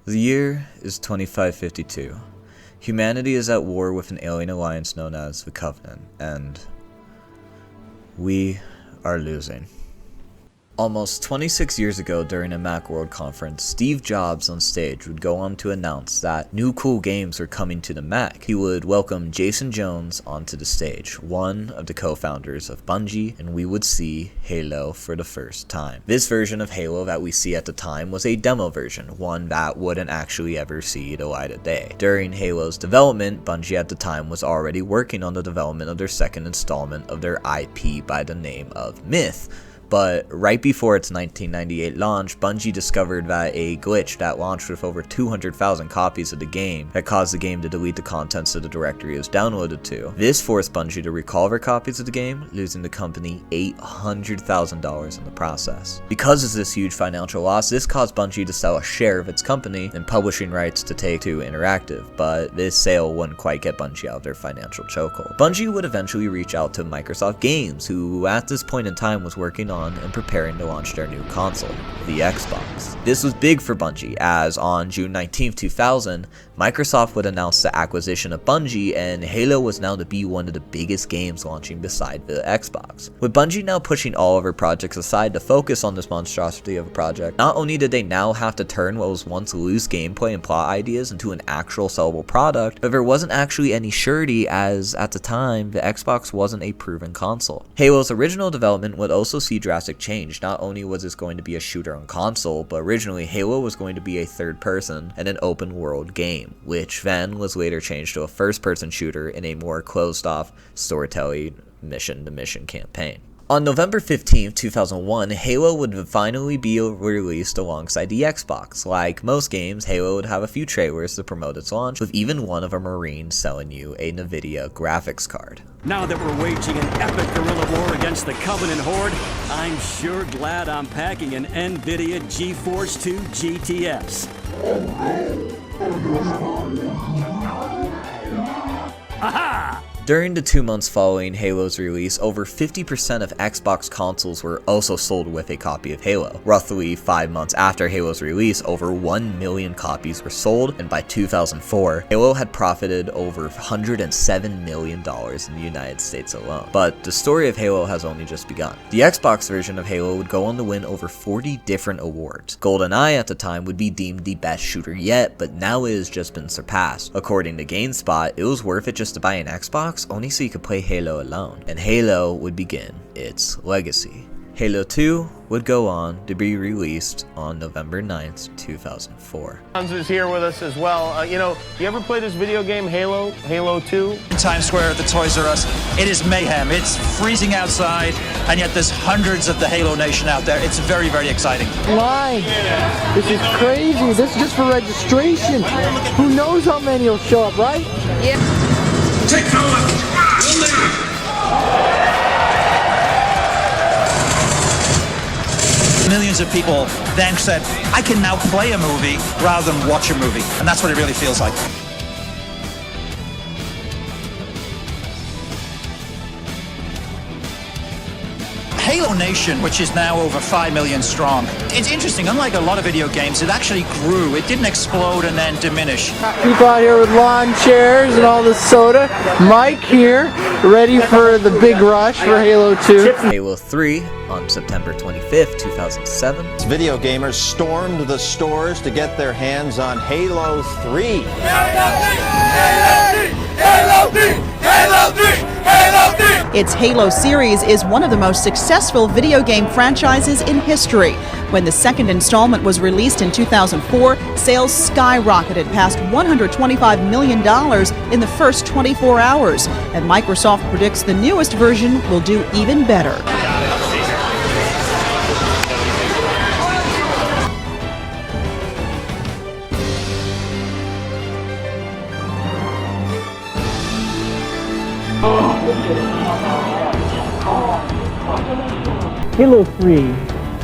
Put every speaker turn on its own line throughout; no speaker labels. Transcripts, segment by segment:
The year is 2552. Humanity is at war with an alien alliance known as the Covenant, and we are losing. Almost 26 years ago during a Macworld conference, Steve Jobs on stage would go on to announce that new cool games were coming to the Mac. He would welcome Jason Jones onto the stage, one of the co-founders of Bungie, and we would see Halo for the first time. This version of Halo that we see at the time was a demo version, one that wouldn't actually ever see the light of day. During Halo's development, Bungie at the time was already working on the development of their second installment of their IP by the name of Myth. But right before its 1998 launch, Bungie discovered that a glitch that launched with over 200,000 copies of the game that caused the game to delete the contents of the directory it was downloaded to. This forced Bungie to recall their copies of the game, losing the company $800,000 in the process. Because of this huge financial loss, this caused Bungie to sell a share of its company and publishing rights to Take-Two Interactive, but this sale wouldn't quite get Bungie out of their financial chokehold. Bungie would eventually reach out to Microsoft Games, who at this point in time was working on and preparing to launch their new console, the Xbox. This was big for Bungie, as on June 19, 2000, Microsoft would announce the acquisition of Bungie, and Halo was now to be one of the biggest games launching beside the Xbox. With Bungie now pushing all of her projects aside to focus on this monstrosity of a project, not only did they now have to turn what was once loose gameplay and plot ideas into an actual sellable product, but there wasn't actually any surety, as at the time, the Xbox wasn't a proven console. Halo's original development would also see drastic change. Not only was this going to be a shooter on console, but originally Halo was going to be a third person and an open world game, which then was later changed to a first person shooter in a more closed off storytelling mission to mission campaign. On November 15, 2001, Halo would finally be released alongside the Xbox. Like most games, Halo would have a few trailers to promote its launch, with even one of a Marine selling you a NVIDIA graphics card.
Now that we're waging an epic guerrilla war against the Covenant Horde, I'm sure glad I'm packing an NVIDIA GeForce 2 GTS. Aha!
During the 2 months following Halo's release, over 50% of Xbox consoles were also sold with a copy of Halo. Roughly 5 months after Halo's release, over 1 million copies were sold, and by 2004, Halo had profited over $107 million in the United States alone. But the story of Halo has only just begun. The Xbox version of Halo would go on to win over 40 different awards. GoldenEye at the time would be deemed the best shooter yet, but now it has just been surpassed. According to GameSpot, it was worth it just to buy an Xbox only so you could play Halo alone, and Halo would begin its legacy. Halo 2 would go on to be released on November 9th, 2004.
Hans is here with us as well. You ever play this video game, Halo 2?
Times Square at the Toys R Us. It is mayhem. It's freezing outside, and yet there's hundreds of the Halo Nation out there. It's very, very exciting.
Why? This is crazy. This is just for registration. Who knows how many will show up, right?
Yeah.
Take cover! Millions of people then said, I can now play a movie rather than watch a movie. And that's what it really feels like. Halo Nation, which is now over 5 million strong. It's interesting, unlike a lot of video games, it actually grew. It didn't explode and then diminish.
People out here with lawn chairs and all this soda. Mike here, ready for the big rush for Halo 2.
Halo 3 on September 25th, 2007.
Video gamers stormed the stores to get their hands on Halo 3.
Halo 3! Halo 3! Halo 3! Halo 3!
Its Halo series is one of the most successful video game franchises in history. When the second installment was released in 2004, sales skyrocketed past $125 million in the first 24 hours, and Microsoft predicts the newest version will do even better.
Halo 3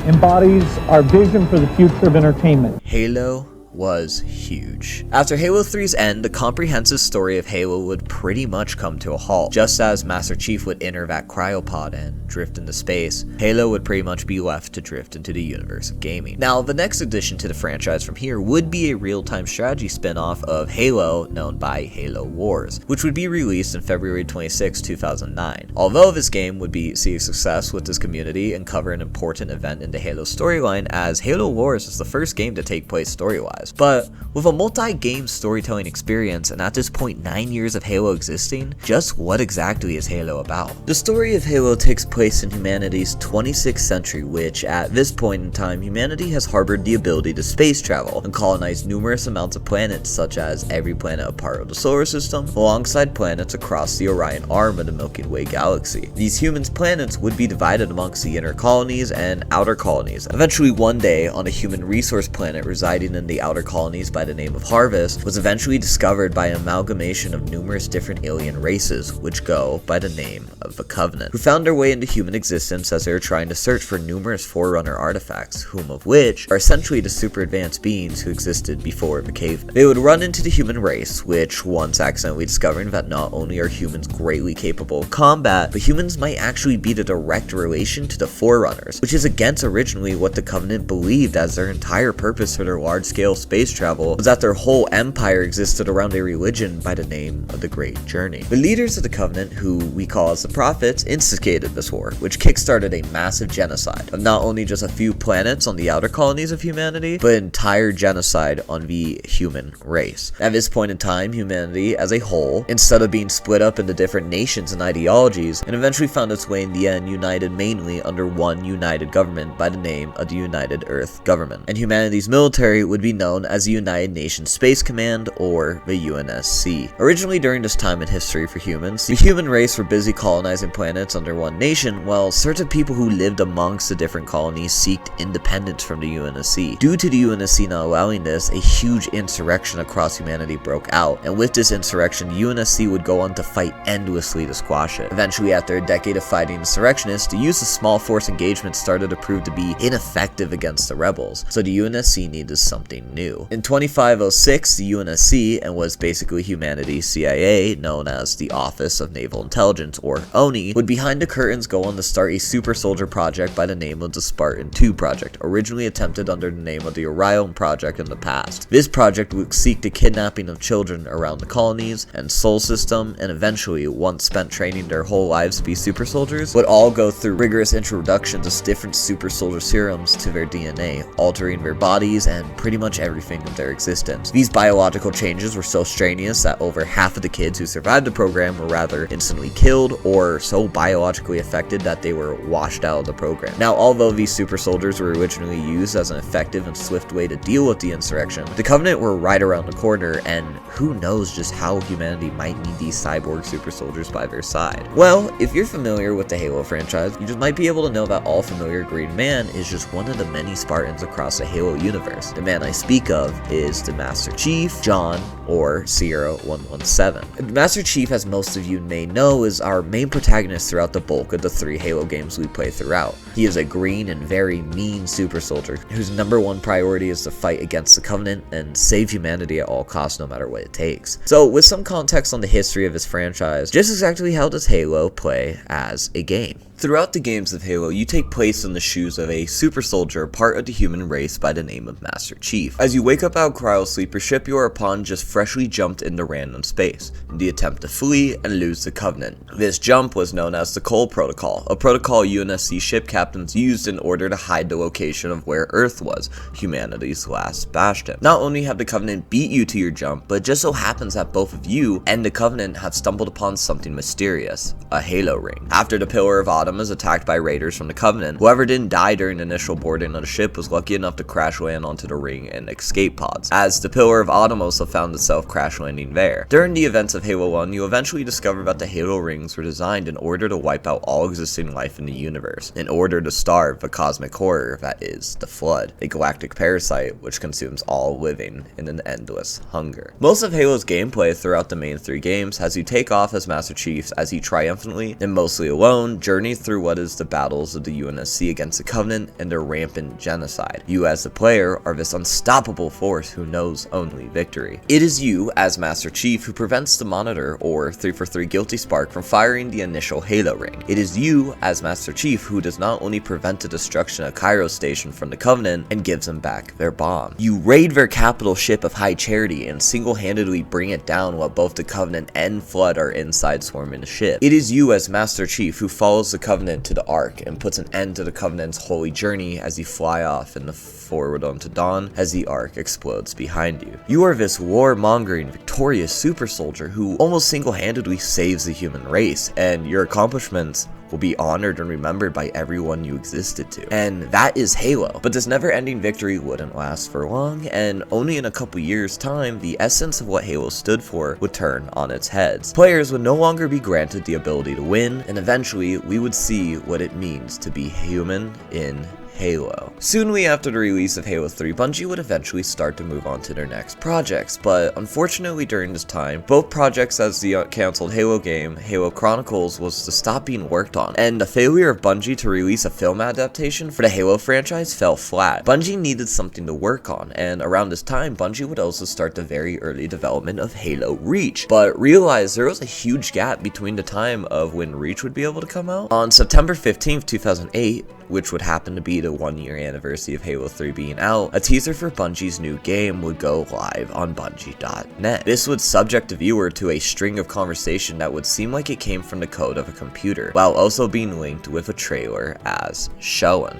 embodies our vision for the future of entertainment.
Halo was huge. After Halo 3's end, the comprehensive story of Halo would pretty much come to a halt. Just as Master Chief would enter that cryopod and drift into space, Halo would pretty much be left to drift into the universe of gaming. Now, the next addition to the franchise from here would be a real-time strategy spin-off of Halo known by Halo Wars, which would be released in February 26, 2009. Although this game would see a success with this community and cover an important event in the Halo storyline, as Halo Wars is the first game to take place story-wise. But with a multi-game storytelling experience and at this point 9 years of Halo existing, just what exactly is Halo about? The story of Halo takes place in humanity's 26th century, which at this point in time humanity has harbored the ability to space travel and colonize numerous amounts of planets, such as every planet a part of the solar system, alongside planets across the Orion arm of the Milky Way galaxy. These humans' planets would be divided amongst the inner colonies and outer colonies. Eventually one day, on a human resource planet residing in the outer colonies by the name of Harvest, was eventually discovered by an amalgamation of numerous different alien races, which go by the name of the Covenant, who found their way into human existence as they were trying to search for numerous Forerunner artifacts, whom of which are essentially the super advanced beings who existed before the cavemen. They would run into the human race, which once accidentally discovering that not only are humans greatly capable of combat, but humans might actually be the direct relation to the Forerunners, which is against originally what the Covenant believed, as their entire purpose for their large-scale space travel was that their whole empire existed around a religion by the name of the Great Journey. The leaders of the Covenant, who we call as the Prophets, instigated this war, which kickstarted a massive genocide of not only just a few planets on the outer colonies of humanity, but entire genocide on the human race. At this point in time, humanity as a whole, instead of being split up into different nations and ideologies, and eventually found its way in the end united mainly under one united government by the name of the United Earth Government. And humanity's military would be known as the United Nations Space Command, or the UNSC. Originally during this time in history for humans, the human race were busy colonizing planets under one nation, while certain people who lived amongst the different colonies sought independence from the UNSC. Due to the UNSC not allowing this, a huge insurrection across humanity broke out, and with this insurrection, the UNSC would go on to fight endlessly to squash it. Eventually, after a decade of fighting insurrectionists, the use of small force engagement started to prove to be ineffective against the rebels, so the UNSC needed something new. In 2506, the UNSC, and was basically humanity's CIA, known as the Office of Naval Intelligence, or ONI, would behind the curtains go on to start a super soldier project by the name of the Spartan II project, originally attempted under the name of the Orion project in the past. This project would seek the kidnapping of children around the colonies and Sol system, and eventually, once spent training their whole lives to be super soldiers, would all go through rigorous introductions of different super soldier serums to their DNA, altering their bodies and pretty much everything of their existence. These biological changes were so strenuous that over half of the kids who survived the program were rather instantly killed, or so biologically affected that they were washed out of the program. Now, although these super soldiers were originally used as an effective and swift way to deal with the insurrection, the Covenant were right around the corner, and who knows just how humanity might need these cyborg super soldiers by their side. Well, if you're familiar with the Halo franchise, you just might be able to know that all familiar Green Man is just one of the many Spartans across the Halo universe. The man I speak of is the Master Chief, John, or Sierra 117. Master Chief, as most of you may know, is our main protagonist throughout the bulk of the 3 Halo games we play throughout. He is a green and very mean super soldier whose number one priority is to fight against the Covenant and save humanity at all costs, no matter what it takes. So, with some context on the history of his franchise, just exactly how does Halo play as a game? Throughout the games of Halo, you take place in the shoes of a super soldier, part of the human race by the name of Master Chief. As you wake up out of cryosleep, your ship you are upon just freshly jumped into random space, in the attempt to flee and lose the Covenant. This jump was known as the Cole Protocol, a protocol UNSC ship captains used in order to hide the location of where Earth was, humanity's last bastion. Not only have the Covenant beat you to your jump, but it just so happens that both of you and the Covenant have stumbled upon something mysterious, a Halo ring. After the Pillar of Autumn is attacked by raiders from the Covenant, whoever didn't die during the initial boarding of the ship was lucky enough to crash land onto the ring and escape pods, as the Pillar of Autumn also found itself crash landing there. During the events of Halo 1, you eventually discover that the Halo rings were designed in order to wipe out all existing life in the universe, in order to starve the cosmic horror that is the Flood, a galactic parasite which consumes all living in an endless hunger. Most of Halo's gameplay throughout the main 3 games has you take off as Master Chief as he triumphantly, and mostly alone, journeys journey through what is the battles of the UNSC against the Covenant and their rampant genocide. You as the player are this unstoppable force who knows only victory. It is you as Master Chief who prevents the Monitor, or 343 Guilty Spark, from firing the initial Halo ring. It is you as Master Chief who does not only prevent the destruction of Cairo Station from the Covenant and gives them back their bomb. You raid their capital ship of High Charity and single-handedly bring it down while both the Covenant and Flood are inside swarming the ship. It is you as Master Chief who follows the Covenant to the Ark and puts an end to the Covenant's holy journey as you fly off in the forward onto dawn as the Ark explodes behind you. You are this war-mongering, victorious super soldier who almost single-handedly saves the human race, and your accomplishments will be honored and remembered by everyone you existed to. And that is Halo. But this never-ending victory wouldn't last for long, and only in a couple years' time, the essence of what Halo stood for would turn on its heads. Players would no longer be granted the ability to win, and eventually we would see what it means to be human in Halo. Soonly after the release of Halo 3, Bungie would eventually start to move on to their next projects, but unfortunately during this time, both projects as the cancelled Halo game, Halo Chronicles, was to stop being worked on, and the failure of Bungie to release a film adaptation for the Halo franchise fell flat. Bungie needed something to work on, and around this time, Bungie would also start the very early development of Halo Reach, but realized there was a huge gap between the time of when Reach would be able to come out. On September 15th, 2008, which would happen to be the 1-year anniversary of Halo 3 being out, a teaser for Bungie's new game would go live on Bungie.net. This would subject the viewer to a string of conversation that would seem like it came from the code of a computer, while also being linked with a trailer as shown.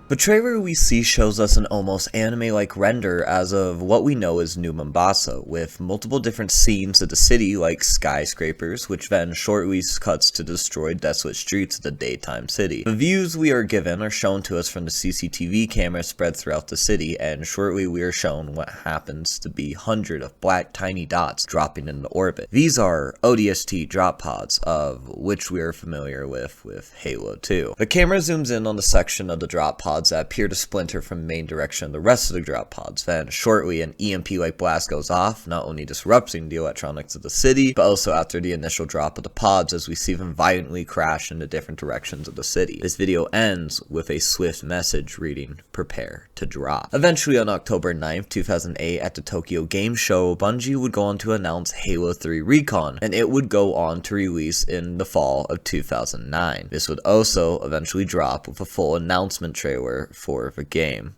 The trailer we see shows us an almost anime-like render as of what we know as New Mombasa, with multiple different scenes of the city like skyscrapers, which then shortly cuts to destroyed desolate streets of the daytime city. The views we are given are shown to us from the CCTV cameras spread throughout the city, and shortly we are shown what happens to be hundreds of black tiny dots dropping into orbit. These are ODST drop pods, of which we are familiar with Halo 2. The camera zooms in on the section of the drop pods that appear to splinter from the main direction of the rest of the drop pods. Then shortly an EMP-like blast goes off, not only disrupting the electronics of the city, but also after the initial drop of the pods as we see them violently crash in the different directions of the city. This video ends with a swift message reading, "Prepare to drop." Eventually on October 9th, 2008 at the Tokyo Game Show, Bungie would go on to announce Halo 3 Recon, and it would go on to release in the fall of 2009. This would also eventually drop with a full announcement trailer for the game.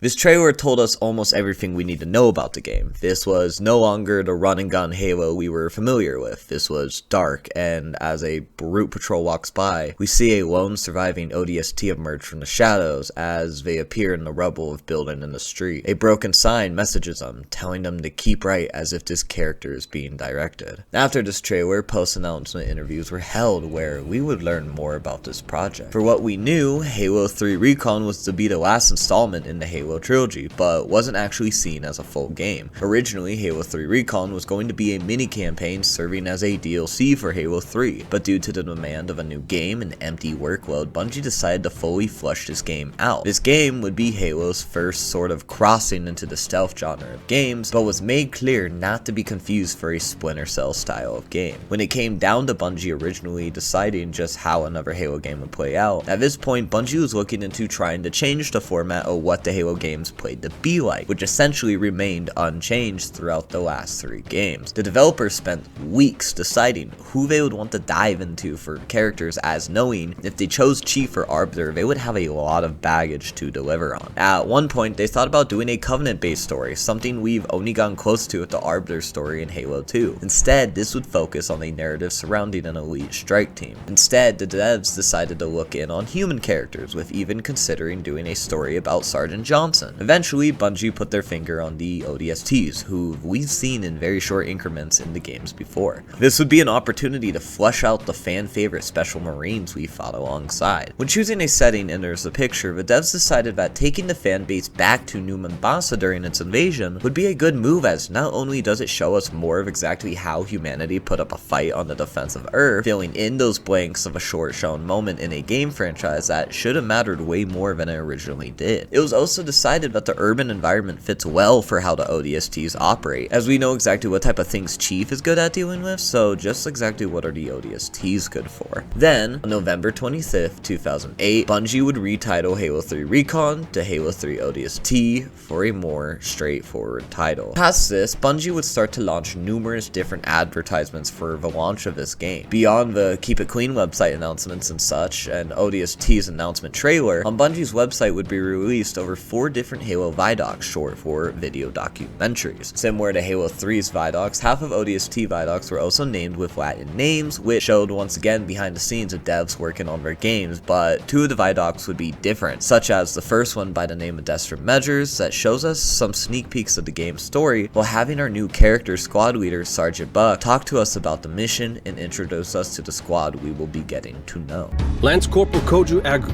This trailer told us almost everything we need to know about the game. This was no longer the run and gun Halo we were familiar with. This was dark, and as a brute patrol walks by, we see a lone surviving ODST emerge from the shadows as they appear in the rubble of building in the street. A broken sign messages them, telling them to keep right as if this character is being directed. After this trailer, post-announcement interviews were held where we would learn more about this project. For what we knew, Halo 3 Recon was to be the last installment in the Halo trilogy, but wasn't actually seen as a full game. Originally, Halo 3 Recon was going to be a mini-campaign serving as a DLC for Halo 3, but due to the demand of a new game and empty workload, Bungie decided to fully flush this game out. This game would be Halo's first sort of crossing into the stealth genre of games, but was made clear not to be confused for a Splinter Cell style of game. When it came down to Bungie originally deciding just how another Halo game would play out, at this point Bungie was looking into trying to change the format of what the Halo games played to be like, which essentially remained unchanged throughout the last 3 games. The developers spent weeks deciding who they would want to dive into for characters, as knowing if they chose Chief or Arbiter, they would have a lot of baggage to deliver on. At one point, they thought about doing a Covenant-based story, something we've only gotten close to with the Arbiter story in Halo 2. Instead, this would focus on a narrative surrounding an elite strike team. Instead, the devs decided to look in on human characters, with even considering doing a story about Sergeant Johnson. Eventually, Bungie put their finger on the ODSTs, who we've seen in very short increments in the games before. This would be an opportunity to flesh out the fan-favorite Special Marines we fought alongside. When choosing a setting enters the picture, the devs decided that taking the fanbase back to New Mombasa during its invasion would be a good move, as not only does it show us more of exactly how humanity put up a fight on the defense of Earth, filling in those blanks of a short shown moment in a game franchise that should have mattered way more than it originally did. It was also decided that the urban environment fits well for how the ODSTs operate, as we know exactly what type of things Chief is good at dealing with, so just exactly what are the ODSTs good for. Then, on November 25th, 2008, Bungie would retitle Halo 3 Recon to Halo 3 ODST for a more straightforward title. Past this, Bungie would start to launch numerous different advertisements for the launch of this game. Beyond the Keep It Clean website announcements and such, and ODST's announcement trailer, on Bungie's website would be released over 4 different Halo Vidocs, short for video documentaries. Similar to Halo 3's Vidocs, half of ODST Vidocs were also named with Latin names, which showed once again behind the scenes of devs working on their games, but 2 of the Vidocs would be different, such as the first one by the name of Desperate Measures that shows us some sneak peeks of the game's story, while having our new character squad leader Sergeant Buck talk to us about the mission and introduce us to the squad we will be getting to know.
Lance Corporal Koju Agu,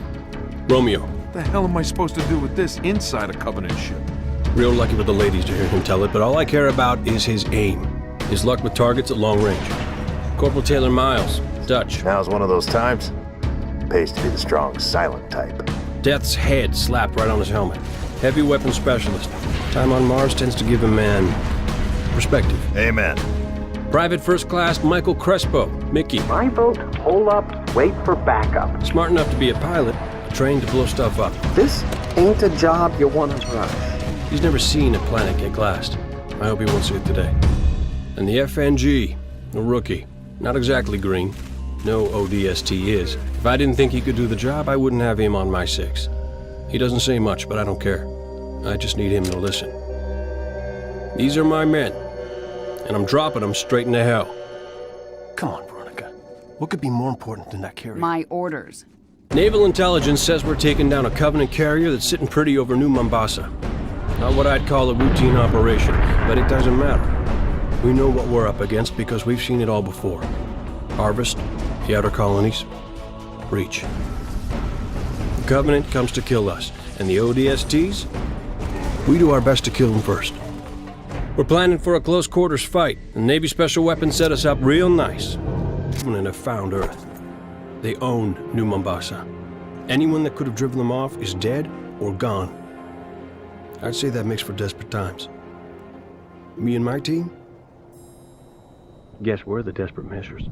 Romeo.
What the hell am I supposed to do with this inside a Covenant ship?
Real lucky for the ladies to hear him tell it, but all I care about is his aim. His luck with targets at long range. Corporal Taylor Miles, Dutch.
Now's one of those times. Pays to be the strong, silent type.
Death's head slapped right on his helmet. Heavy weapon specialist. Time on Mars tends to give a man perspective.
Amen.
Private First Class Michael Crespo, Mickey.
My vote, hold up, wait for backup.
Smart enough to be a pilot, trained to blow stuff up.
This ain't a job you want to rush.
He's never seen a planet get glassed. I hope he won't see it today. And the FNG, a rookie. Not exactly green. No ODST is. If I didn't think he could do the job, I wouldn't have him on my 6. He doesn't say much, but I don't care. I just need him to listen. These are my men, and I'm dropping them straight into hell.
Come on, Veronica. What could be more important than that carrier?
My orders.
Naval intelligence says we're taking down a Covenant carrier that's sitting pretty over New Mombasa. Not what I'd call a routine operation, but it doesn't matter. We know what we're up against because we've seen it all before. Harvest, the outer colonies, Reach. The Covenant comes to kill us, and the ODSTs, we do our best to kill them first. We're planning for a close quarters fight. The Navy Special Weapons set us up real nice. And have found Earth. They own New Mombasa. Anyone that could have driven them off is dead or gone. I'd say that makes for desperate times. Me and my team? Guess we're the desperate measures.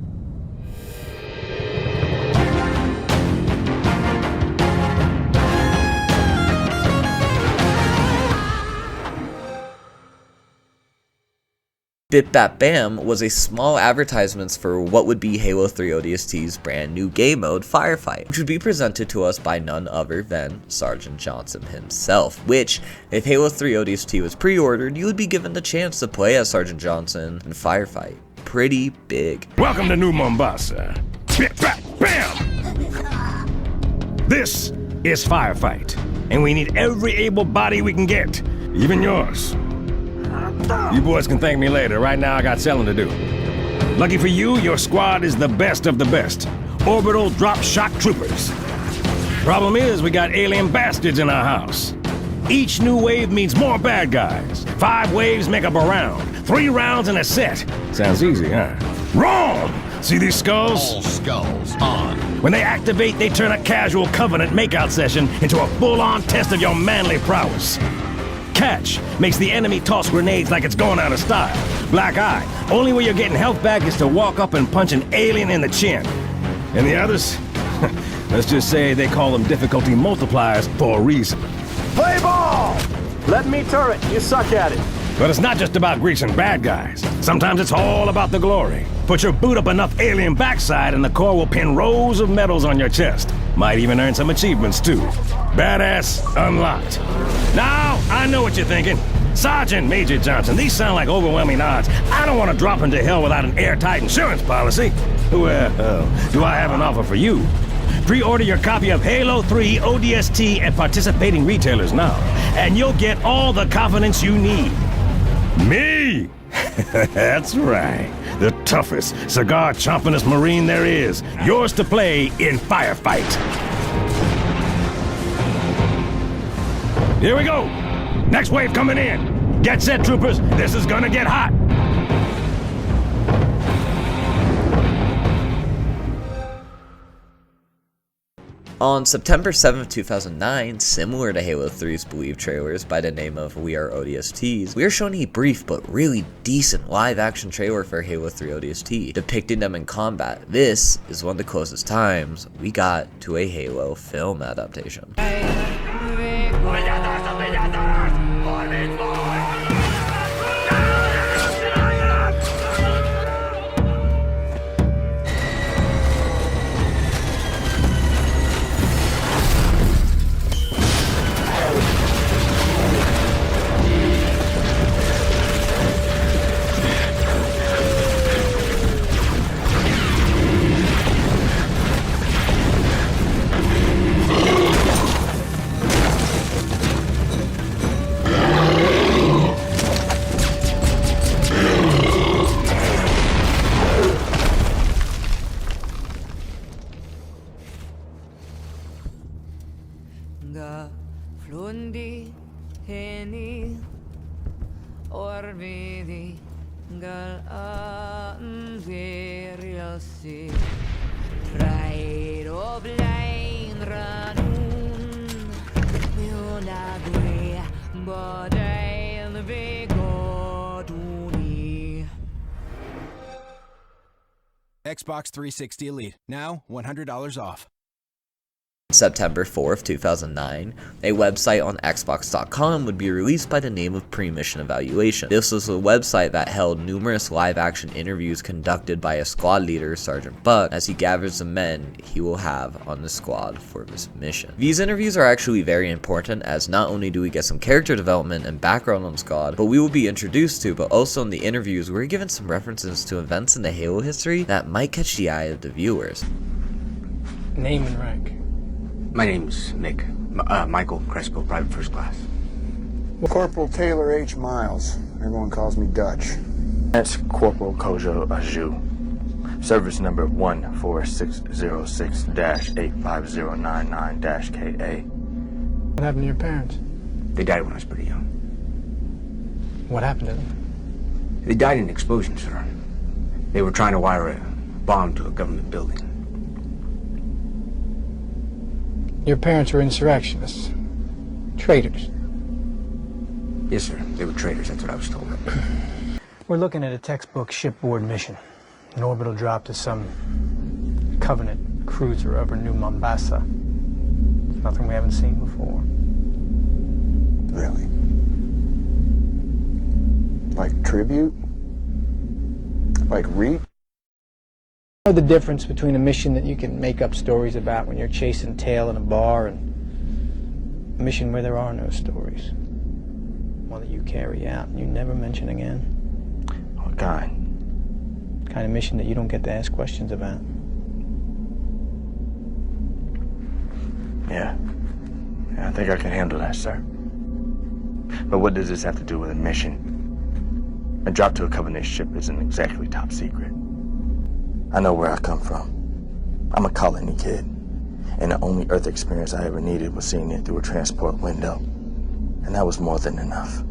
Bip Bap Bam was a small advertisement for what would be Halo 3 ODST's brand new game mode, Firefight, which would be presented to us by none other than Sergeant Johnson himself, which, if Halo 3 ODST was pre-ordered, you would be given the chance to play as Sergeant Johnson in Firefight. Pretty big.
Welcome to New Mombasa. Bip Bap Bam! This is Firefight, and we need every able body we can get, even yours. You boys can thank me later. Right now I got selling to do. Lucky for you, your squad is the best of the best. Orbital drop shock troopers. Problem is, we got alien bastards in our house. Each new wave means more bad guys. 5 waves make up a round. 3 rounds in a set. Sounds easy, huh? Wrong! See these skulls?
All skulls on.
When they activate, they turn a casual Covenant makeout session into a full-on test of your manly prowess. Catch makes the enemy toss grenades like it's going out of style. Black Eye, only way you're getting health back is to walk up and punch an alien in the chin. And the others? Let's just say they call them difficulty multipliers for a reason.
Play ball! Let me turret, you suck at it.
But it's not just about greasing bad guys. Sometimes it's all about the glory. Put your boot up enough alien backside and the Corps will pin rows of medals on your chest. Might even earn some achievements too. Badass unlocked. Now, I know what you're thinking. Sergeant Major Johnson, these sound like overwhelming odds. I don't want to drop into hell without an airtight insurance policy. Well, do I have an offer for you? Pre-order your copy of Halo 3 ODST at participating retailers now, and you'll get all the confidence you need. Me? That's right. The toughest, cigar-chompingest Marine there is. Yours to play in Firefight. Here we go. Next wave coming in. Get set, troopers. This is gonna get hot.
On September 7th, 2009, similar to Halo 3's believed trailers by the name of We Are ODSTs, we are shown a brief but really decent live-action trailer for Halo 3 ODST, depicting them in combat. This is one of the closest times we got to a Halo film adaptation.
Xbox 360 Elite, now $100 off.
September 4th, 2009, a website on Xbox.com would be released by the name of Pre-Mission Evaluation. This was a website that held numerous live-action interviews conducted by a squad leader, Sergeant Buck, as he gathers the men he will have on the squad for this mission. These interviews are actually very important, as not only do we get some character development and background on the squad, but we will be introduced to, but also in the interviews we're given some references to events in the Halo history that might catch the eye of the viewers.
Name and rank.
My name's Nick. Michael Crespo, private first class.
Corporal Taylor H. Miles. Everyone calls me Dutch.
That's Corporal Kojo Aju. Service number 14606-85099-KA.
What happened to your parents?
They died when I was pretty young.
What happened to them?
They died in an explosion, sir. They were trying to wire a bomb to a government building.
Your parents were insurrectionists. Traitors.
Yes, sir. They were traitors. That's what I was told.
We're looking at a textbook shipboard mission. An orbital drop to some Covenant cruiser over New Mombasa. It's nothing we haven't seen before.
Really? Like tribute? Like Reap?
Know the difference between a mission that you can make up stories about when you're chasing tail in a bar and a mission where there are no stories. One that you carry out and you never mention again.
What kind?
The kind of mission that you don't get to ask questions about.
Yeah, I think I can handle that, sir. But what does this have to do with a mission? A drop to a Covenant ship isn't exactly top secret. I know where I come from. I'm a colony kid, and the only Earth experience I ever needed was seeing it through a transport window. And that was more than enough.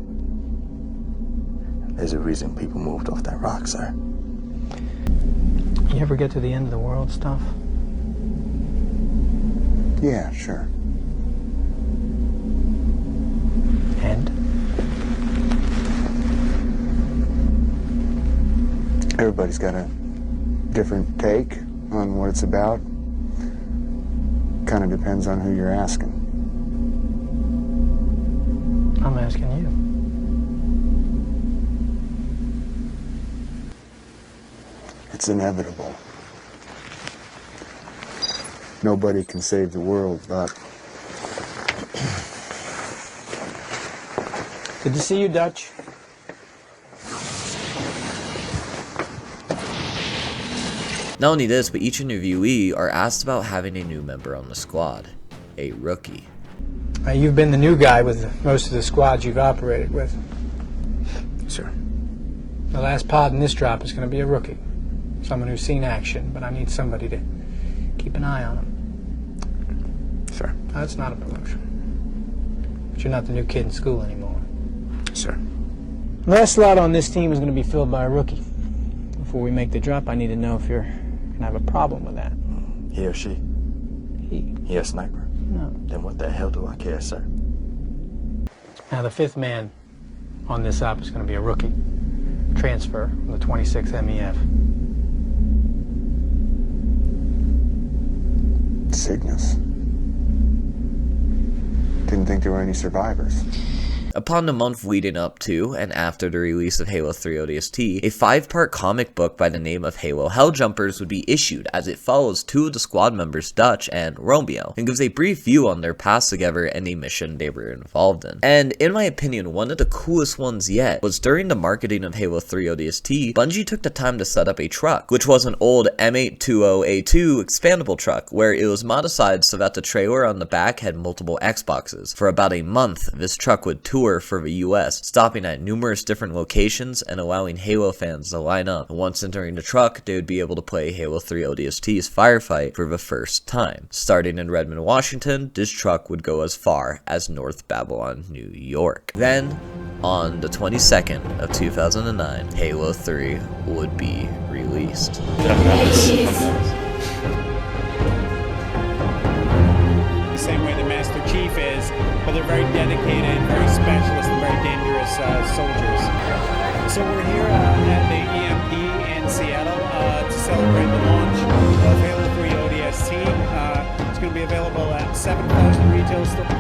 There's a reason people moved off that rock, sir.
You ever get to the end of the world stuff?
Yeah, sure.
And?
Everybody's got a different take on what it's about. Kind of depends on who you're asking.
I'm asking you.
It's inevitable. Nobody can save the world, but...
Good to see you, Dutch.
Not only this, but each interviewee are asked about having a new member on the squad, a rookie.
You've been the new guy with most of the squads you've operated with.
Sir.
The last pod in this drop is going to be a rookie. Someone who's seen action, but I need somebody to keep an eye on him.
Sir.
That's not a promotion. But you're not the new kid in school anymore.
Sir.
The last slot on this team is going to be filled by a rookie. Before we make the drop, I need to know if you're going to have a problem with that.
He or she? He a sniper?
No.
Then what the hell do I care, sir?
Now, the fifth man on this op is going to be a rookie. Transfer from the 26th MEF.
Cygnus. Didn't think there were any survivors.
Upon the month leading up to and after the release of Halo 3 ODST, a 5-part comic book by the name of Halo Helljumpers would be issued as it follows two of the squad members, Dutch and Romeo, and gives a brief view on their past together and the mission they were involved in. And in my opinion, one of the coolest ones yet was during the marketing of Halo 3 ODST, Bungie took the time to set up a truck, which was an old M820A2 expandable truck, where it was modified so that the trailer on the back had multiple Xboxes. For about a month, this truck would tour for the US, stopping at numerous different locations and allowing Halo fans to line up. And once entering the truck, they would be able to play Halo 3 ODST's Firefight for the first time. Starting in Redmond, Washington, this truck would go as far as North Babylon, New York. Then, on the 22nd of 2009, Halo 3 would be released.
The same way the Master Chief is, but they're very dedicated, very specialist, and very dangerous soldiers. So we're here at the EMP in Seattle to celebrate the launch of Halo 3 ODST. It's going to be available at 7,000 retail stores.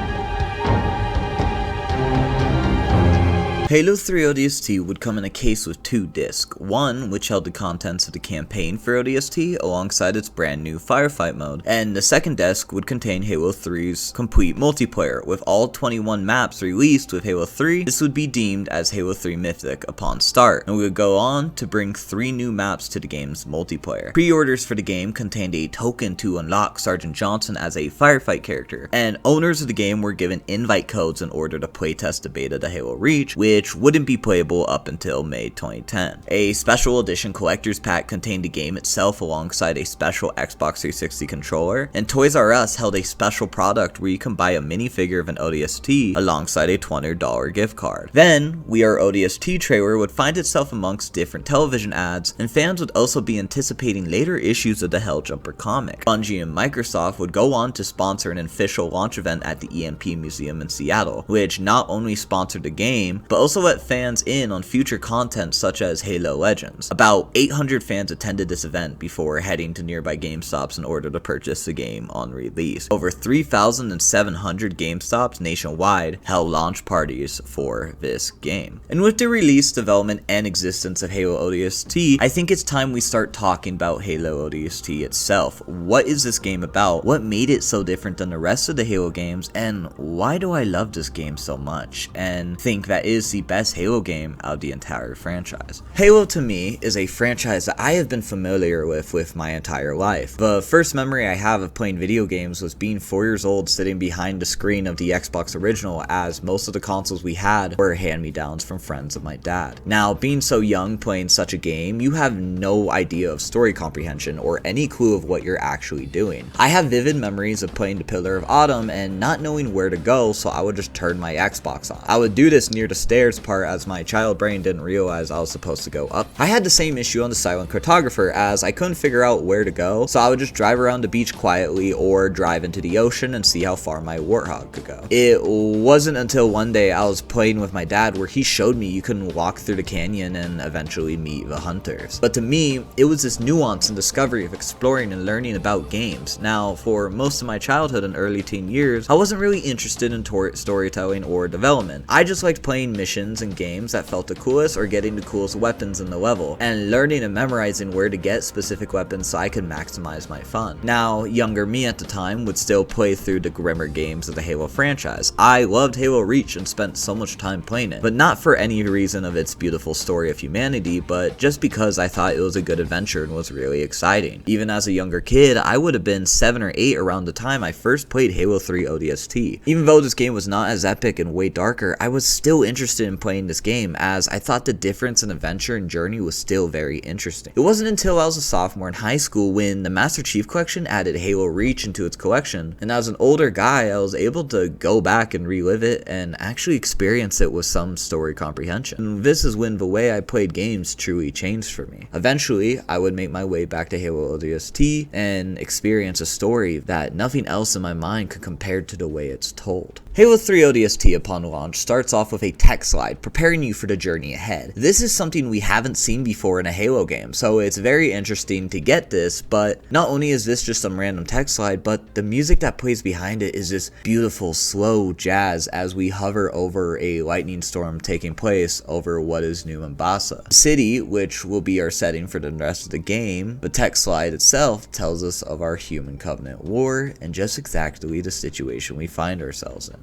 Halo 3 ODST would come in a case with 2 discs, one which held the contents of the campaign for ODST alongside its brand new Firefight mode, and the second disc would contain Halo 3's complete multiplayer. With all 21 maps released with Halo 3, this would be deemed as Halo 3 Mythic upon start, and we would go on to bring 3 new maps to the game's multiplayer. Pre-orders for the game contained a token to unlock Sergeant Johnson as a Firefight character, and owners of the game were given invite codes in order to playtest the beta to Halo Reach, which wouldn't be playable up until May 2010. A special edition collector's pack contained the game itself alongside a special Xbox 360 controller, and Toys R Us held a special product where you can buy a minifigure of an ODST alongside a $20 gift card. Then, We Are ODST trailer would find itself amongst different television ads, and fans would also be anticipating later issues of the Helljumper comic. Bungie and Microsoft would go on to sponsor an official launch event at the EMP Museum in Seattle, which not only sponsored the game, but also let fans in on future content such as Halo Legends. About 800 fans attended this event before heading to nearby GameStops in order to purchase the game on release. Over 3,700 GameStops nationwide held launch parties for this game. And with the release, development, and existence of Halo ODST, I think it's time we start talking about Halo ODST itself. What is this game about? What made it so different than the rest of the Halo games? And why do I love this game so much and think that is the best Halo game out of the entire franchise? Halo to me is a franchise that I have been familiar with my entire life. The first memory I have of playing video games was being 4 years old sitting behind the screen of the Xbox original, as most of the consoles we had were hand-me-downs from friends of my dad. Now, being so young playing such a game, you have no idea of story comprehension or any clue of what you're actually doing. I have vivid memories of playing the Pillar of Autumn and not knowing where to go, so I would just turn my Xbox on. I would do this near the stairs part as my child brain didn't realize I was supposed to go up. I had the same issue on the Silent Cartographer, as I couldn't figure out where to go, so I would just drive around the beach quietly or drive into the ocean and see how far my Warthog could go. It wasn't until one day I was playing with my dad where he showed me you couldn't walk through the canyon and eventually meet the hunters. But to me, it was this nuance and discovery of exploring and learning about games. Now, for most of my childhood and early teen years, I wasn't really interested in storytelling or development. I just liked playing missions and games that felt the coolest or getting the coolest weapons in the level, and learning and memorizing where to get specific weapons so I could maximize my fun. Now, younger me at the time would still play through the grimmer games of the Halo franchise. I loved Halo Reach and spent so much time playing it, but not for any reason of its beautiful story of humanity, but just because I thought it was a good adventure and was really exciting. Even as a younger kid, I would have been 7 or 8 around the time I first played Halo 3 ODST. Even though this game was not as epic and way darker, I was still interested in playing this game, as I thought the difference in adventure and journey was still very interesting. It wasn't until I was a sophomore in high school when the Master Chief Collection added Halo Reach into its collection, and as an older guy, I was able to go back and relive it and actually experience it with some story comprehension. And this is when the way I played games truly changed for me. Eventually, I would make my way back to Halo ODST and experience a story that nothing else in my mind could compare to the way it's told. Halo 3 ODST upon launch starts off with a tech slide preparing you for the journey ahead. This is something we haven't seen before in a Halo game, so it's very interesting to get this, but not only is this just some random tech slide, but the music that plays behind it is this beautiful slow jazz as we hover over a lightning storm taking place over what is New Mombasa. The city, which will be our setting for the rest of the game, the tech slide itself tells us of our human covenant war and just exactly the situation we find ourselves in.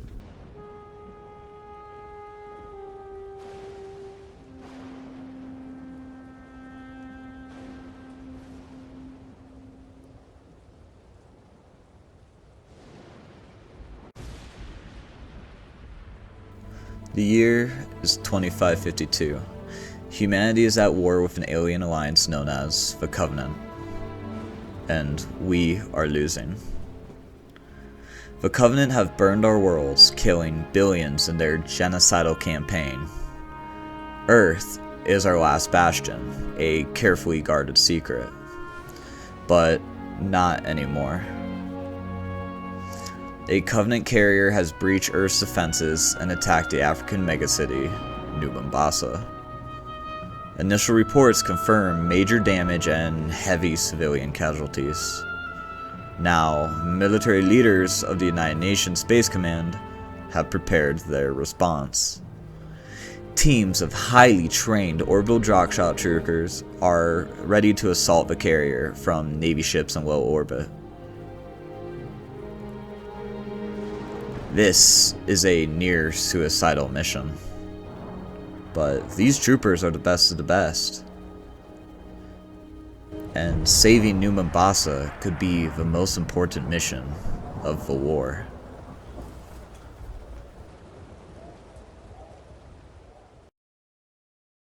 The year is 2552. Humanity is at war with an alien alliance known as the Covenant, and we are losing. The Covenant have burned our worlds, killing billions in their genocidal campaign. Earth is our last bastion, a carefully guarded secret. But not anymore. A Covenant carrier has breached Earth's defenses and attacked the African megacity, New Mombasa. Initial reports confirm major damage and heavy civilian casualties. Now, military leaders of the United Nations Space Command have prepared their response. Teams of highly trained orbital dropshot troopers are ready to assault the carrier from Navy ships in low orbit. This is a near suicidal mission, but these troopers are the best of the best, and saving New Mombasa could be the most important mission of the war.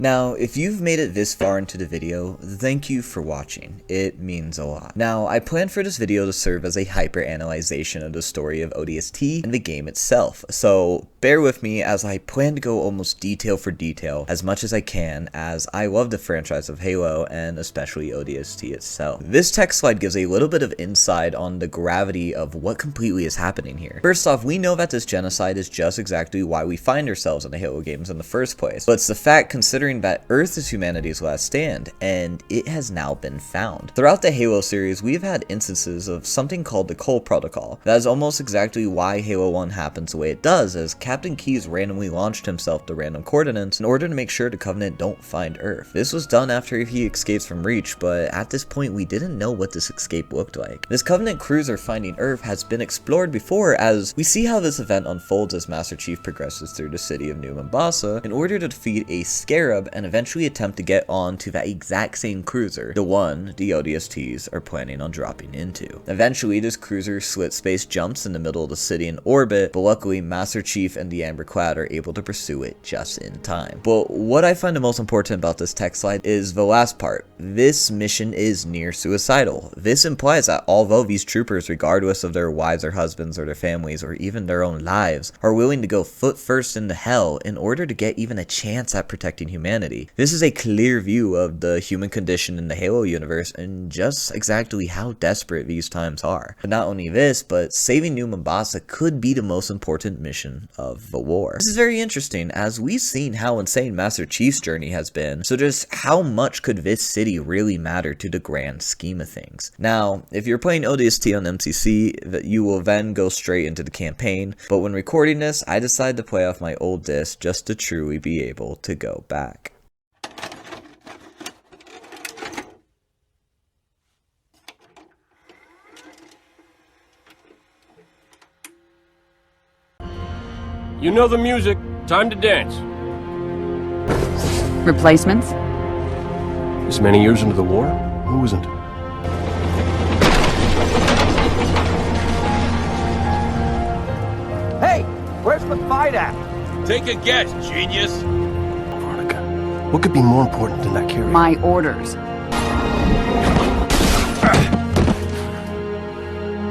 Now, if you've made it this far into the video, thank you for watching. It means a lot. Now, I plan for this video to serve as a hyper-analyzation of the story of ODST and the game itself, so bear with me as I plan to go almost detail for detail as much as I can, as I love the franchise of Halo and especially ODST itself. This text slide gives a little bit of insight on the gravity of what completely is happening here. First off, we know that this genocide is just exactly why we find ourselves in the Halo games in the first place, but it's the fact considering that Earth is humanity's last stand, and it has now been found. Throughout the Halo series, we've had instances of something called the Cole Protocol. That is almost exactly why Halo 1 happens the way it does, as Captain Keyes randomly launched himself to random coordinates in order to make sure the Covenant don't find Earth. This was done after he escapes from Reach, but at this point we didn't know what this escape looked like. This Covenant cruiser finding Earth has been explored before, as we see how this event unfolds as Master Chief progresses through the city of New Mombasa in order to defeat a Scarab and eventually attempt to get on to that exact same cruiser, the one the ODSTs are planning on dropping into. Eventually, this cruiser slit space jumps in the middle of the city in orbit, but luckily Master Chief and the Amber Clad are able to pursue it just in time. But what I find the most important about this text slide is the last part. This mission is near suicidal. This implies that although these troopers, regardless of their wives or husbands or their families or even their own lives, are willing to go foot first into hell in order to get even a chance at protecting humanity. This is a clear view of the human condition in the Halo universe and just exactly how desperate these times are. But not only this, but saving New Mombasa could be the most important mission of the war. This is very interesting, as we've seen how insane Master Chief's journey has been, so just how much could this city really matter to the grand scheme of things? Now, if you're playing ODST on MCC, that you will then go straight into the campaign, but when recording this, I decided to play off my old disc just to truly be able to go back.
You know the music. Time to dance.
Replacements?
This many years into the war? Who isn't?
Hey, where's the fight at?
Take a guess, genius.
Veronica, what could be more important than that carrier?
My orders.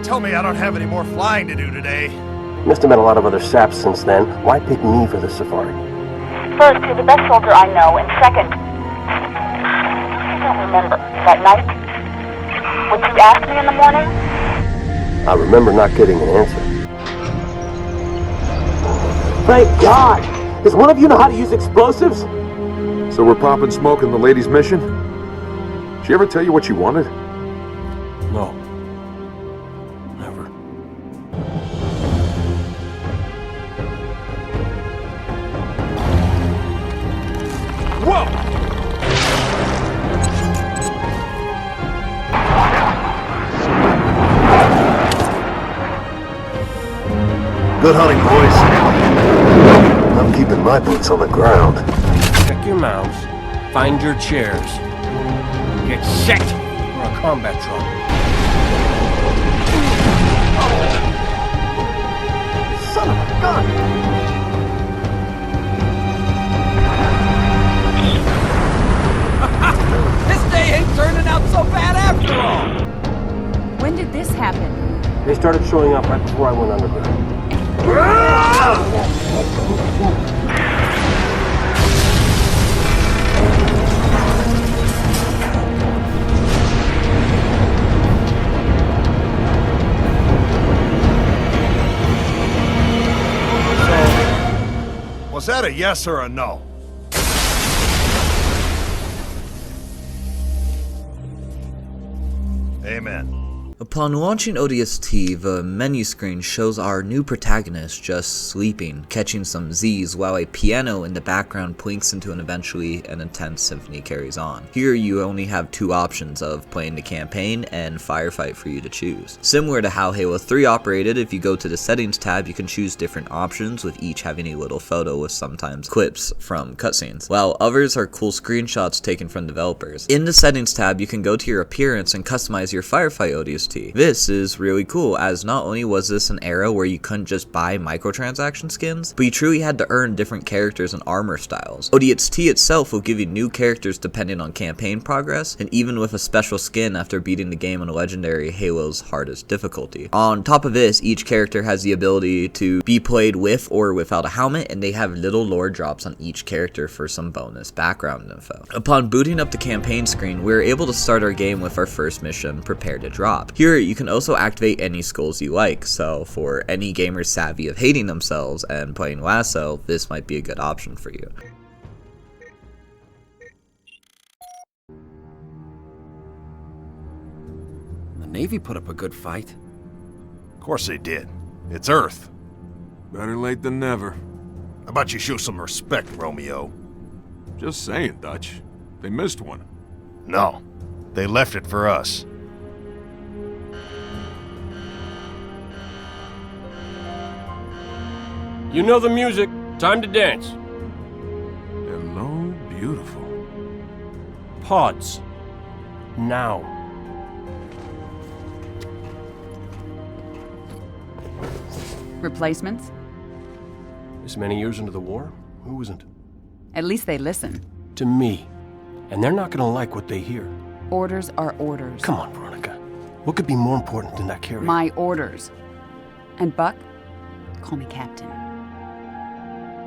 Tell me I don't have any more flying to do today. Must have met a lot of other saps since then. Why pick me for the safari?
First, you're the best soldier I know, and second, I don't remember that night. What you asked me in the morning?
I remember not getting an answer. Thank God! Does one of you know how to use explosives?
So we're popping smoke in the lady's mission? Did she ever tell you what she wanted?
No. Never.
Whoa!
Good hunting, boys. I'm keeping my boots on the ground.
Check your mounts. Find your chairs. Get set for a combat drop.
Son of a gun!
This day ain't turning out so bad after all!
When did this happen?
They started showing up right before I went underground. Was that a yes or a no? Amen.
Upon launching ODST, the menu screen shows our new protagonist just sleeping, catching some Z's while a piano in the background plinks into an eventually an intense symphony carries on. Here you only have two options of playing the campaign and Firefight for you to choose. Similar to how Halo 3 operated, if you go to the settings tab you can choose different options with each having a little photo with sometimes clips from cutscenes, while others are cool screenshots taken from developers. In the settings tab you can go to your appearance and customize your Firefight ODST ODST. This is really cool, as not only was this an era where you couldn't just buy microtransaction skins, but you truly had to earn different characters and armor styles. ODST itself will give you new characters depending on campaign progress, and even with a special skin after beating the game on legendary Halo's hardest difficulty. On top of this, each character has the ability to be played with or without a helmet, and they have little lore drops on each character for some bonus background info. Upon booting up the campaign screen, we are able to start our game with our first mission, Prepare to Drop. Here, you can also activate any skulls you like, so for any gamers savvy of hating themselves and playing Lasso, this might be a good option for you.
The Navy put up a good fight.
Of course they did. It's Earth.
Better late than never.
How about you show some respect, Romeo?
Just saying, Dutch. They missed one.
No. They left it for us.
You know the music. Time to dance.
Hello, beautiful.
Pods. Now.
Replacements?
This many years into the war? Who isn't?
At least they listen.
To me. And they're not gonna like what they hear.
Orders are orders.
Come on, Veronica. What could be more important than that carrier?
My orders. And Buck, call me Captain.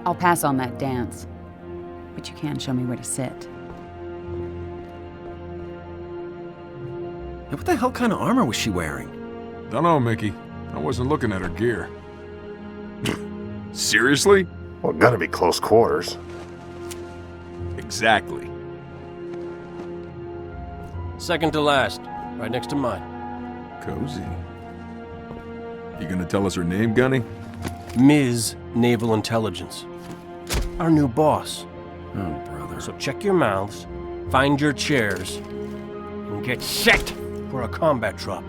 I'll pass on that dance, but you can show me where to sit.
And what the hell kind of armor was she wearing?
Dunno, Mickey. I wasn't looking at her gear. Seriously?
Well, gotta be close quarters.
Exactly.
Second to last, right next to mine.
Cozy. You gonna tell us her name, Gunny?
Ms. Naval Intelligence. Our new boss.
Oh, brother.
So check your mouths, find your chairs, and get set for a combat drop.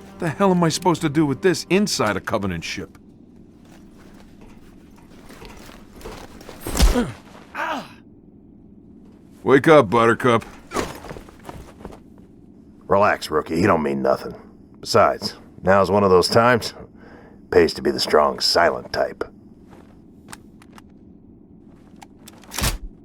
What the hell am I supposed to do with this inside a Covenant ship? Wake up, Buttercup.
Relax, rookie. He don't mean nothing. Besides, now's one of those times. Pays to be the strong, silent type.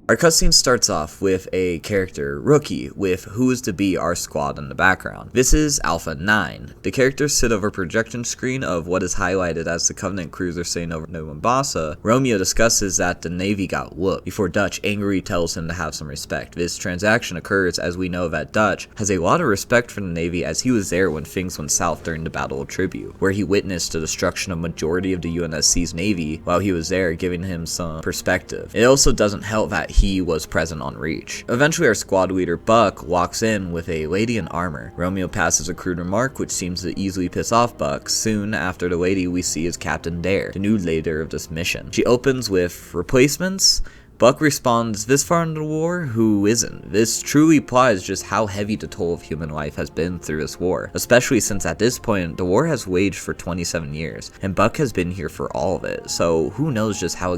Our cutscene starts off with a character, Rookie, with who is to be our squad in the background. This is Alpha 9. The characters sit over a projection screen of what is highlighted as the Covenant cruiser sailing over Mombasa. Romeo discusses that the Navy got whooped, before Dutch angrily tells him to have some respect. This transaction occurs as we know that Dutch has a lot of respect for the Navy, as he was there when things went south during the Battle of Tribute, where he witnessed the destruction of majority of the UNSC's Navy while he was there, giving him some perspective. It also doesn't help that he was present on Reach. Eventually, our squad leader, Buck, walks in with a lady in armor. Romeo passes a crude remark, which seems to easily piss off Buck. Soon after the lady, we see is Captain Dare, the new leader of this mission. She opens with replacements. Buck responds, this far into the war, who isn't? This truly implies just how heavy the toll of human life has been through this war, especially since at this point, the war has waged for 27 years, and Buck has been here for all of it, so who knows just how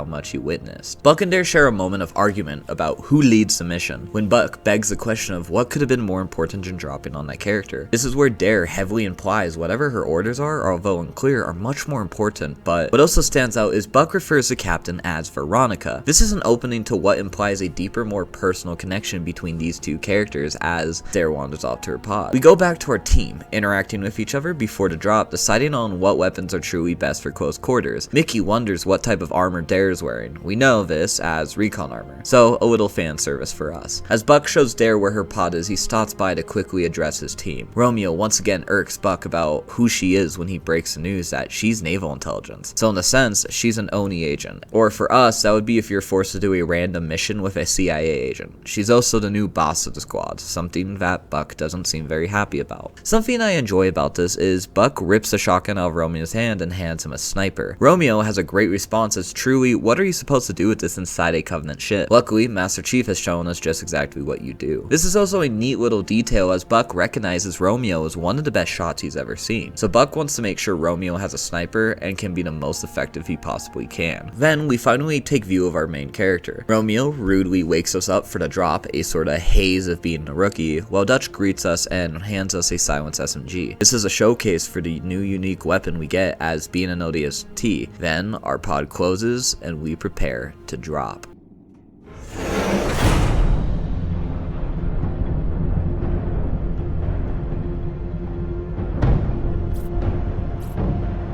much he witnessed. Buck and Dare share a moment of argument about who leads the mission, when Buck begs the question of what could have been more important than dropping on that character. This is where Dare heavily implies whatever her orders are, although unclear, are much more important, but what also stands out is Buck refers to Captain as Veronica. This is an opening to what implies a deeper, more personal connection between these two characters as Dare wanders off to her pod. We go back to our team, interacting with each other before the drop, deciding on what weapons are truly best for close quarters. Mickey wonders what type of armor Dare is wearing. We know this as recon armor, so a little fan service for us. As Buck shows Dare where her pod is, he stops by to quickly address his team. Romeo once again irks Buck about who she is when he breaks the news that she's naval intelligence. So in a sense, she's an ONI agent. Or for us, that would be if you're forced to do a random mission with a CIA agent. She's also the new boss of the squad, something that Buck doesn't seem very happy about. Something I enjoy about this is Buck rips a shotgun out of Romeo's hand and hands him a sniper. Romeo has a great response as truly, what are you supposed to do with this inside a Covenant ship? Luckily, Master Chief has shown us just exactly what you do. This is also a neat little detail as Buck recognizes Romeo as one of the best shots he's ever seen. So Buck wants to make sure Romeo has a sniper and can be the most effective he possibly can. Then we finally take view of our main character. Romeo rudely wakes us up for the drop, a sort of haze of being a rookie, while Dutch greets us and hands us a silenced SMG. This is a showcase for the new unique weapon we get as being an ODST. Then our pod closes and we prepare to drop.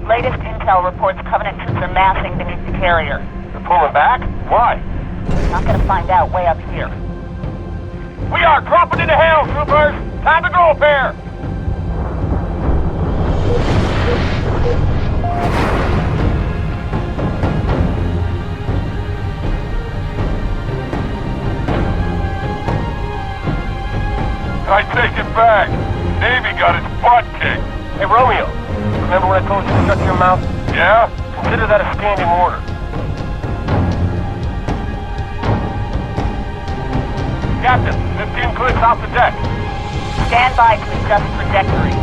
Latest intel reports Covenant troops are massing beneath the carrier.
They're pulling back? Why?
Not gonna find out way up here.
We are dropping into hell, troopers! Time to go up here! I take it back. Navy got its butt kicked. Hey, Romeo. Remember when I told you to shut your mouth? Yeah? Consider that a standing order. Captain, 15 clicks off the deck.
Stand by to adjust trajectory.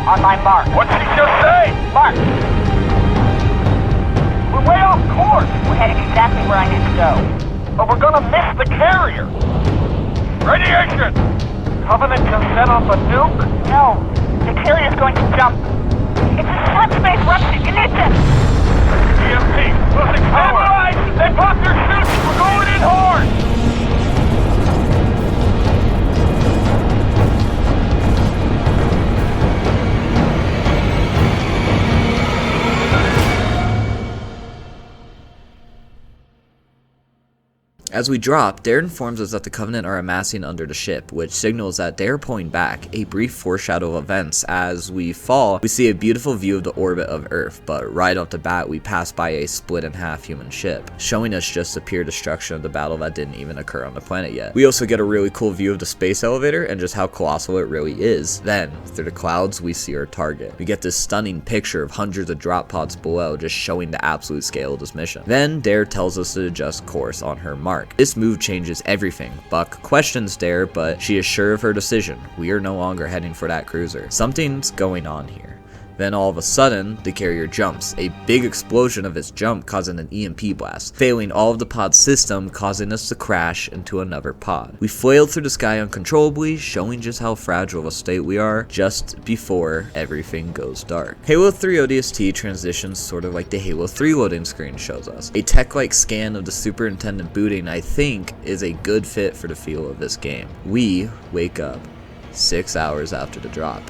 On my mark.
What'd she just say?
Mark.
We're way off course.
We're heading exactly where I need to go.
But we're gonna miss the carrier. Radiation! Covenant can set off a nuke?
No. The carrier's going to jump. It's a subspace rupture. You need to...
EMP, losing power. They popped their chutes. We're going in hard.
As we drop, Dare informs us that the Covenant are amassing under the ship, which signals that they are pulling back, a brief foreshadow of events. As we fall, we see a beautiful view of the orbit of Earth, but right off the bat we pass by a split in half human ship, showing us just the pure destruction of the battle that didn't even occur on the planet yet. We also get a really cool view of the space elevator and just how colossal it really is. Then, through the clouds, we see our target. We get this stunning picture of hundreds of drop pods below, just showing the absolute scale of this mission. Then, Dare tells us to adjust course on her mark. This move changes everything. Buck questions Dare, but she is sure of her decision. We are no longer heading for that cruiser. Something's going on here. Then all of a sudden, the carrier jumps. A big explosion of its jump causing an EMP blast, failing all of the pod's system, causing us to crash into another pod. We flailed through the sky uncontrollably, showing just how fragile of a state we are just before everything goes dark. Halo 3 ODST transitions sort of like the Halo 3 loading screen shows us. A tech-like scan of the superintendent booting, I think, is a good fit for the feel of this game. We wake up 6 hours after the drop.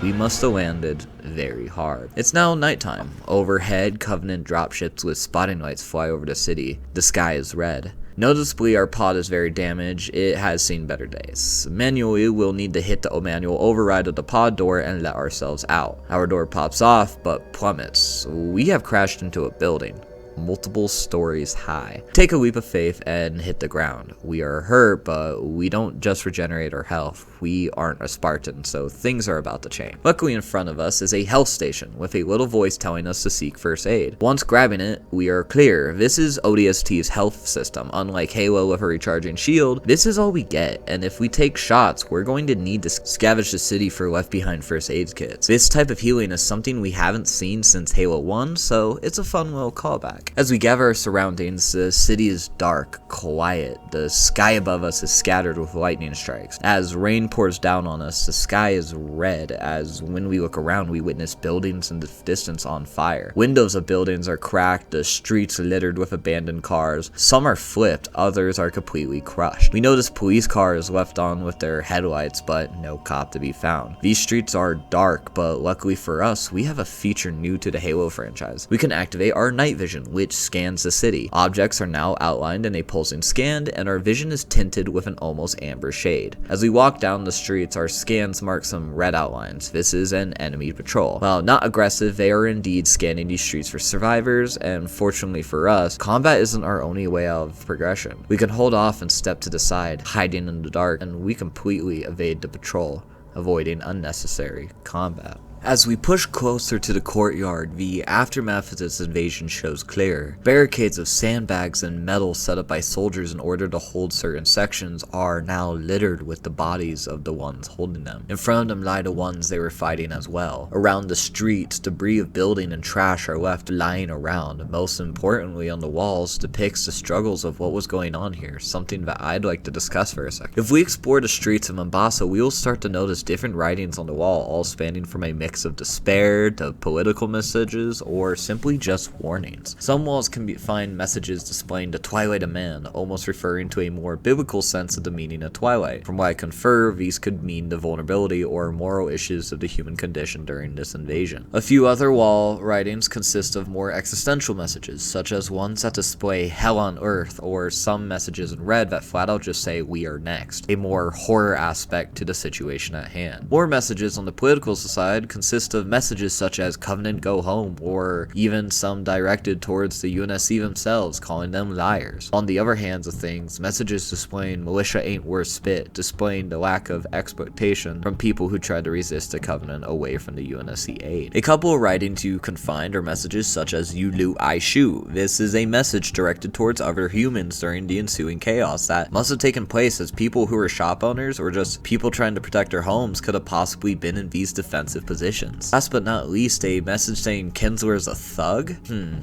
We must have landed very hard. It's now nighttime. Overhead, Covenant dropships with spotting lights fly over the city. The sky is red. Noticeably, our pod is very damaged. It has seen better days. Manually, we'll need to hit the manual override of the pod door and let ourselves out. Our door pops off, but plummets. We have crashed into a building, multiple stories high. Take a leap of faith and hit the ground. We are hurt, but we don't just regenerate our health. We aren't a Spartan, so things are about to change. Luckily in front of us is a health station with a little voice telling us to seek first aid. Once grabbing it, we are clear. This is ODST's health system. Unlike Halo with a recharging shield, this is all we get, and if we take shots, we're going to need to scavenge the city for left behind first aid kits. This type of healing is something we haven't seen since Halo 1, so it's a fun little callback. As we gather our surroundings, the city is dark, quiet. The sky above us is scattered with lightning strikes. As rain pours down on us, the sky is red, as when we look around, we witness buildings in the distance on fire. Windows of buildings are cracked, the streets littered with abandoned cars. Some are flipped, others are completely crushed. We notice police cars left on with their headlights, but no cop to be found. These streets are dark, but luckily for us, we have a feature new to the Halo franchise. We can activate our night vision, which scans the city. Objects are now outlined in a pulsing scan, and our vision is tinted with an almost amber shade. As we walk down the streets, our scans mark some red outlines. This is an enemy patrol. While not aggressive, they are indeed scanning these streets for survivors, and fortunately for us, combat isn't our only way out of progression. We can hold off and step to the side, hiding in the dark, and we completely evade the patrol, avoiding unnecessary combat. As we push closer to the courtyard, the aftermath of this invasion shows clear. Barricades of sandbags and metal set up by soldiers in order to hold certain sections are now littered with the bodies of the ones holding them. In front of them lie the ones they were fighting as well. Around the streets, debris of building and trash are left lying around. Most importantly, on the walls depicts the struggles of what was going on here, something that I'd like to discuss for a second. If we explore the streets of Mombasa, we will start to notice different writings on the wall, all spanning from a mix of despair to political messages or simply just warnings. Some walls can find messages displaying the twilight of man, almost referring to a more biblical sense of the meaning of twilight. From what I confer, these could mean the vulnerability or moral issues of the human condition during this invasion. A few other wall writings consist of more existential messages, such as ones that display hell on earth, or some messages in red that flat out just say we are next, a more horror aspect to the situation at hand. More messages on the political side consist of messages such as Covenant go home, or even some directed towards the UNSC themselves, calling them liars. On the other hands of things, messages displaying militia ain't worth spit, displaying the lack of exploitation from people who tried to resist the Covenant away from the UNSC aid. A couple of writings you can find are messages such as you loot, I shoot. This is a message directed towards other humans during the ensuing chaos that must have taken place, as people who were shop owners or just people trying to protect their homes could have possibly been in these defensive positions. Last but not least, a message saying Kinsler is a thug?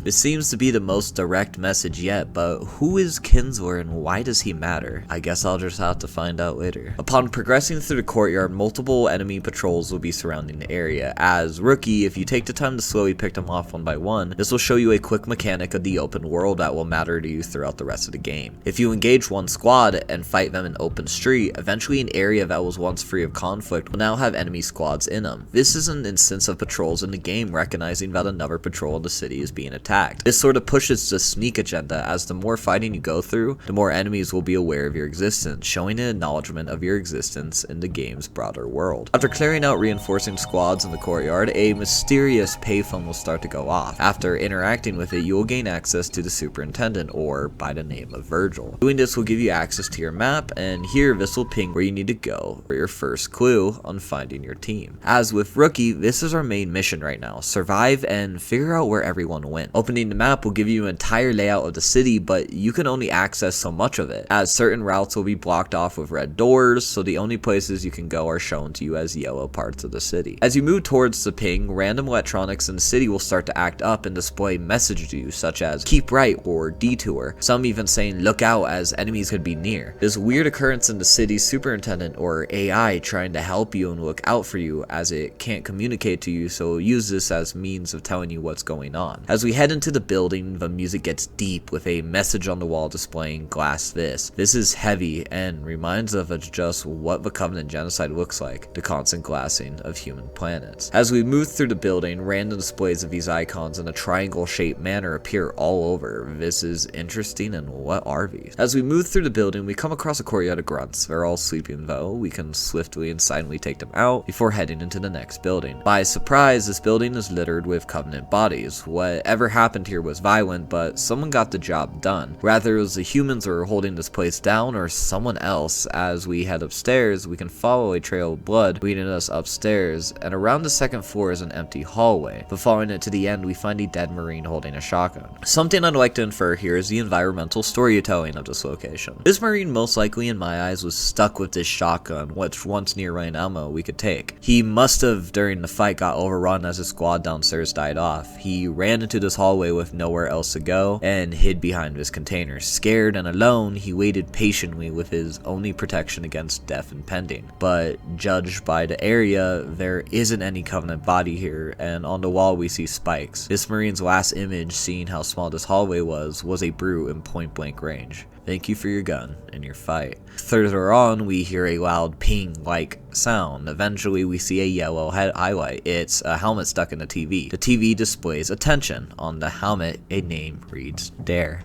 This seems to be the most direct message yet, but who is Kinsler and why does he matter? I guess I'll just have to find out later. Upon progressing through the courtyard, multiple enemy patrols will be surrounding the area. As Rookie, if you take the time to slowly pick them off one by one, this will show you a quick mechanic of the open world that will matter to you throughout the rest of the game. If you engage one squad and fight them in open street, eventually an area that was once free of conflict will now have enemy squads in them. This is an instance of patrols in the game recognizing that another patrol in the city is being attacked. This sort of pushes the sneak agenda, as the more fighting you go through, the more enemies will be aware of your existence, showing an acknowledgement of your existence in the game's broader world. After clearing out reinforcing squads in the courtyard, a mysterious payphone will start to go off. After interacting with it, you will gain access to the superintendent, or by the name of Virgil. Doing this will give you access to your map, and here this will ping where you need to go for your first clue on finding your team. As with Rookie, this is our main mission right now: survive and figure out where everyone went. Opening the map will give you an entire layout of the city, but you can only access so much of it, as certain routes will be blocked off with red doors, so the only places you can go are shown to you as yellow parts of the city. As you move towards the ping, random electronics in the city will start to act up and display messages to you, such as keep right or detour, some even saying look out as enemies could be near. This weird occurrence in the city's superintendent, or AI, trying to help you and look out for you, as it can't communicate to you, so use this as means of telling you what's going on. As we head into the building, the music gets deep with a message on the wall displaying glass this. This is heavy and reminds of just what the Covenant genocide looks like, the constant glassing of human planets. As we move through the building, random displays of these icons in a triangle-shaped manner appear all over. This is interesting, and what are these? As we move through the building, we come across a courtyard of grunts. They're all sleeping though. We can swiftly and silently take them out before heading into the next building. By surprise, this building is littered with Covenant bodies. Whatever happened here was violent, but someone got the job done. Rather, it was the humans who were holding this place down, or someone else. As we head upstairs, we can follow a trail of blood leading us upstairs, and around the second floor is an empty hallway. But following it to the end, we find a dead Marine holding a shotgun. Something I'd like to infer here is the environmental storytelling of this location. This Marine most likely, in my eyes, was stuck with this shotgun, which once near running ammo we could take. He must have, during the fight, got overrun as his squad downstairs died off. He ran into this hallway with nowhere else to go and hid behind his container. Scared and alone, he waited patiently with his only protection against death impending. But judged by the area, there isn't any Covenant body here, and on the wall we see spikes. This Marine's last image, seeing how small this hallway was a brute in point blank range. Thank you for your gun and your fight. Further on, we hear a loud ping-like sound. Eventually, we see a yellow highlight. It's a helmet stuck in the TV. The TV displays attention. On the helmet, a name reads Dare.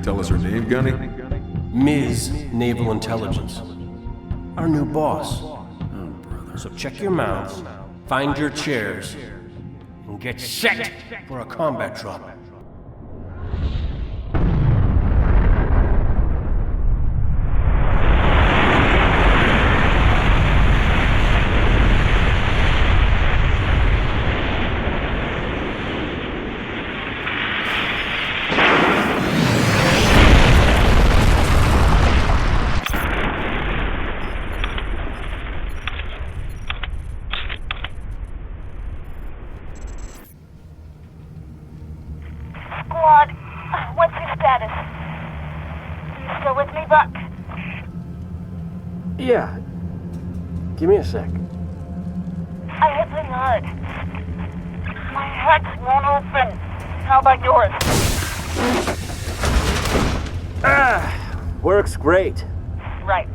Tell us her name, Gunny?
Ms. Naval Intelligence. Our new boss. Oh, brother. So check your mouths Find your chairs and get set for a combat drop.
Squad, what's your status? You still with me, Buck?
Yeah. Give me a sec.
I hit pretty hard. My hatch won't open. How about yours?
Works great.
Right.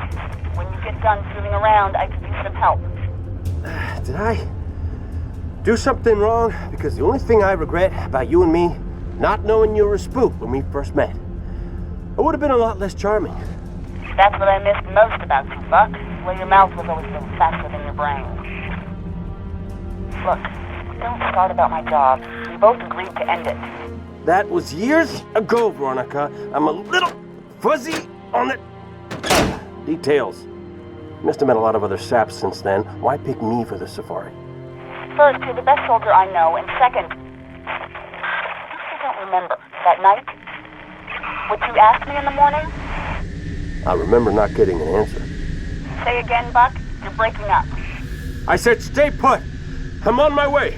When you get done fooling around, I could use some help.
Did I do something wrong? Because the only thing I regret about you and me, not knowing you were a spook when we first met. I would have been a lot less charming.
That's what I missed most about you, Buck. Well, your mouth was always a little faster than your brain. Look, don't start about my job. We both agreed to end it.
That was years ago, Veronica. I'm a little fuzzy on the details. Must have met a lot of other saps since then. Why pick me for the safari?
First, you're the best soldier I know, and second, you don't remember that night? What you asked me in the morning?
I remember not getting an answer.
Say again, Buck. You're breaking up.
I said stay put. I'm on my way.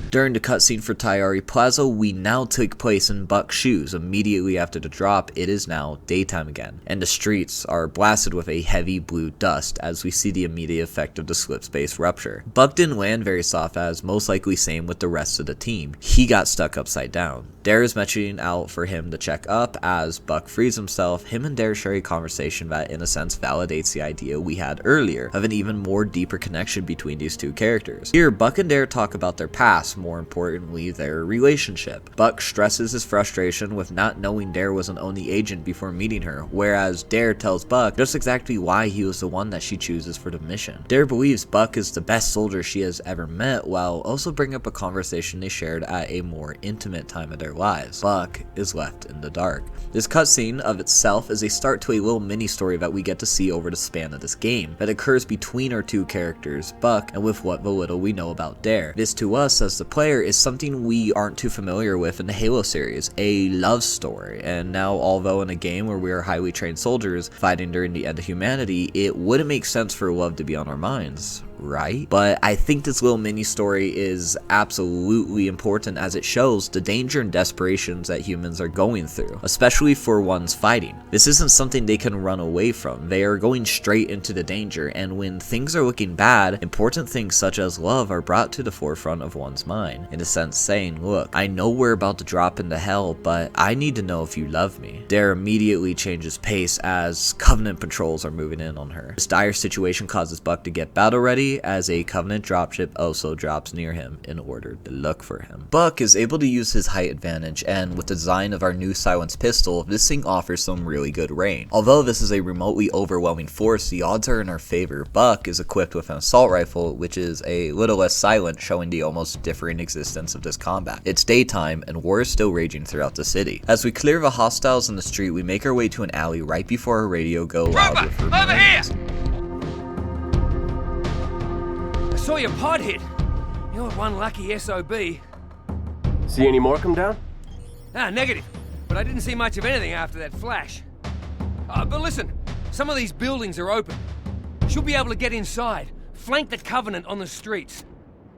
During the cutscene for Tayari Plaza, we now take place in Buck's shoes. Immediately after the drop, it is now daytime again, and the streets are blasted with a heavy blue dust as we see the immediate effect of the slip space rupture. Buck didn't land very soft, as most likely same with the rest of the team. He got stuck upside down. Dare is mentioning out for him to check up. As Buck frees himself, him and Dare share a conversation that in a sense validates the idea we had earlier of an even more deeper connection between these two characters. Here, Buck and Dare talk about their past, more importantly their relationship. Buck stresses his frustration with not knowing Dare was an Oni agent before meeting her, whereas Dare tells Buck just exactly why he was the one that she chooses for the mission. Dare believes Buck is the best soldier she has ever met, while also bringing up a conversation they shared at a more intimate time of their lives. Buck is left in the dark. This cutscene of itself is a start to a little mini story that we get to see over the span of this game that occurs between our two characters, Buck, and with what the little we know about Dare. This to us as the player is something we aren't too familiar with in the Halo series, a love story. And now, although in a game where we are highly trained soldiers fighting during the end of humanity, it wouldn't make sense for love to be on our minds, right? But I think this little mini story is absolutely important as it shows the danger and desperations that humans are going through, especially for ones fighting. This isn't something they can run away from. They are going straight into the danger, and when things are looking bad, important things such as love are brought to the forefront of one's mind, in a sense saying, look, I know we're about to drop into hell, but I need to know if you love me. Dare immediately changes pace as Covenant patrols are moving in on her. This dire situation causes Buck to get battle ready, as a Covenant dropship also drops near him in order to look for him. Buck is able to use his height advantage, and with the design of our new silenced pistol, this thing offers some really good range. Although this is a remotely overwhelming force, the odds are in our favor. Buck is equipped with an assault rifle, which is a little less silent, showing the almost differing existence of this combat. It's daytime, and war is still raging throughout the city. As we clear the hostiles in the street, we make our way to an alley right before our radio go loud with her
over here!
I saw your pod hit. You're one lucky SOB.
See any more come down?
Negative. But I didn't see much of anything after that flash. But listen, some of these buildings are open. Should be able to get inside. Flank the Covenant on the streets.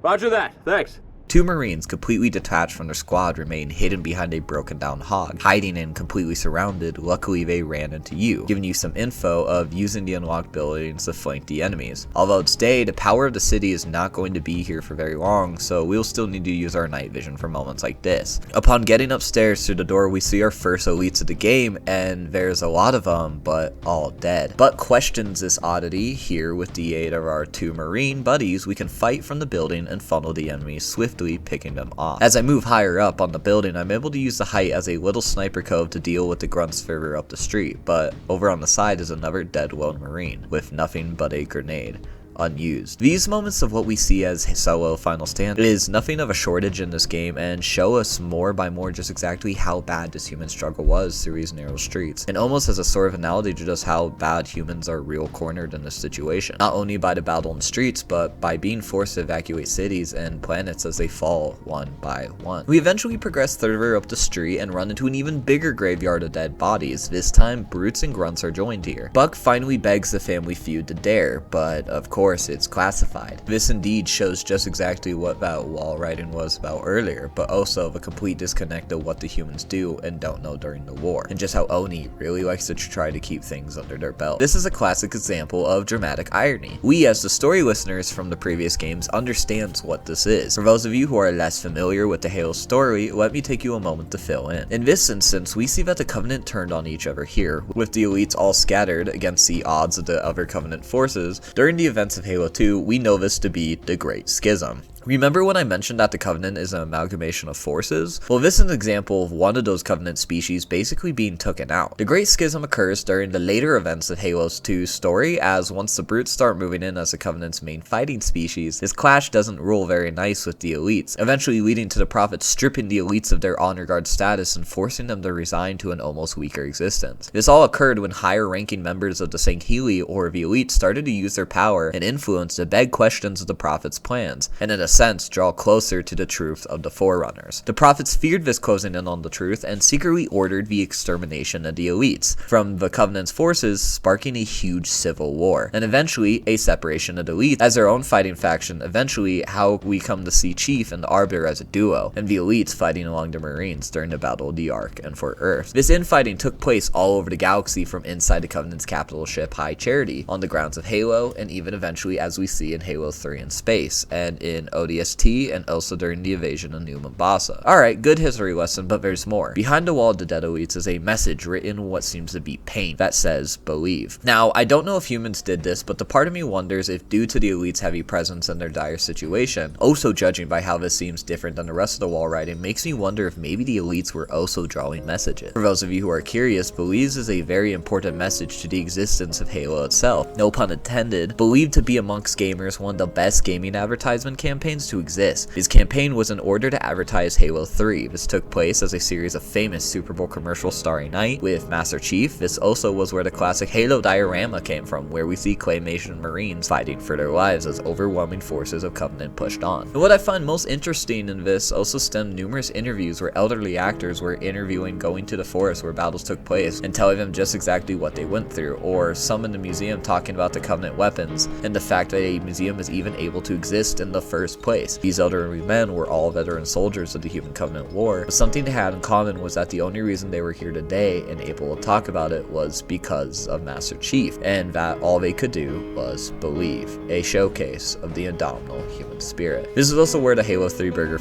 Roger that, thanks.
Two Marines, completely detached from their squad, remain hidden behind a broken down hog. Hiding and completely surrounded, luckily they ran into you, giving you some info of using the unlocked buildings to flank the enemies. Although it's day, the power of the city is not going to be here for very long, so we'll still need to use our night vision for moments like this. Upon getting upstairs through the door, we see our first elites of the game, and there's a lot of them, but all dead. Buck questions this oddity. Here, with the aid of our two Marine buddies, we can fight from the building and funnel the enemies swiftly, picking them off. As I move higher up on the building, I'm able to use the height as a little sniper cove to deal with the grunts further up the street, but over on the side is another dead lone Marine with nothing but a grenade. unused. These moments of what we see as solo final stand is nothing of a shortage in this game and show us more by more just exactly how bad this human struggle was through these narrow streets, and almost as a sort of analogy to just how bad humans are real cornered in this situation, not only by the battle in the streets, but by being forced to evacuate cities and planets as they fall one by one. We eventually progress further up the street and run into an even bigger graveyard of dead bodies. This time, brutes and grunts are joined here. Buck finally begs the family feud to dare, but of course it's classified. This indeed shows just exactly what that wall writing was about earlier, but also the complete disconnect of what the humans do and don't know during the war, and just how Oni really likes to try to keep things under their belt. This is a classic example of dramatic irony. We, as the story listeners from the previous games, understands what this is. For those of you who are less familiar with the Halo story, let me take you a moment to fill in. In this instance, we see that the Covenant turned on each other here, with the elites all scattered against the odds of the other Covenant forces. During the events of Halo 2, we know this to be the Great Schism. Remember when I mentioned that the Covenant is an amalgamation of forces? Well, this is an example of one of those Covenant species basically being taken out. The Great Schism occurs during the later events of Halo 2's story, as once the brutes start moving in as the Covenant's main fighting species, this clash doesn't roll very nice with the elites, eventually leading to the Prophets stripping the elites of their honor guard status and forcing them to resign to an almost weaker existence. This all occurred when higher ranking members of the Sangheli or the elite started to use their power and influence to beg questions of the Prophets' plans, and in a sense draw closer to the truth of the Forerunners. The Prophets feared this closing in on the truth and secretly ordered the extermination of the elites from the Covenant's forces, sparking a huge civil war, and eventually a separation of the elites as their own fighting faction, eventually how we come to see Chief and the Arbiter as a duo, and the elites fighting along the Marines during the Battle of the Ark and for Earth. This infighting took place all over the galaxy, from inside the Covenant's capital ship High Charity, on the grounds of Halo, and even eventually as we see in Halo 3 in space, and in ODST, and also during the invasion of New Mombasa. Alright, good history lesson, but there's more. Behind the wall of the Dead Elites is a message written in what seems to be paint that says, believe. Now, I don't know if humans did this, but the part of me wonders if due to the elites' heavy presence and their dire situation, also judging by how this seems different than the rest of the wall writing, makes me wonder if maybe the elites were also drawing messages. For those of you who are curious, believes is a very important message to the existence of Halo itself. No pun intended, believed to be amongst gamers one of the best gaming advertisement campaigns to exist. His campaign was in order to advertise Halo 3. This took place as a series of famous Super Bowl commercials starring Night with Master Chief. This also was where the classic Halo diorama came from, where we see claymation Marines fighting for their lives as overwhelming forces of Covenant pushed on. And what I find most interesting in this also stemmed numerous interviews where elderly actors were interviewing going to the forest where battles took place and telling them just exactly what they went through, or some in the museum talking about the Covenant weapons and the fact that a museum is even able to exist in the first place. These elderly men were all veteran soldiers of the Human Covenant War, but something they had in common was that the only reason they were here today and able to talk about it was because of Master Chief, and that all they could do was believe. A showcase of the indomitable human spirit. This is also where the Halo 3 Burger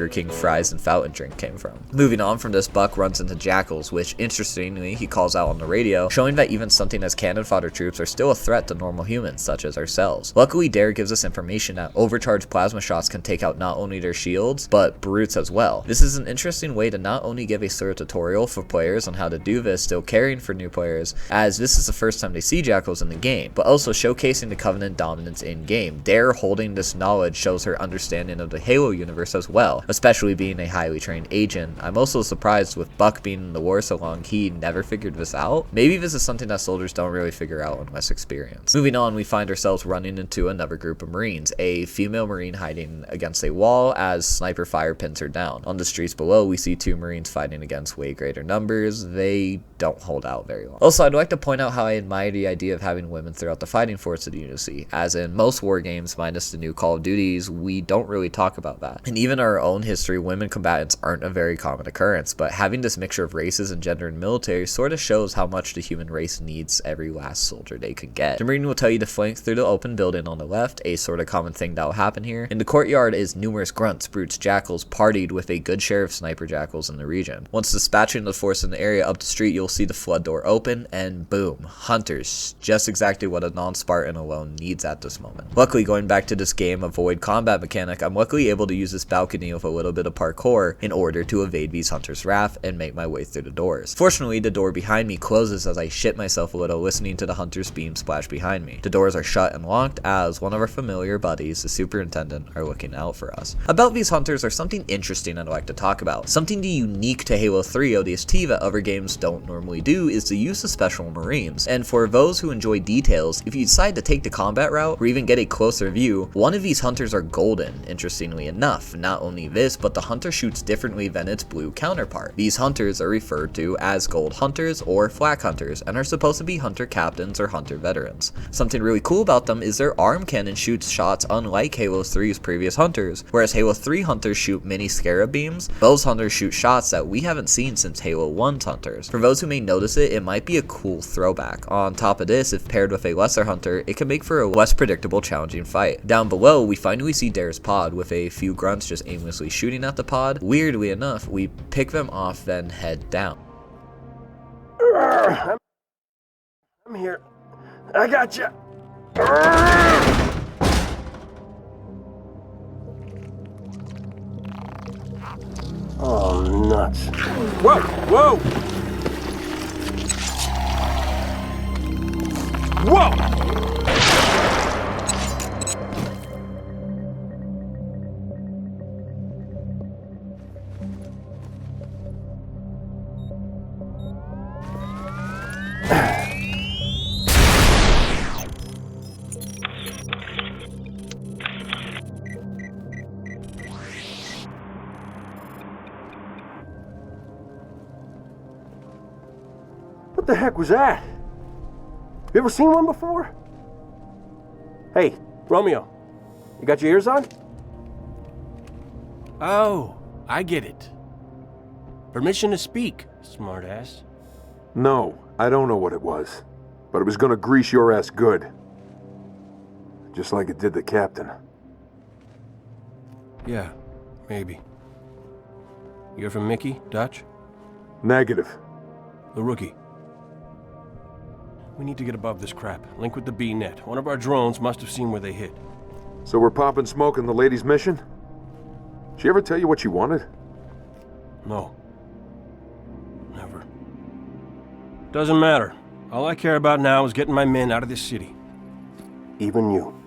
King fries and fountain drink came from. Moving on from this, Buck runs into Jackals, which interestingly he calls out on the radio, showing that even something as cannon fodder troops are still a threat to normal humans such as ourselves. Luckily, Dare gives us information that overcharged plasma shots can take out not only their shields, but brutes as well. This is an interesting way to not only give a sort of tutorial for players on how to do this, still caring for new players, as this is the first time they see Jackals in the game, but also showcasing the Covenant dominance in game. Dare holding this knowledge shows her understanding of the Halo universe as well, especially being a highly trained agent. I'm also surprised with Buck being in the war so long he never figured this out. Maybe this is something that soldiers don't really figure out unless experienced. Moving on, we find ourselves running into another group of Marines, a female Marine hiding against a wall as sniper fire pins her down. On the streets below, we see two Marines fighting against way greater numbers. They don't hold out very long. Also, I'd like to point out how I admire the idea of having women throughout the fighting force of the Unity, as in most war games, minus the new Call of Duties, we don't really talk about that. And even our own history, women combatants aren't a very common occurrence, but having this mixture of races and gender in military sort of shows how much the human race needs every last soldier they can get. The Marine will tell you to flank through the open building on the left, a sort of common thing that will happen here. In the courtyard is numerous grunts, brutes, jackals, partied with a good share of sniper jackals in the region. Once dispatching the force in the area up the street, you'll see the flood door open, and boom, hunters. Just exactly what a non-Spartan alone needs at this moment. Luckily, going back to this game avoid combat mechanic, I'm luckily able to use this balcony with a little bit of parkour in order to evade these hunters' wrath and make my way through the doors. Fortunately, the door behind me closes as I shit myself a little listening to the hunter's beam splash behind me. The doors are shut and locked as one of our familiar buddies, the superintendent, are looking out for us. About these hunters are something interesting I'd like to talk about. Something unique to Halo 3 ODST that other games don't normally do is the use of special marines. And for those who enjoy details, if you decide to take the combat route or even get a closer view, one of these hunters are golden, interestingly enough. Not only this, but the hunter shoots differently than its blue counterpart. These hunters are referred to as gold hunters or flak hunters and are supposed to be hunter captains or hunter veterans. Something really cool about them is their arm cannon shoots shots unlike Halo 3's previous hunters. Whereas Halo 3 hunters shoot mini scarab beams, those hunters shoot shots that we haven't seen since Halo 1's hunters. For those who may notice it, it might be a cool throwback. On top of this, if paired with a lesser hunter, it can make for a less predictable, challenging fight. Down below, we finally see Dare's pod with a few grunts just aimlessly shooting at the pod. Weirdly enough, we pick them off, then head down.
I'm here. I got you. Oh, nuts. Whoa, whoa! Whoa! What the heck was that? You ever seen one before? Hey, Romeo, you got your ears on?
Oh, I get it. Permission to speak, smartass.
No, I don't know what it was. But it was gonna grease your ass good. Just like it did the captain.
Yeah, maybe. You're from Mickey, Dutch?
Negative.
The rookie. We need to get above this crap. Link with the B-net. One of our drones must have seen where they hit.
So we're popping smoke in the lady's mission? She ever tell you what she wanted?
No. Never. Doesn't matter. All I care about now is getting my men out of this city. Even you.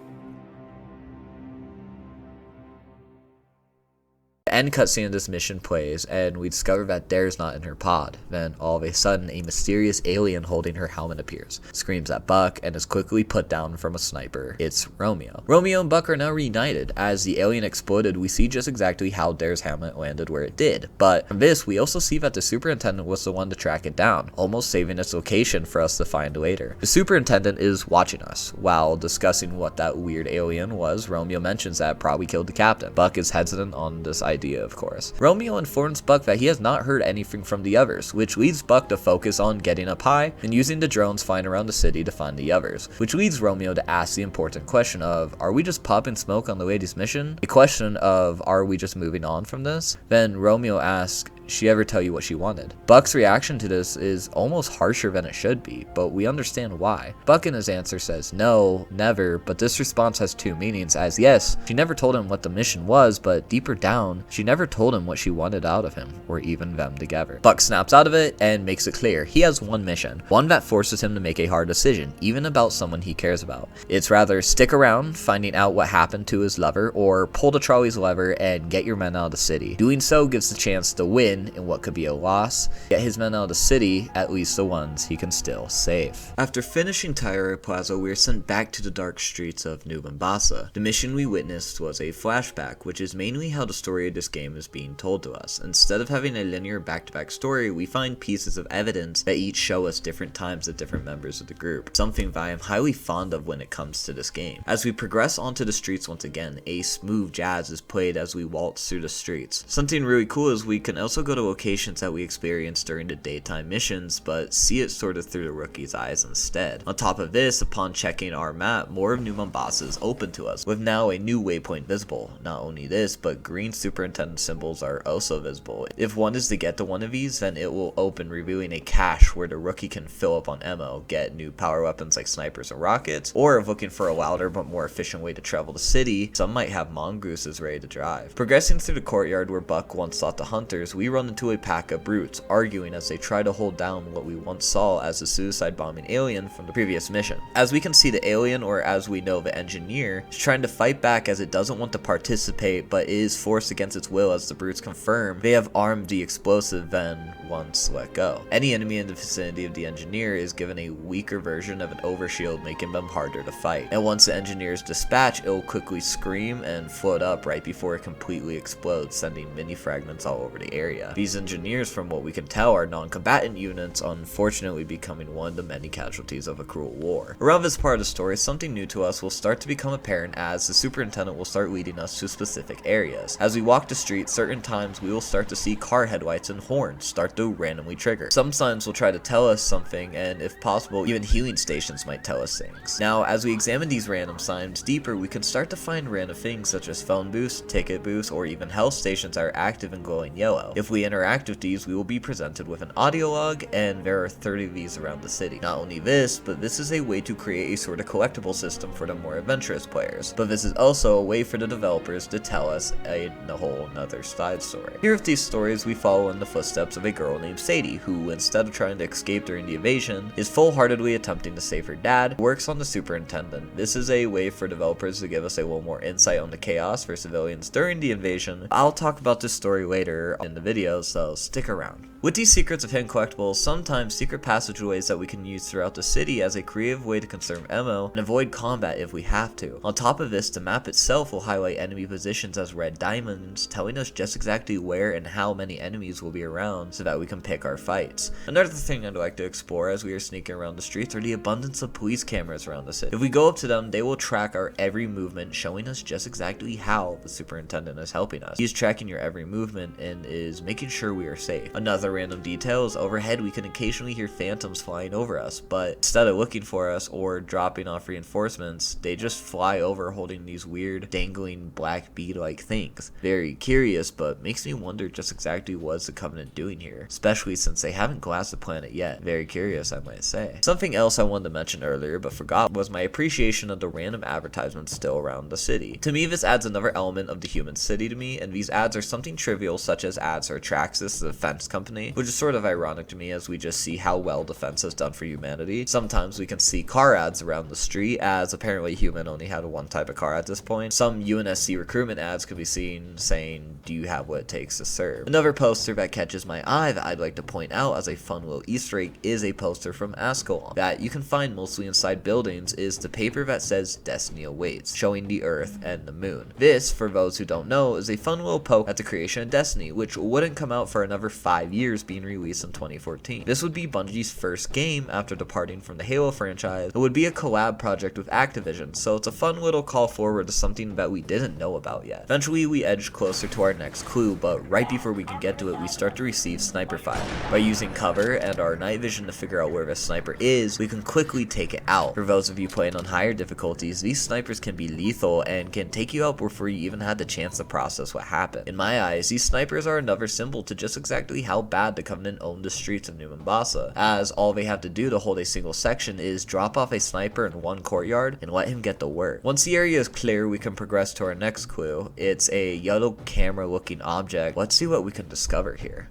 The end cutscene of this mission plays, and we discover that Dare's not in her pod. Then, all of a sudden, a mysterious alien holding her helmet appears, screams at Buck, and is quickly put down from a sniper. It's Romeo. Romeo and Buck are now reunited. As the alien exploded, we see just exactly how Dare's helmet landed where it did. But from this, we also see that the superintendent was the one to track it down, almost saving its location for us to find later. The superintendent is watching us. While discussing what that weird alien was, Romeo mentions that it probably killed the captain. Buck is hesitant on this idea, of course. Romeo informs Buck that he has not heard anything from the others, which leads Buck to focus on getting up high and using the drones flying around the city to find the others, which leads Romeo to ask the important question of, are we just popping smoke on the lady's mission? A question of, are we just moving on from this? Then Romeo asks, she ever tell you what she wanted? Buck's reaction to this is almost harsher than it should be, but we understand why. Buck in his answer says no, never, but this response has two meanings, as yes, she never told him what the mission was, but deeper down, she never told him what she wanted out of him, or even them together. Buck snaps out of it and makes it clear he has one mission, one that forces him to make a hard decision, even about someone he cares about. It's rather stick around, finding out what happened to his lover, or pull the trolley's lever and get your men out of the city. Doing so gives the chance to win in what could be a loss, get his men out of the city, at least the ones he can still save. After finishing Tyre Plaza, we are sent back to the dark streets of New Mombasa. The mission we witnessed was a flashback, which is mainly how the story of this game is being told to us. Instead of having a linear back-to-back story, we find pieces of evidence that each show us different times of different members of the group, something that I am highly fond of when it comes to this game. As we progress onto the streets once again, a smooth jazz is played as we waltz through the streets. Something really cool is we can also go to locations that we experienced during the daytime missions, but see it sort of through the rookie's eyes instead. On top of this, upon checking our map, more of New Mombasa is open to us, with now a new waypoint visible. Not only this, but green superintendent symbols are also visible. If one is to get to one of these, then it will open, revealing a cache where the rookie can fill up on ammo, get new power weapons like snipers and rockets, or if looking for a louder but more efficient way to travel the city, some might have mongooses ready to drive. Progressing through the courtyard where Buck once sought the hunters, we run into a pack of brutes, arguing as they try to hold down what we once saw as the suicide bombing alien from the previous mission. As we can see, the alien, or as we know, the engineer, is trying to fight back as it doesn't want to participate but is forced against its will as the brutes confirm they have armed the explosive then once let go. Any enemy in the vicinity of the engineer is given a weaker version of an overshield, making them harder to fight. And once the engineer is dispatched, it will quickly scream and float up right before it completely explodes, sending mini fragments all over the area. These engineers, from what we can tell, are non-combatant units, unfortunately becoming one of the many casualties of a cruel war. Around this part of the story, something new to us will start to become apparent as the superintendent will start leading us to specific areas. As we walk the street, certain times we will start to see car headlights and horns start to randomly trigger. Some signs will try to tell us something, and if possible, even healing stations might tell us things. Now, as we examine these random signs deeper, we can start to find random things such as phone booths, ticket booths, or even health stations that are active and glowing yellow. If we interact with these, we will be presented with an audio log, and there are 30 of these around the city. Not only this, but this is a way to create a sort of collectible system for the more adventurous players. But this is also a way for the developers to tell us a whole nother side story. Here with these stories, we follow in the footsteps of a girl named Sadie, who, instead of trying to escape during the invasion, is full-heartedly attempting to save her dad, works on the superintendent. This is a way for developers to give us a little more insight on the chaos for civilians during the invasion. I'll talk about this story later in the video, so stick around. With these secrets of hidden collectibles, sometimes secret passageways that we can use throughout the city as a creative way to conserve ammo and avoid combat if we have to. On top of this, the map itself will highlight enemy positions as red diamonds, telling us just exactly where and how many enemies will be around so that we can pick our fights. Another thing I'd like to explore as we are sneaking around the streets are the abundance of police cameras around the city. If we go up to them, they will track our every movement, showing us just exactly how the superintendent is helping us. He is tracking your every movement and is making sure we are safe. Another random detail is overhead we can occasionally hear phantoms flying over us, but instead of looking for us or dropping off reinforcements, they just fly over holding these weird dangling black bead-like things. Very curious, but makes me wonder just exactly what is the Covenant doing here, especially since they haven't glassed the planet yet. Very curious, I might say. Something else I wanted to mention earlier but forgot was my appreciation of the random advertisements still around the city. To me, this adds another element of the human city to me, and these ads are something trivial such as ads for Traxxas, the defense company, which is sort of ironic to me as we just see how well defense has done for humanity. Sometimes we can see car ads around the street, as apparently human only had one type of car at this point. Some UNSC recruitment ads could be seen saying, "Do you have what it takes to serve?" Another poster that catches my eye that I'd like to point out as a fun little Easter egg is a poster from Ascalon that you can find mostly inside buildings is the paper that says "Destiny Awaits," showing the Earth and the Moon. This, for those who don't know, is a fun little poke at the creation of Destiny, which wouldn't come out for another 5 years, being released in 2014. This would be Bungie's first game after departing from the Halo franchise. It would be a collab project with Activision, so it's a fun little call forward to something that we didn't know about yet. Eventually we edge closer to our next clue, but right before we can get to it, we start to receive sniper fire. By using cover and our night vision to figure out where the sniper is, we can quickly take it out. For those of you playing on higher difficulties, these snipers can be lethal and can take you out before you even had the chance to process what happened. In my eyes, these snipers are another symbol to just exactly how bad the Covenant owned the streets of New Mombasa, as all they have to do to hold a single section is drop off a sniper in one courtyard and let him get to work. Once the area is clear, we can progress to our next clue. It's a yellow camera looking object. Let's see what we can discover here.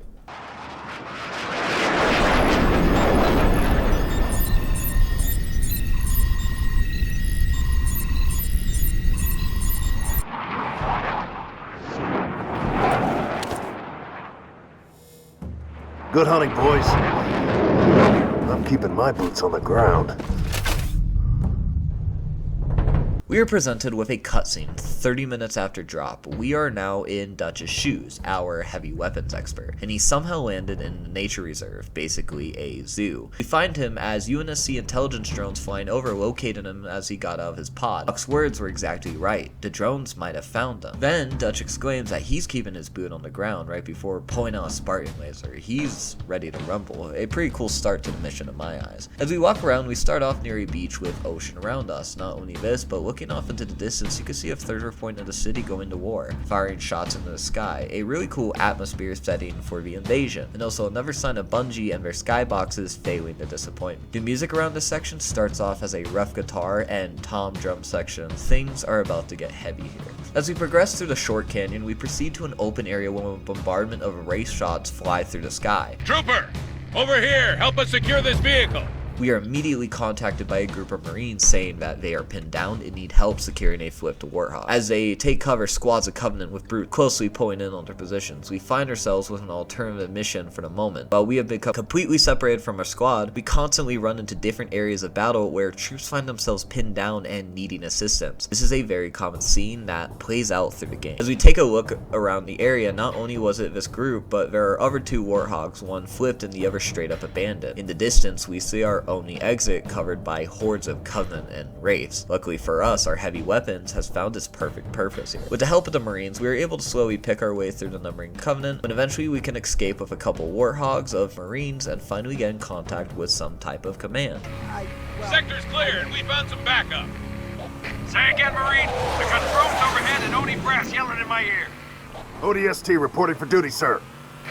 Good hunting, boys. I'm keeping my boots on the ground.
We are presented with a cutscene 30 minutes after drop. We are now in Dutch's shoes, our heavy weapons expert, and he somehow landed in a nature reserve, basically a zoo. We find him as UNSC intelligence drones flying over located him as he got out of his pod. Buck's words were exactly right. The drones might have found him. Then Dutch exclaims that he's keeping his boot on the ground right before pulling out a Spartan laser. He's ready to rumble. A pretty cool start to the mission in my eyes. As we walk around, we start off near a beach with ocean around us. Not only this, but looking off into the distance, you can see a third point of the city going to war, firing shots into the sky. A really cool atmosphere setting for the invasion, and also another sign of Bungie and their skyboxes failing to disappoint. The music around this section starts off as a rough guitar and tom drum section. Things are about to get heavy here. As we progress through the short canyon, we proceed to an open area where a bombardment of race shots fly through the sky.
Trooper! Over here! Help us secure this vehicle!
We are immediately contacted by a group of Marines saying that they are pinned down and need help securing a flipped Warthog. As they take cover, squads of Covenant with Brute closely pulling in on their positions. We find ourselves with an alternative mission for the moment. While we have become completely separated from our squad, we constantly run into different areas of battle where troops find themselves pinned down and needing assistance. This is a very common scene that plays out through the game. As we take a look around the area, not only was it this group, but there are other two Warthogs, one flipped and the other straight up abandoned. In the distance, we see our only exit covered by hordes of Covenant and Wraiths. Luckily for us, our heavy weapons has found its perfect purpose here. With the help of the Marines, we are able to slowly pick our way through the numbering Covenant, and eventually we can escape with a couple Warthogs of Marines and finally get in contact with some type of command.
Sector's clear and we found some backup. Say again, Marine. I got drones overhead and Oni brass yelling in my ear.
ODST reporting for duty, sir.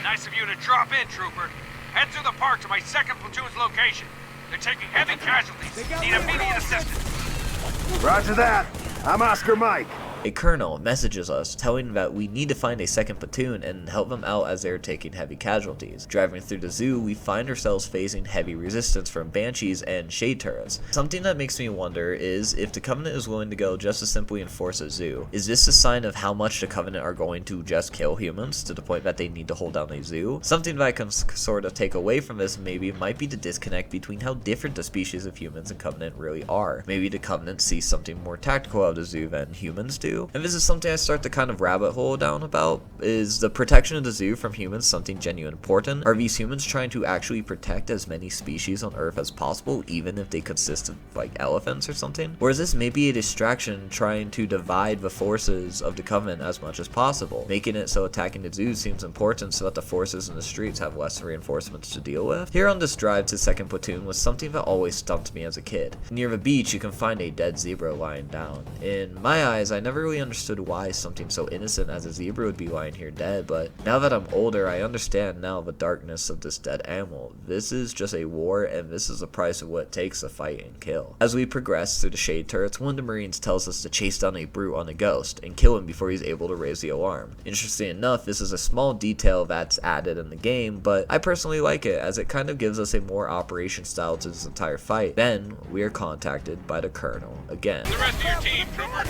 Nice of you to drop in, Trooper. Head through the park to my 2nd platoon's location. They're taking heavy casualties. Need immediate assistance.
Roger that. I'm Oscar Mike.
A colonel messages us telling that we need to find a 2nd platoon and help them out as they're taking heavy casualties. Driving through the zoo, we find ourselves facing heavy resistance from Banshees and Shade Turrets. Something that makes me wonder is if the Covenant is willing to go just to simply enforce a zoo. Is this a sign of how much the Covenant are going to just kill humans to the point that they need to hold down a zoo? Something that I can sort of take away from this maybe might be the disconnect between how different the species of humans and Covenant really are. Maybe the Covenant sees something more tactical out of the zoo than humans do. And this is something I start to kind of rabbit hole down about. Is the protection of the zoo from humans something genuine important? Are these humans trying to actually protect as many species on Earth as possible, even if they consist of like elephants or something? Or is this maybe a distraction trying to divide the forces of the Covenant as much as possible, making it so attacking the zoo seems important so that the forces in the streets have less reinforcements to deal with? Here on this drive to 2nd platoon was something that always stumped me as a kid. Near the beach you can find a dead zebra lying down. In my eyes, I never really understood why something so innocent as a zebra would be lying here dead, but now that I'm older, I understand now the darkness of this dead animal. This is just a war, and this is the price of what it takes to fight and kill. As we progress through the Shade Turrets, one of the Marines tells us to chase down a brute on a ghost and kill him before he's able to raise the alarm. Interesting enough, this is a small detail that's added in the game, but I personally like it as it kind of gives us a more operation style to this entire fight. Then we are contacted by the Colonel again.
The rest of your team, Trooper.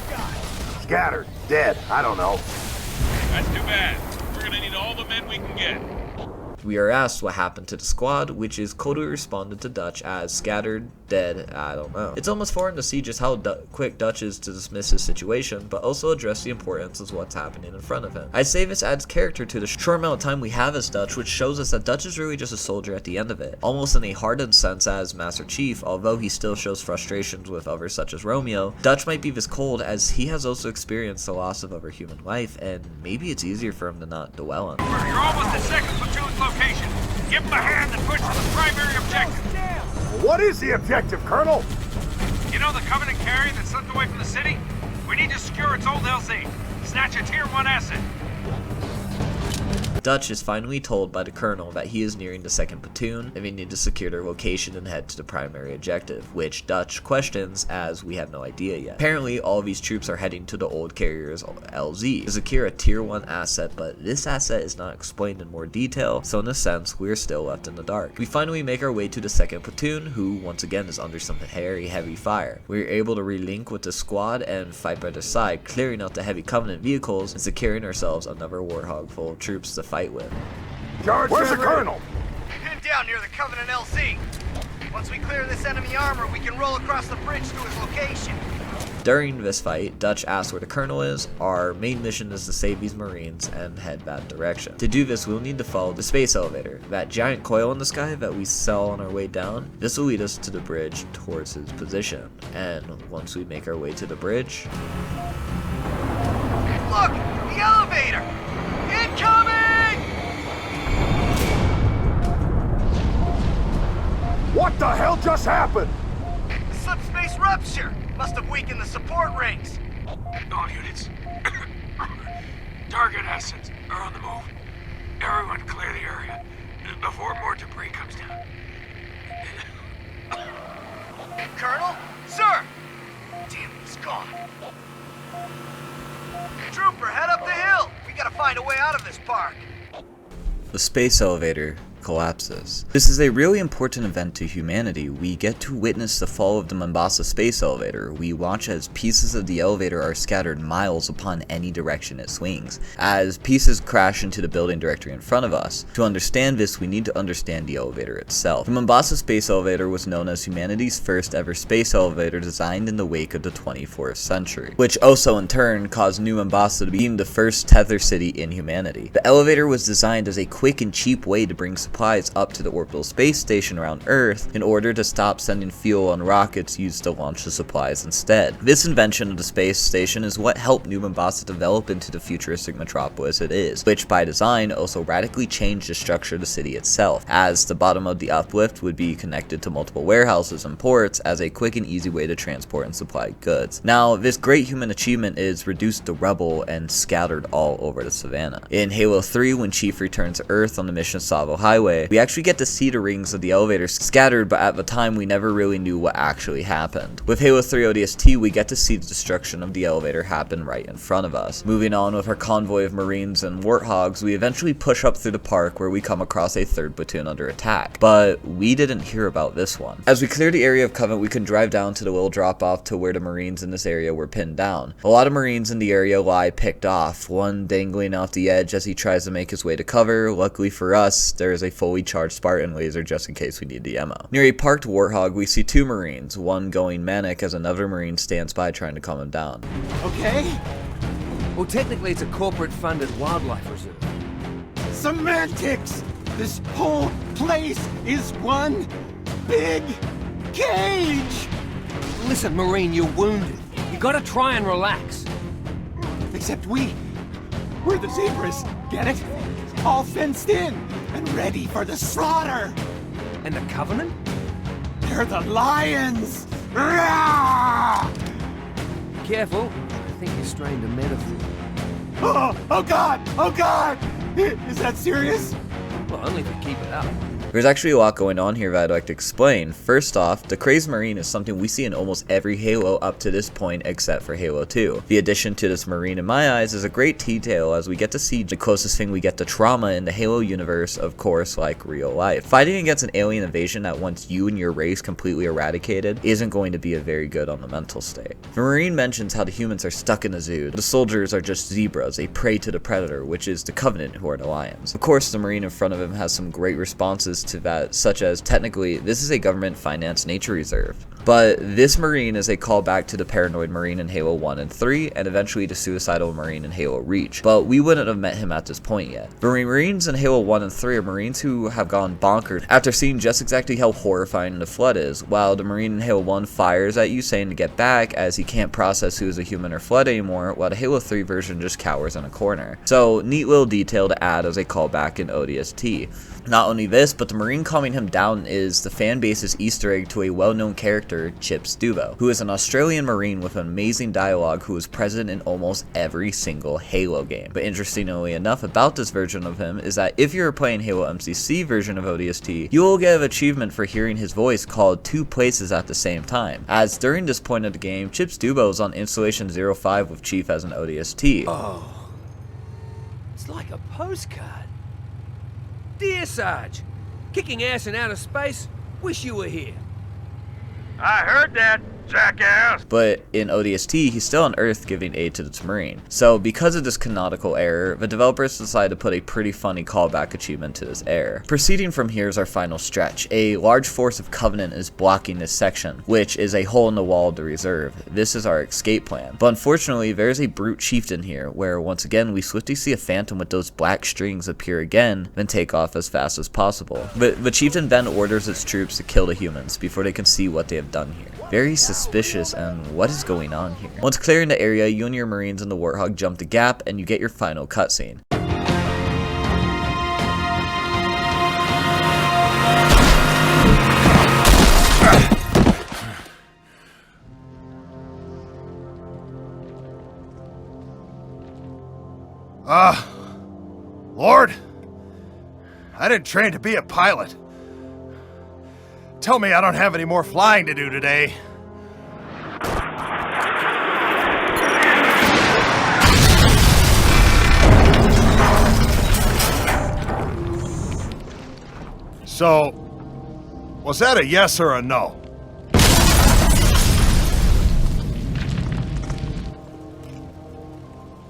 Scattered. Dead. I don't know.
That's too bad. We're gonna need all the men we can get.
We are asked what happened to the squad, which is coldly responded to Dutch as scattered, dead, I don't know. It's almost foreign to see just how quick Dutch is to dismiss his situation, but also address the importance of what's happening in front of him. I'd say this adds character to the short amount of time we have as Dutch, which shows us that Dutch is really just a soldier at the end of it, almost in a hardened sense as Master Chief. Although he still shows frustrations with others such as Romeo, Dutch might be this cold as he has also experienced the loss of other human life, and maybe it's easier for him to not dwell on it.
You're almost at 2nd platoon's location. Give him a hand and push for the primary objective.
What is the objective, Colonel?
You know the Covenant carrier that slipped away from the city? We need to secure its old LZ. Snatch a Tier 1 asset.
Dutch is finally told by the Colonel that he is nearing the 2nd platoon and they need to secure their location and head to the primary objective, which Dutch questions as we have no idea yet. Apparently all of these troops are heading to the old carrier's LZ to secure a Tier 1 asset, but this asset is not explained in more detail, so in a sense we are still left in the dark. We finally make our way to the 2nd platoon, who once again is under some very heavy fire. We are able to relink with the squad and fight by their side, clearing out the heavy Covenant vehicles and securing ourselves another Warthog full of troops to fight with.
Where's the Colonel?
Pinned down near the Covenant LZ. Once we clear this enemy armor, we can roll across the bridge to his location.
During this fight, Dutch asks where the Colonel is. Our main mission is to save these Marines and head that direction. To do this, we'll need to follow the space elevator, that giant coil in the sky that we saw on our way down. This will lead us to the bridge towards his position, and once we make our way to the bridge...
Look! The elevator! Incoming!
What the hell just happened?
Subspace rupture! Must have weakened the support rings.
All units. Target assets are on the move. Everyone clear the area before more debris comes down.
Colonel? Sir! Damn, he's gone. Trooper, head up the hill! We gotta find a way out of this park.
The space elevator collapses. This is a really important event to humanity. We get to witness the fall of the Mombasa space elevator. We watch as pieces of the elevator are scattered miles upon any direction it swings, as pieces crash into the building directly in front of us. To understand this, we need to understand the elevator itself. The Mombasa space elevator was known as humanity's first ever space elevator, designed in the wake of the 24th century, which also in turn caused New Mombasa to be the first tether city in humanity. The elevator was designed as a quick and cheap way to bring supplies up to the orbital space station around Earth in order to stop sending fuel on rockets used to launch the supplies instead. This invention of the space station is what helped New Mombasa develop into the futuristic metropolis it is, which by design also radically changed the structure of the city itself, as the bottom of the uplift would be connected to multiple warehouses and ports as a quick and easy way to transport and supply goods. Now, this great human achievement is reduced to rubble and scattered all over the savannah. In Halo 3, when Chief returns to Earth on the mission Savo Highway, we actually get to see the rings of the elevator scattered, but at the time we never really knew what actually happened. With Halo 3 ODST, we get to see the destruction of the elevator happen right in front of us. Moving on with our convoy of Marines and Warthogs, we eventually push up through the park where we come across a 3rd platoon under attack, but we didn't hear about this one. As we clear the area of Covenant, we can drive down to the little drop off to where the Marines in this area were pinned down. A lot of Marines in the area lie picked off, one dangling off the edge as he tries to make his way to cover. Luckily for us, there is a fully charged Spartan laser just in case we need the ammo. Near a parked Warthog, we see 2 Marines, one going manic as another Marine stands by trying to calm him down.
Okay? Well, technically it's a corporate-funded wildlife reserve.
Semantics! This whole place is one big cage!
Listen, Marine, you're wounded. You gotta try and relax.
Except we're the zebras, get it? All fenced in and ready for the slaughter.
And the Covenant?
They're the lions! Rah!
Careful, I think you strained a metaphor.
Oh God! Oh God! Is that serious?
Well, only if you keep it up.
There's actually a lot going on here that I'd like to explain. First off, the Crazed Marine is something we see in almost every Halo up to this point except for Halo 2. The addition to this Marine in my eyes is a great detail as we get to see the closest thing we get to trauma in the Halo universe, of course, like real life. Fighting against an alien invasion that wants you and your race completely eradicated isn't going to be a very good on the mental state. The Marine mentions how the humans are stuck in the zoo. The soldiers are just zebras, a prey to the predator, which is the Covenant, who are the lions. Of course, the Marine in front of him has some great responses to that, such as technically this is a government financed nature reserve. But this Marine is a callback to the paranoid Marine in Halo 1 and 3, and eventually the suicidal Marine in Halo Reach, but we wouldn't have met him at this point yet. The Marines in Halo 1 and 3 are Marines who have gone bonkers after seeing just exactly how horrifying the Flood is, while the Marine in Halo 1 fires at you saying to get back as he can't process who is a human or Flood anymore, while the Halo 3 version just cowers in a corner. So, neat little detail to add as a callback in ODST. Not only this, but the Marine calming him down is the fanbase's Easter egg to a well-known character, Chip Stubo, who is an Australian Marine with amazing dialogue who is present in almost every single Halo game. But interestingly enough about this version of him is that if you're playing Halo MCC version of ODST, you will get an achievement for hearing his voice called 2 places at the same time, as during this point of the game, Chip Stubo is on Installation 05 with Chief as an ODST.
Oh, it's like a postcard. Dear Sarge, kicking ass in outer space, wish you were here.
I heard that.
jackass!
But in ODST, he's still on Earth giving aid to its Marine. So because of this canonical error, the developers decided to put a pretty funny callback achievement to this error. Proceeding from here is our final stretch. A large force of Covenant is blocking this section, which is a hole in the wall of the reserve. This is our escape plan. But unfortunately, there is a brute chieftain here, where once again we swiftly see a phantom with those black strings appear again, then take off as fast as possible. But the chieftain then orders its troops to kill the humans before they can see what they have done here. Very suspicious, and what is going on here? Once clearing the area, you and your Marines and the Warthog jump the gap, and you get your final cutscene.
Lord, I didn't train to be a pilot. Tell me I don't have any more flying to do today. So, was that a yes or a no?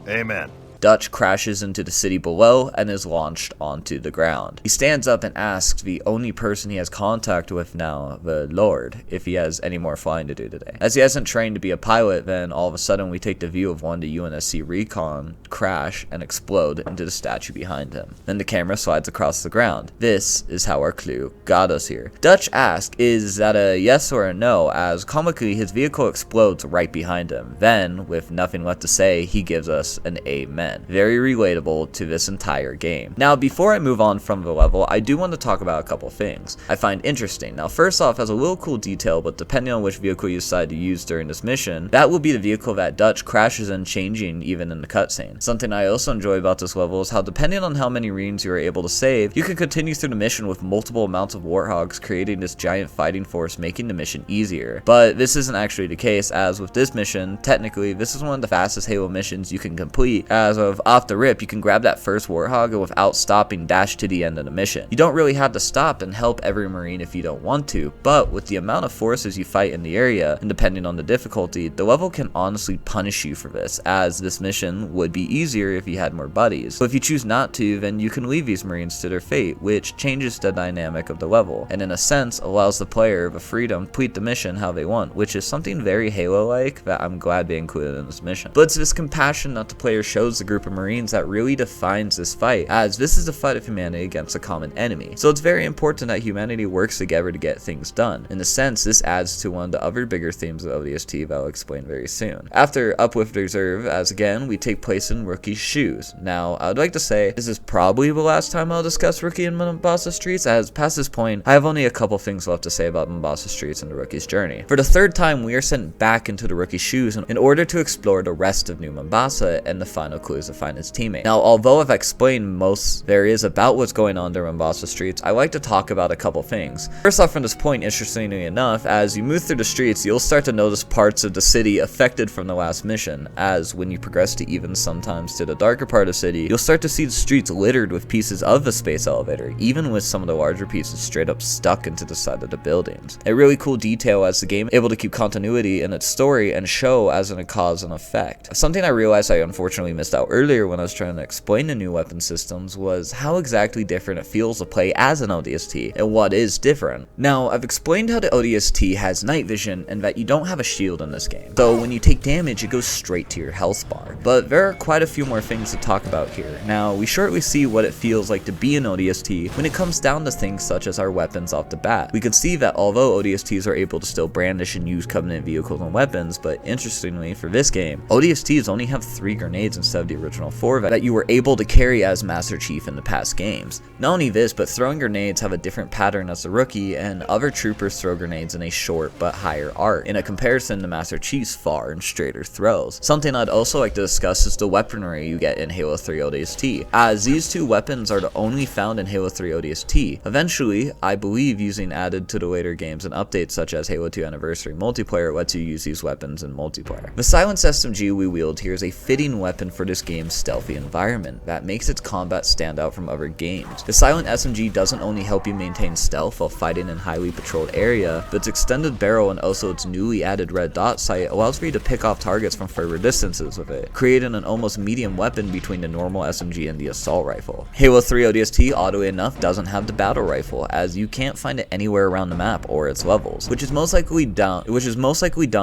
Amen.
Dutch crashes into the city below and is launched onto the ground. He stands up and asks the only person he has contact with now, the Lord, if he has any more flying to do today. As he hasn't trained to be a pilot, then all of a sudden we take the view of one of the UNSC recon crash and explode into the statue behind him. Then the camera slides across the ground. This is how our clue got us here. Dutch asks, is that a yes or a no, as comically his vehicle explodes right behind him. Then, with nothing left to say, he gives us an amen. Very relatable to this entire game. Now, before I move on from the level, I do want to talk about a couple things I find interesting. Now, first off, as a little cool detail, but depending on which vehicle you decide to use during this mission, that will be the vehicle that Dutch crashes in, changing even in the cutscene. Something I also enjoy about this level is how, depending on how many Marines you are able to save, you can continue through the mission with multiple amounts of Warthogs, creating this giant fighting force, making the mission easier. But this isn't actually the case, as with this mission, technically, this is one of the fastest Halo missions you can complete, as of off the rip, you can grab that first Warthog and without stopping dash to the end of the mission. You don't really have to stop and help every Marine if you don't want to, but with the amount of forces you fight in the area, and depending on the difficulty, the level can honestly punish you for this, as this mission would be easier if you had more buddies. So if you choose not to, then you can leave these Marines to their fate, which changes the dynamic of the level, and in a sense allows the player the freedom to complete the mission how they want, which is something very Halo-like that I'm glad they included in this mission. But it's this compassion that the player shows the group of Marines that really defines this fight, as this is a fight of humanity against a common enemy. So it's very important that humanity works together to get things done. In a sense, this adds to one of the other bigger themes of ODST that I'll explain very soon. After Uplift Reserve, as again, we take place in Rookie's shoes. Now, I would like to say, this is probably the last time I'll discuss Rookie and Mombasa streets, as past this point, I have only a couple things left to say about Mombasa streets and the Rookie's journey. For the third time, we are sent back into the Rookie's shoes in order to explore the rest of New Mombasa, and the final clue is to find his teammate. Now, although I've explained most there is about what's going on during Mombasa streets, I like to talk about a couple things. First off, from this point, interestingly enough, as you move through the streets, you'll start to notice parts of the city affected from the last mission, as when you progress to even sometimes to the darker part of the city, you'll start to see the streets littered with pieces of the space elevator, even with some of the larger pieces straight up stuck into the side of the buildings. A really cool detail as the game is able to keep continuity in its story and show as in a cause and effect. Something I realized I unfortunately missed out earlier when I was trying to explain the new weapon systems was how exactly different it feels to play as an ODST and what is different. Now, I've explained how the ODST has night vision and that you don't have a shield in this game, so when you take damage it goes straight to your health bar. But there are quite a few more things to talk about here. Now, we shortly see what it feels like to be an ODST when it comes down to things such as our weapons off the bat. We can see that although ODSTs are able to still brandish and use Covenant vehicles and weapons, but interestingly for this game, ODSTs only have 3 grenades instead of the original 4 that you were able to carry as Master Chief in the past games. Not only this, but throwing grenades have a different pattern as a rookie, and other troopers throw grenades in a short but higher arc, in a comparison to Master Chief's far and straighter throws. Something I'd also like to discuss is the weaponry you get in Halo 3 ODST, as these 2 weapons are the only found in Halo 3 ODST. Eventually, I believe using added to the later games and updates such as Halo 2 Anniversary multiplayer lets you use these weapons in multiplayer. The silenced SMG we wield here is a fitting weapon for this this game's stealthy environment that makes its combat stand out from other games. The silent SMG doesn't only help you maintain stealth while fighting in highly patrolled area, but its extended barrel and also its newly added red dot sight allows for you to pick off targets from further distances with it, creating an almost medium weapon between the normal SMG and the assault rifle. Halo 3 ODST, oddly enough, doesn't have the battle rifle, as you can't find it anywhere around the map or its levels, which is most likely done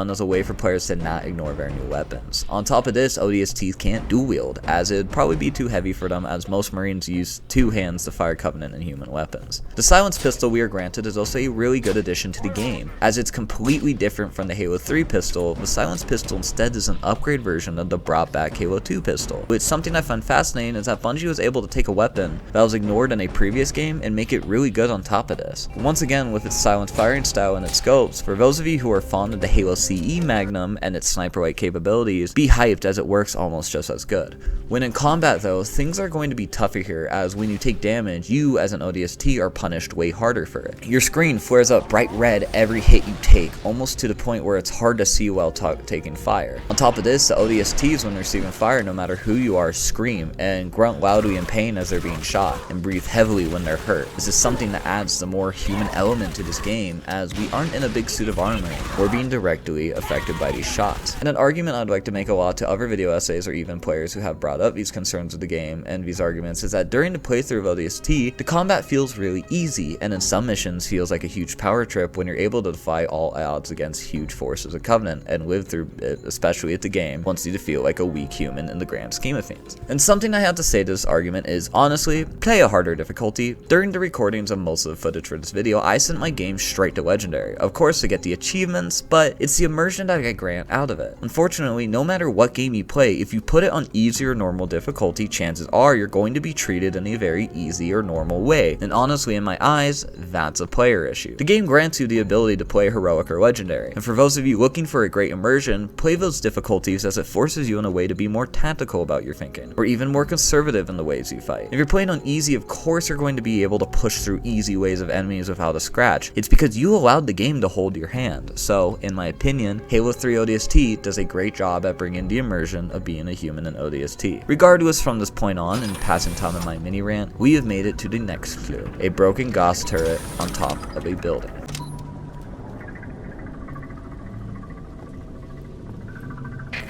as a way for players to not ignore their new weapons. On top of this, ODSTs can't dual wield, as it'd probably be too heavy for them, as most Marines use two hands to fire Covenant and human weapons. The silenced pistol we are granted is also a really good addition to the game, as it's completely different from the Halo 3 pistol. The silenced pistol instead is an upgrade version of the brought back Halo 2 pistol, which something I find fascinating is that Bungie was able to take a weapon that was ignored in a previous game and make it really good on top of this. Once again, with its silent firing style and its scopes, for those of you who are fond of the Halo CE Magnum and its sniper-like capabilities, be hyped as it works almost just as good. When in combat though, things are going to be tougher here, as when you take damage, you as an ODST are punished way harder for it. Your screen flares up bright red every hit you take, almost to the point where it's hard to see while taking fire. On top of this, the ODSTs when receiving fire, no matter who you are, scream and grunt loudly in pain as they're being shot, and breathe heavily when they're hurt. This is something that adds the more human element to this game, as we aren't in a big suit of armor or being directly affected by these shots. And an argument I'd like to make a lot to other video essays or even players who have brought up these concerns of the game and these arguments is that during the playthrough of ODST, the combat feels really easy, and in some missions feels like a huge power trip when you're able to defy all odds against huge forces of Covenant and live through it, especially if the game wants you to feel like a weak human in the grand scheme of things. And something I have to say to this argument is, honestly, play a harder difficulty. During the recordings of most of the footage for this video, I sent my game straight to Legendary, of course to get the achievements, but it's the immersion that I grant out of it. Unfortunately, no matter what game you play, if you put it on easy or normal difficulty, chances are you're going to be treated in a very easy or normal way, and honestly in my eyes, that's a player issue. The game grants you the ability to play heroic or legendary, and for those of you looking for a great immersion, play those difficulties as it forces you in a way to be more tactical about your thinking, or even more conservative in the ways you fight. If you're playing on easy, of course you're going to be able to push through easy ways of enemies without a scratch. It's because you allowed the game to hold your hand. So, in my opinion, Halo 3 ODST does a great job at bringing the immersion of being a human in ODST. Regardless, from this point on, and passing time in my mini rant, we have made it to the next clue: a broken Gauss turret on top of a building.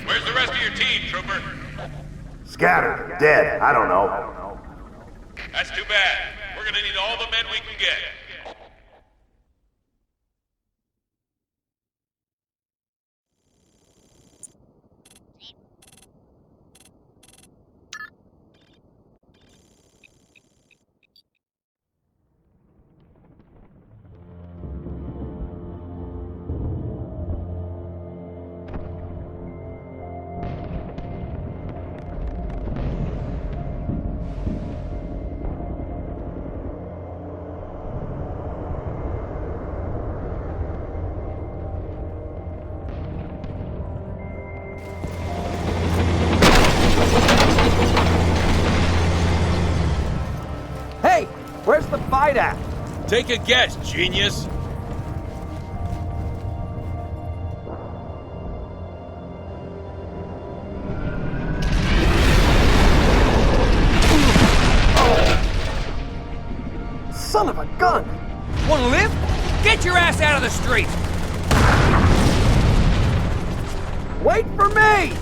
Where's the rest of your team, Trooper?
Scattered, dead, I don't know.
That's too bad. We're gonna need all the men we can get.
Hey, where's the fight at?
Take a guess, genius.
Son of a gun!
Wanna live? Get your ass out of the street!
Wait for me!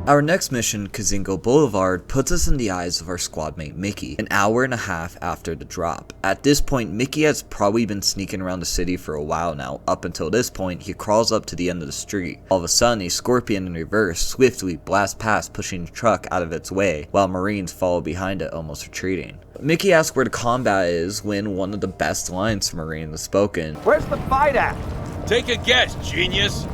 Our next mission, Kazingo Boulevard, puts us in the eyes of our squad mate Mickey, an hour and a half after the drop. At this point, Mickey has probably been sneaking around the city for a while now. Up until this point, he crawls up to the end of the street. All of a sudden, a Scorpion in reverse swiftly blasts past, pushing the truck out of its way, while Marines follow behind it, almost retreating. Mickey asks where the combat is when one of the best lines from Marine is spoken.
Where's the fight at?
Take a guess, genius.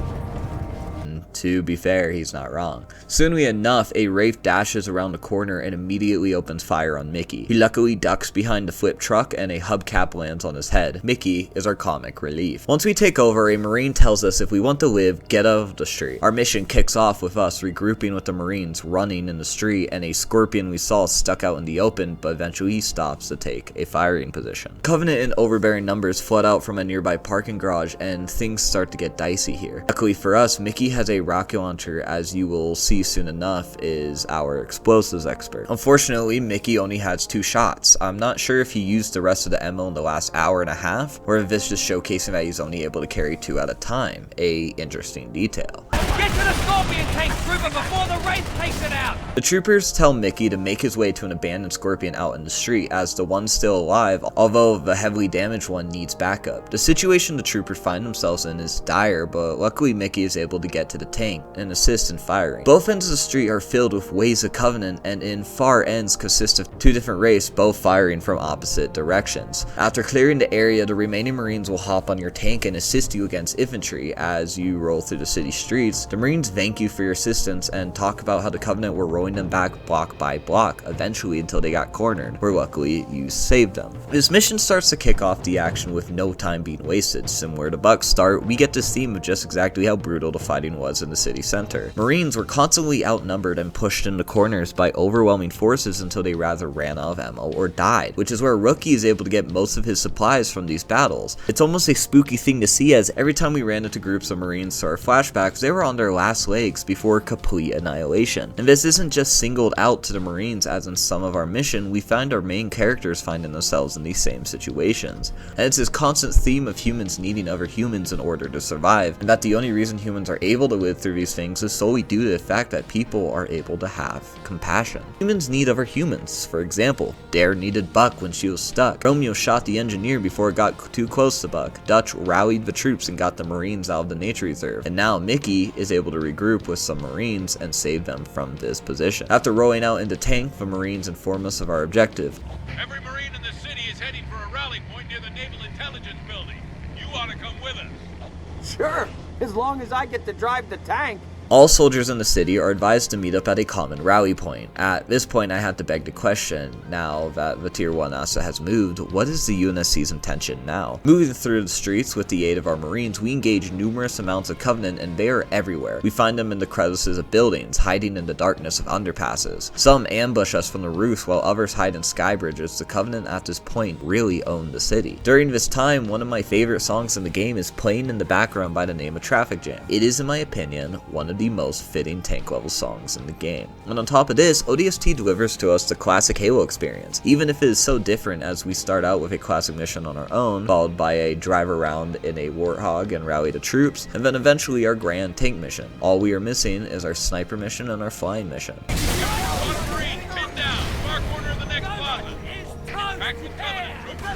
To be fair, he's not wrong. Soon enough, a Wraith dashes around the corner and immediately opens fire on Mickey. He luckily ducks behind the flipped truck and a hubcap lands on his head. Mickey is our comic relief. Once we take over, a Marine tells us if we want to live, get out of the street. Our mission kicks off with us regrouping with the Marines running in the street and a Scorpion we saw stuck out in the open, but eventually he stops to take a firing position. Covenant in overbearing numbers flood out from a nearby parking garage and things start to get dicey here. Luckily for us, Mickey has a a rocket launcher, as you will see soon enough, is our explosives expert. Unfortunately, Mickey only has 2 shots. I'm not sure if he used the rest of the ammo in the last hour and a half, or if it's just showcasing that he's only able to carry 2 at a time. A interesting detail.
Get to the Scorpion tank, Trooper, before the Wraith takes it out!
The troopers tell Mickey to make his way to an abandoned Scorpion out in the street, as the one still alive, although the heavily damaged one, needs backup. The situation the troopers find themselves in is dire, but luckily Mickey is able to get to the tank and assist in firing. Both ends of the street are filled with waves of Covenant, and in far ends consist of 2 different wraiths, both firing from opposite directions. After clearing the area, the remaining Marines will hop on your tank and assist you against infantry. As you roll through the city streets, the Marines thank you for your assistance and talk about how the Covenant were rolling them back block by block, eventually until they got cornered, where luckily you saved them. This mission starts to kick off the action with no time being wasted. Similar to Buck's start, we get this theme of just exactly how brutal the fighting was in the city center. Marines were constantly outnumbered and pushed into corners by overwhelming forces until they rather ran out of ammo or died, which is where Rookie is able to get most of his supplies from these battles. It's almost a spooky thing to see, as every time we ran into groups of Marines to our flashbacks, they were on their last legs before complete annihilation. And this isn't just singled out to the Marines, as in some of our mission, we find our main characters finding themselves in these same situations. And it's this constant theme of humans needing other humans in order to survive, and that the only reason humans are able to live through these things is solely due to the fact that people are able to have compassion. Humans need other humans. For example, Dare needed Buck when she was stuck. Romeo shot the engineer before it got too close to Buck. Dutch rallied the troops and got the Marines out of the nature reserve. And now Mickey is able to regroup with some Marines and save them from this position. After rolling out into tank, the Marines inform us of our objective.
Every Marine in the city is heading for a rally point near the Naval Intelligence Building. You ought to come with us.
Sure, as long as I get to drive the tank.
All soldiers in the city are advised to meet up at a common rally point. At this point, I had to beg the question, now that the Tier 1 asset has moved, what is the UNSC's intention now? Moving through the streets with the aid of our Marines, we engage numerous amounts of Covenant, and they are everywhere. We find them in the crevices of buildings, hiding in the darkness of underpasses. Some ambush us from the roofs, while others hide in sky bridges. The Covenant at this point really own the city. During this time, one of my favorite songs in the game is playing in the background by the name of Traffic Jam. It is, in my opinion, one of the most fitting tank level songs in the game. And on top of this, ODST delivers to us the classic Halo experience, even if it is so different, as we start out with a classic mission on our own, followed by a drive around in a Warthog and rally the troops, and then eventually our grand tank mission. All we are missing is our sniper mission and our flying mission.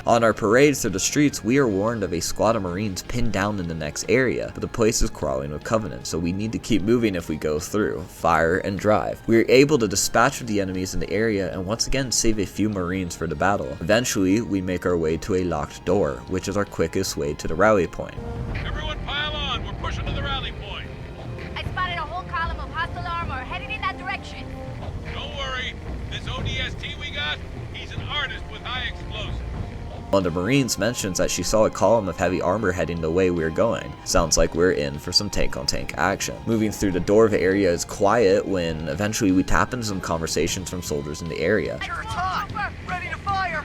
On our parade through the streets, we are warned of a squad of Marines pinned down in the next area, but the place is crawling with Covenant, so we need to keep moving if we go through. Fire and drive. We are able to dispatch the enemies in the area and once again save a few Marines for the battle. Eventually, we make our way to a locked door, which is our quickest way to the rally point.
Everyone pile on, we're pushing to the rally point.
I spotted a whole column of hostile armor headed in that direction.
Don't worry, this ODST we got, he's an artist with high explosives.
One of the Marines mentions that she saw a column of heavy armor heading the way we are going. Sounds like we're in for some tank-on-tank action. Moving through the door, the area is quiet when eventually we tap into some conversations from soldiers in the area.
It's hot! Ready to fire!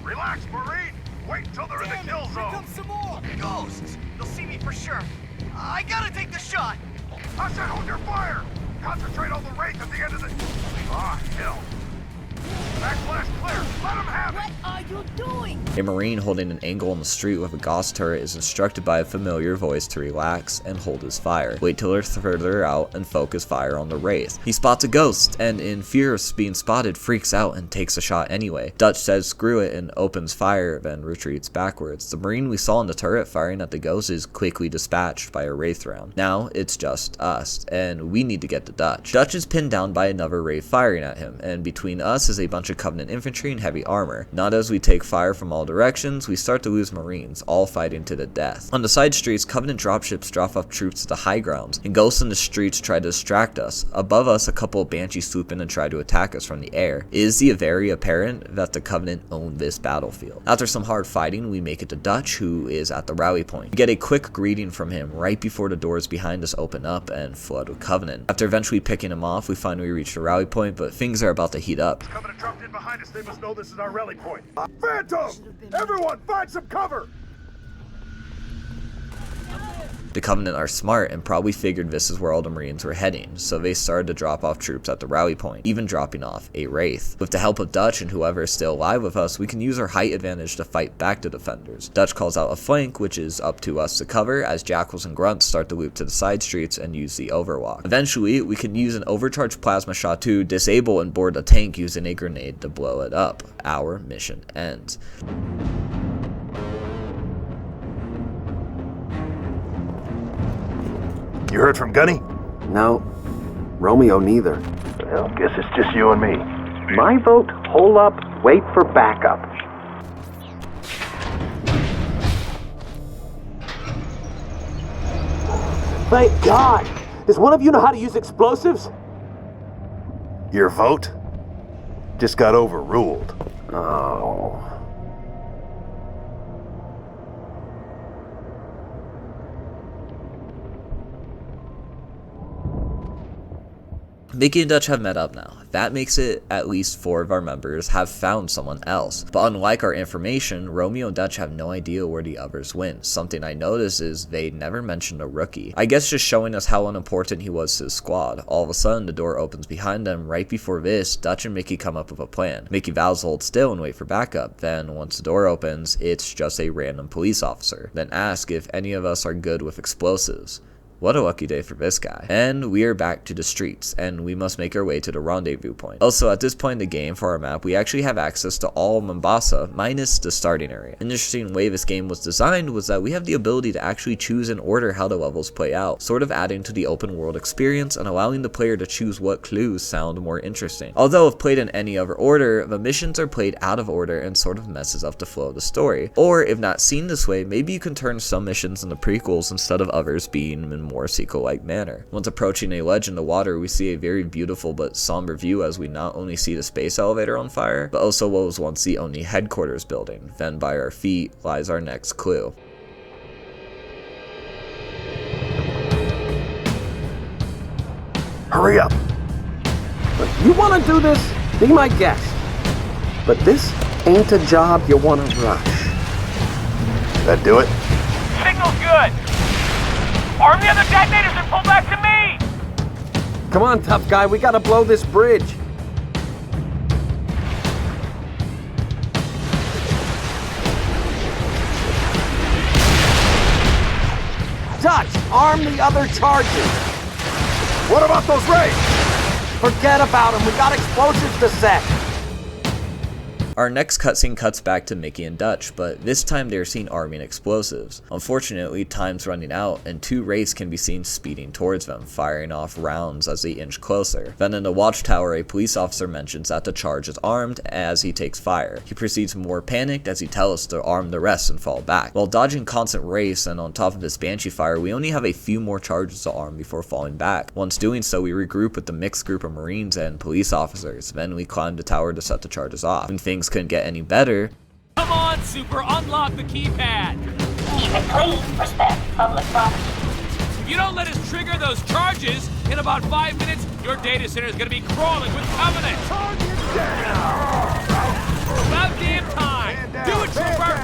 Relax, Marine! Wait until they're in the kill zone! Here comes some more! Ghosts! They'll see me for sure. I gotta take the shot! I said hold your fire! Concentrate on the wraith at the end of the... Ah, hell! Backblast clear! Let him have it!
What are you doing?
A Marine holding an angle on the street with a Gauss turret is instructed by a familiar voice to relax and hold his fire. Wait till they're further out and focus fire on the wraith. He spots a ghost and, in fear of being spotted, freaks out and takes a shot anyway. Dutch says screw it and opens fire, then retreats backwards. The Marine we saw in the turret firing at the ghost is quickly dispatched by a wraith round. Now it's just us, and we need to get to Dutch. Dutch is pinned down by another wraith firing at him, and between us is a bunch of Covenant infantry and heavy armor. Not as we take fire from all directions, we start to lose Marines, all fighting to the death. On the side streets, Covenant dropships drop off troops to the high grounds, and ghosts in the streets try to distract us. Above us, a couple of Banshees swoop in and try to attack us from the air. It is very apparent that the Covenant own this battlefield. After some hard fighting, we make it to Dutch, who is at the rally point. We get a quick greeting from him right before the doors behind us open up and flood with Covenant. After eventually picking him off, we finally reach the rally point, but things are about to heat up.
Covenant dropped in behind us. They must know this is our rally point. Phantom! Everyone, find some cover!
The Covenant are smart and probably figured this is where all the Marines were heading, so they started to drop off troops at the rally point, even dropping off a Wraith. With the help of Dutch and whoever is still alive with us, we can use our height advantage to fight back the defenders. Dutch calls out a flank, which is up to us to cover, as Jackals and Grunts start to loop to the side streets and use the overwalk. Eventually, we can use an overcharged plasma shot to disable and board a tank using a grenade to blow it up. Our mission ends.
You heard from Gunny?
No. Romeo neither.
Well, guess it's just you and me.
My vote, hole up, wait for backup.
Thank God! Does one of you know how to use explosives?
Your vote just got overruled.
Oh.
Mickey and Dutch have met up now. That makes it at least 4 of our members have found someone else. But unlike our information, Romeo and Dutch have no idea where the others went. Something I noticed is they never mentioned a rookie. I guess just showing us how unimportant he was to the squad. All of a sudden, the door opens behind them. Right before this, Dutch and Mickey come up with a plan. Mickey vows to hold still and wait for backup. Then, once the door opens, it's just a random police officer. Then ask if any of us are good with explosives. What a lucky day for this guy. And we are back to the streets, and we must make our way to the rendezvous point. Also, at this point in the game for our map, we actually have access to all Mombasa, minus the starting area. An interesting way this game was designed was that we have the ability to actually choose and order how the levels play out, sort of adding to the open world experience and allowing the player to choose what clues sound more interesting. Although if played in any other order, the missions are played out of order and sort of messes up the flow of the story. Or, if not seen this way, maybe you can turn some missions into prequels instead of others being in more sequel-like manner. Once approaching a ledge in the water, we see a very beautiful but somber view as we not only see the space elevator on fire, but also what was once the only headquarters building. Then by our feet lies our next clue.
Hurry up!
Look, you want to do this? Be my guest. But this ain't a job you want to rush.
That do it?
Signal's good! Arm the other detonators and pull back to me!
Come on, tough guy, we gotta blow this bridge. Dutch, arm the other charges.
What about those Wraiths?
Forget about them, we got explosives to set.
Our next cutscene cuts back to Mickey and Dutch, but this time they are seen arming explosives. Unfortunately, time's running out, and 2 Wraiths can be seen speeding towards them, firing off rounds as they inch closer. Then in the watchtower, a police officer mentions that the charge is armed as he takes fire. He proceeds more panicked as he tells us to arm the rest and fall back. While dodging constant Wraiths and on top of his Banshee fire, we only have a few more charges to arm before falling back. Once doing so, we regroup with the mixed group of Marines and police officers. Then we climb the tower to set the charges off. When things couldn't get any better.
Come on, Super, unlock the keypad!
Keep it clean, respect public property.
If you don't let us trigger those charges, in about 5 minutes, your data center is gonna be crawling with Covenant! About damn time! Do it, Trooper!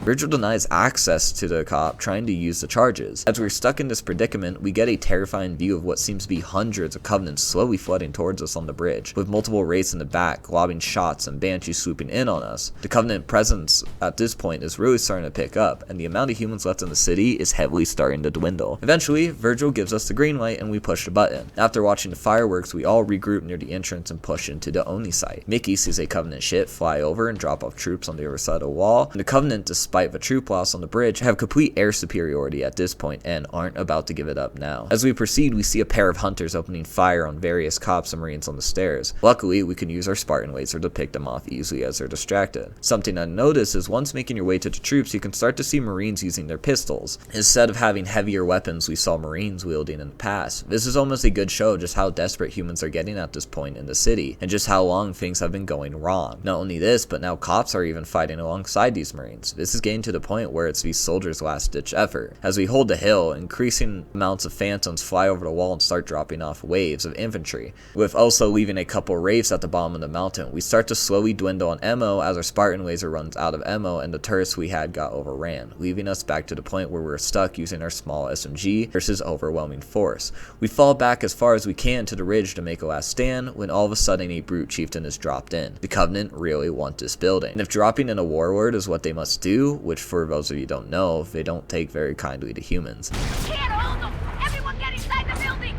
Virgil denies access to the cop trying to use the charges. As we're stuck in this predicament, we get a terrifying view of what seems to be hundreds of Covenants slowly flooding towards us on the bridge, with multiple Wraiths in the back, lobbing shots and Banshees swooping in on us. The Covenant presence at this point is really starting to pick up, and the amount of humans left in the city is heavily starting to dwindle. Eventually, Virgil gives us the green light and we push the button. After watching the fireworks, we all regroup near the entrance and push into the Oni site. Mickey sees a Covenant ship fly over and drop off troops on the other side of the wall, and the Covenant, despite the troop loss on the bridge, have complete air superiority at this point and aren't about to give it up now. As we proceed, we see a pair of hunters opening fire on various cops and Marines on the stairs. Luckily, we can use our Spartan laser to pick them off easily as they're distracted. Something I noticed is once making your way to the troops, you can start to see Marines using their pistols, instead of having heavier weapons we saw Marines wielding in the past. This is almost a good show of just how desperate humans are getting at this point in the city, and just how long things have been going wrong. Not only this, but now cops are even fighting alongside these Marines. This is getting getting to the point where it's these soldiers' last-ditch effort. As we hold the hill, increasing amounts of phantoms fly over the wall and start dropping off waves of infantry, with also leaving a couple wraiths at the bottom of the mountain. We start to slowly dwindle on ammo as our Spartan laser runs out of ammo and the turrets we had got overran, leaving us back to the point where we're stuck using our small SMG versus overwhelming force. We fall back as far as we can to the ridge to make a last stand when all of a sudden a brute chieftain is dropped in. The Covenant really want this building, and if dropping in a warlord is what they must do, which for those of you who don't know, they don't take very kindly to humans.
Can't hold them! Everyone get inside the building!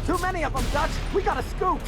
Too many of them, Dutch. We gotta scoop.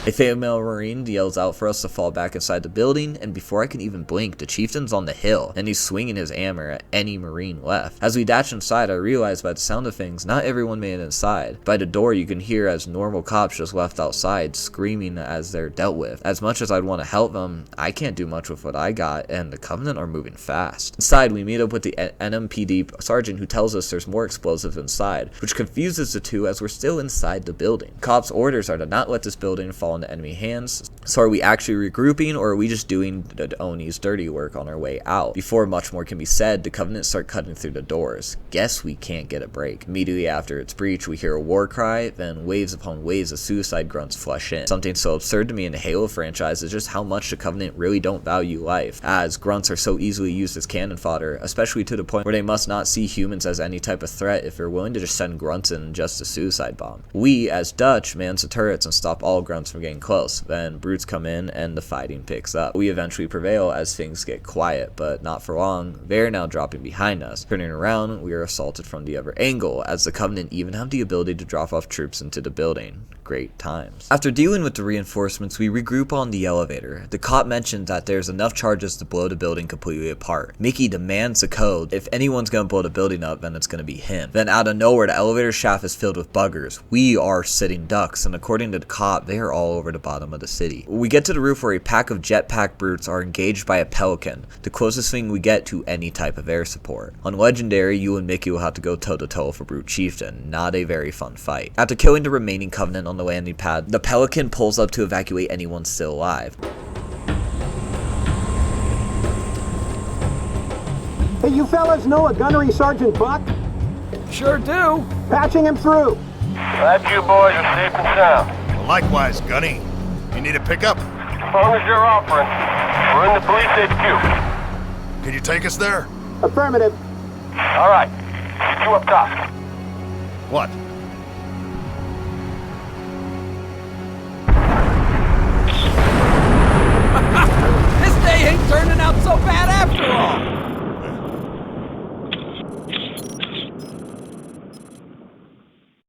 A female marine yells out for us to fall back inside the building, and before I can even blink, the chieftain's on the hill, and he's swinging his hammer at any marine left. As we dash inside, I realize by the sound of things, not everyone made it inside. By the door, you can hear as normal cops just left outside, screaming as they're dealt with. As much as I'd want to help them, I can't do much with what I got, and the Covenant are moving fast. Inside, we meet up with the NMPD sergeant who tells us there's more explosives inside, which confuses the two as we're still inside the building. Cops' orders are to not let this building fall into enemy hands. So are we actually regrouping, or are we just doing the Oni's dirty work on our way out? Before much more can be said, the Covenant start cutting through the doors. Guess we can't get a break. Immediately after its breach, we hear a war cry, then waves upon waves of suicide grunts flush in. Something so absurd to me in the Halo franchise is just how much the Covenant really don't value life, as grunts are so easily used as cannon fodder, especially to the point where they must not see humans as any type of threat if they're willing to just send grunts in just a suicide bomb. We, as Dutch, mans the turrets and stop all grunts from getting close. Then brutes come in and the fighting picks up. We eventually prevail as things get quiet, but not for long. They're now dropping behind us. Turning around, we are assaulted from the other angle, as the Covenant even have the ability to drop off troops into the building. Great times. After dealing with the reinforcements, we regroup on the elevator. The cop mentioned that there's enough charges to blow the building completely apart. Mickey demands a code. If anyone's gonna blow the building up, then it's gonna be him. Then out of nowhere, the elevator shaft is filled with buggers. We are sitting ducks, and according to the cop, they are all over the bottom of the city. We get to the roof where a pack of jetpack brutes are engaged by a pelican, the closest thing we get to any type of air support. On Legendary, you and Mickey will have to go toe-to-toe for Brute Chieftain. Not a very fun fight. After killing the remaining Covenant on the landing pad, the pelican pulls up to evacuate anyone still alive.
Hey, you fellas know a gunnery Sergeant Buck?
Sure do.
Patching him through.
Glad you boys are safe and sound.
Well, likewise, Gunny. You need a pickup?
As long as you're offering. We're in the police HQ.
Can you take us there?
Affirmative.
All right. See you up top.
What?
This day ain't turning out so bad after all.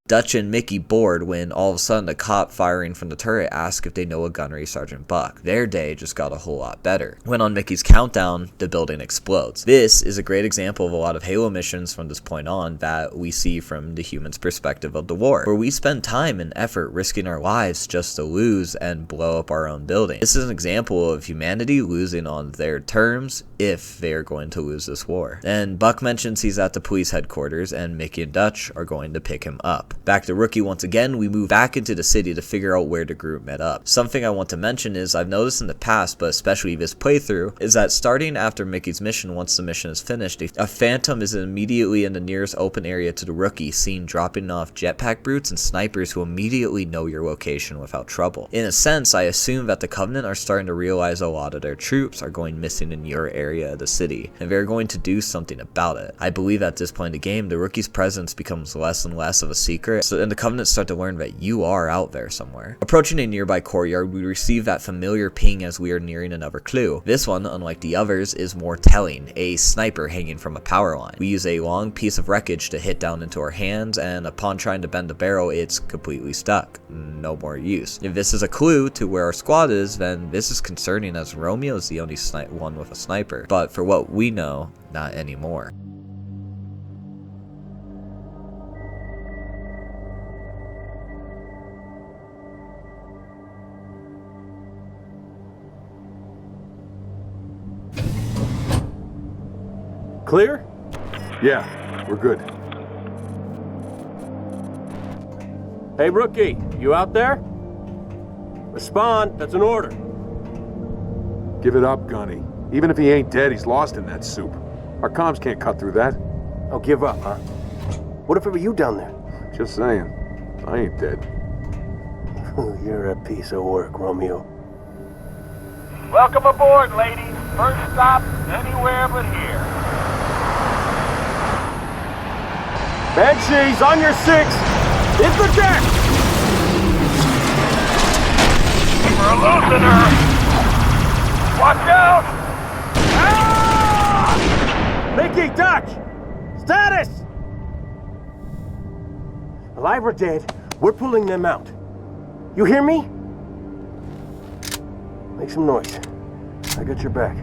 Dutch and Mickey bored when all of a sudden a cop firing from the turret asks if they know a gunnery Sergeant Buck. Their day just got a whole lot better. When on Mickey's countdown, the building explodes. This is a great example of a lot of Halo missions from this point on that we see from the human's perspective of the war, where we spend time and effort risking our lives just to lose and blow up our own building. This is an example of humanity losing on their terms if they are going to lose this war. And Buck mentions he's at the police headquarters and Mickey and Dutch are going to pick him up. Back to Rookie once again, we move back into the city to figure out where the group met up. Something I want to mention is I've noticed in the past, but especially this playthrough, is that starting after Mickey's mission, once the mission is finished, a phantom is immediately in the nearest open area to the Rookie, seen dropping off jetpack brutes and snipers who immediately know your location without trouble. In a sense, I assume that the Covenant are starting to realize a lot of their troops are going missing in your area of the city, and they're going to do something about it. I believe at this point in the game, the Rookie's presence becomes less and less of a secret, and the Covenant start to learn that you are out there somewhere. Approaching a nearby courtyard, we receive that familiar ping as we are nearing another clue. This one, unlike the others, is more telling, a sniper hanging from a power line. We use a long piece of wreckage to hit down into our hands, and upon trying to bend the barrel, it's completely stuck. No more use. If this is a clue to where our squad is, then this is concerning as Romeo is the only one with a sniper. But for what we know, not anymore.
Clear? Yeah, we're good.
Hey, Rookie, you out there? Respond, that's an order.
Give it up, Gunny. Even if he ain't dead, he's lost in that soup. Our comms can't cut through that.
I'll give up, huh? What if it were you down there?
Just saying. I ain't dead.
You're a piece of work, Romeo.
Welcome aboard, ladies. First stop, anywhere but here.
Banshees, on your 6! Hit the deck!
We're losing her! Watch out!
Ah! Mickey, Dutch! Status! Alive or dead, we're pulling them out. You hear me? Make some noise. I got your back.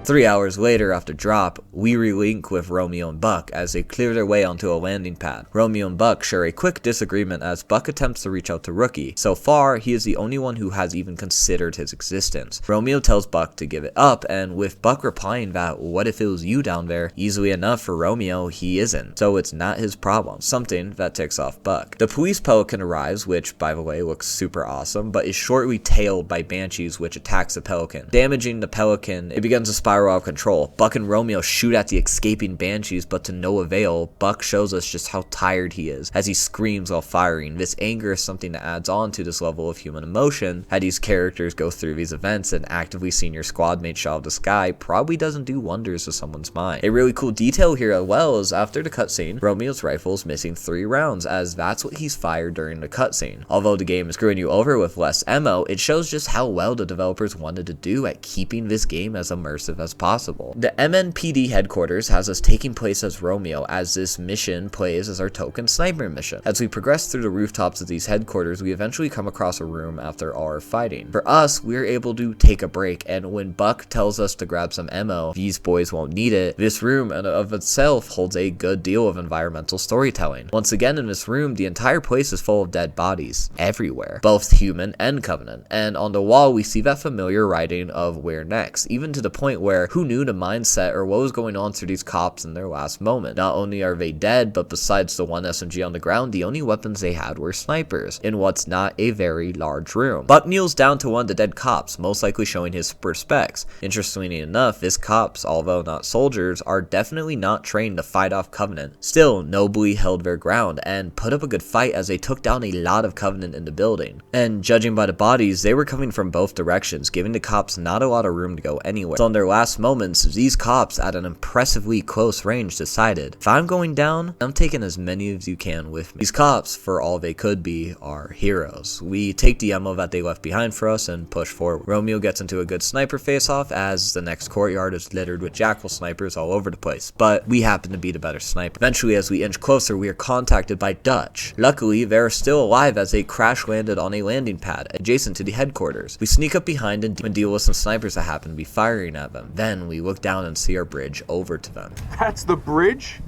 3 hours later after drop, we relink with Romeo and Buck as they clear their way onto a landing pad. Romeo and Buck share a quick disagreement as Buck attempts to reach out to Rookie. So far, he is the only one who has even considered his existence. Romeo tells Buck to give it up, and with Buck replying that, what if it was you down there? Easily enough for Romeo, he isn't. So it's not his problem. Something that ticks off Buck. The police pelican arrives, which by the way looks super awesome, but is shortly tailed by banshees which attacks the pelican. Damaging the pelican, it begins to spiral out of control. Buck and Romeo shoot at the escaping banshees, but to no avail. Buck shows us just how tired he is as he screams while firing. This anger is something that adds on to this level of human emotion. Had these characters go through these events, and actively seeing your squad mate shot out of the sky probably doesn't do wonders to someone's mind. A really cool detail here as well is after the cutscene, Romeo's rifle is missing 3 rounds, as that's what he's fired during the cutscene. Although the game is screwing you over with less ammo, it shows just how well the developers wanted to do at keeping this game as immersive as possible. The MNPD headquarters has us taking place as Romeo, as this mission plays as our token sniper mission. As we progress through the rooftops of these headquarters, we eventually come across a room after our fighting. For us, we're able to take a break, and when Buck tells us to grab some ammo, these boys won't need it. This room in of itself holds a good deal of environmental storytelling. Once again in this room, the entire place is full of dead bodies everywhere, both human and Covenant, and on the wall we see that familiar writing of where next, even to the point where who knew the mindset or what was going on through these cops in their last moment. Not only are they dead, but besides the one SMG on the ground, the only weapons they had were snipers in what's not a very large room. Buck kneels down to one of the dead cops, most likely showing his respects. Interestingly enough, his cops, although not soldiers, are definitely not trained to fight off Covenant. Still, nobly held their ground and put up a good fight as they took down a lot of Covenant in the building. And judging by the bodies, they were coming from both directions, giving the cops not a lot of room to go anywhere. So in their last moments, these cops at an impressively close range decided, if I'm going down, I'm taking as many as you can with me. These cops, for all they could be, are heroes. We take the ammo that they left behind for us and push forward. Romeo gets into a good sniper face-off as the next courtyard is littered with jackal snipers all over the place, but we happen to be the better sniper. Eventually, as we inch closer, we are contacted by Dutch. Luckily, they are still alive as they crash landed on a landing pad adjacent to the headquarters. We sneak up behind and deal with some snipers that happen to be firing at them. Then we look down and see our bridge over to them.
That's the bridge?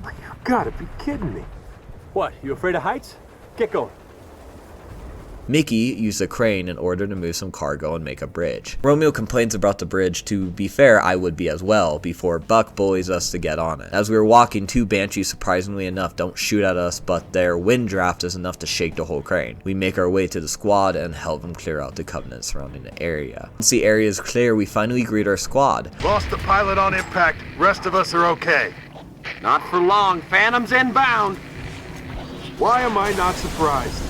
You gotta be kidding me.
What, you afraid of heights? Get going.
Mickey used a crane in order to move some cargo and make a bridge. Romeo complains about the bridge. To be fair, I would be as well, before Buck bullies us to get on it. As we were walking, 2 banshees surprisingly enough don't shoot at us, but their wind draft is enough to shake the whole crane. We make our way to the squad and help them clear out the Covenant surrounding the area. Once the area is clear, we finally greet our squad.
Lost the pilot on impact. Rest of us are okay.
Not for long. Phantom's inbound.
Why am I not surprised?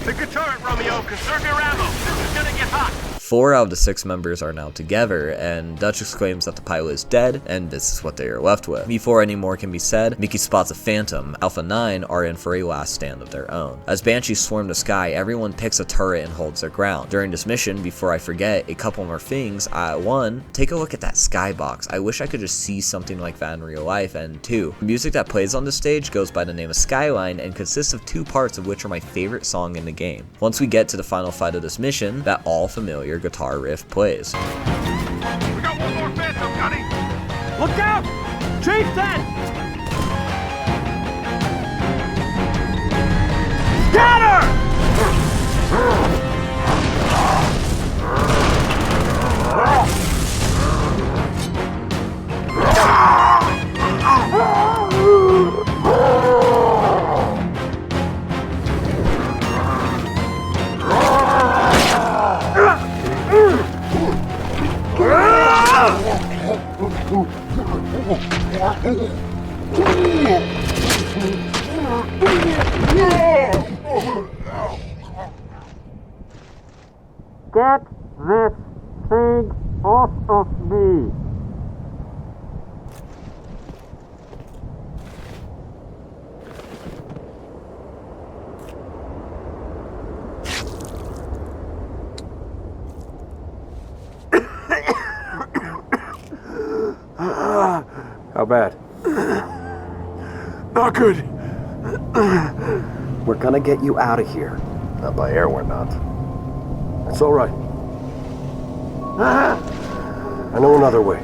Pick a turret, Romeo. Conserve your ammo. This is gonna get hot.
4 out of the 6 members are now together, and Dutch exclaims that the pilot is dead, and this is what they are left with. Before any more can be said, Mickey spots a Phantom. Alpha 9 are in for a last stand of their own. As banshees swarm the sky, everyone picks a turret and holds their ground. During this mission, before I forget, a couple more things. 1, take a look at that skybox. I wish I could just see something like that in real life. And 2, the music that plays on this stage goes by the name of Skyline and consists of 2 parts of which are my favorite song in the game. Once we get to the final fight of this mission, that all familiar guitar riff plays.
We got one more Phantom, Gunny!
Look out! Chieftain! Get her! Get this thing off of me! How bad?
Not good.
We're gonna get you out of here.
Not by air, we're not.
It's all right. I know another way.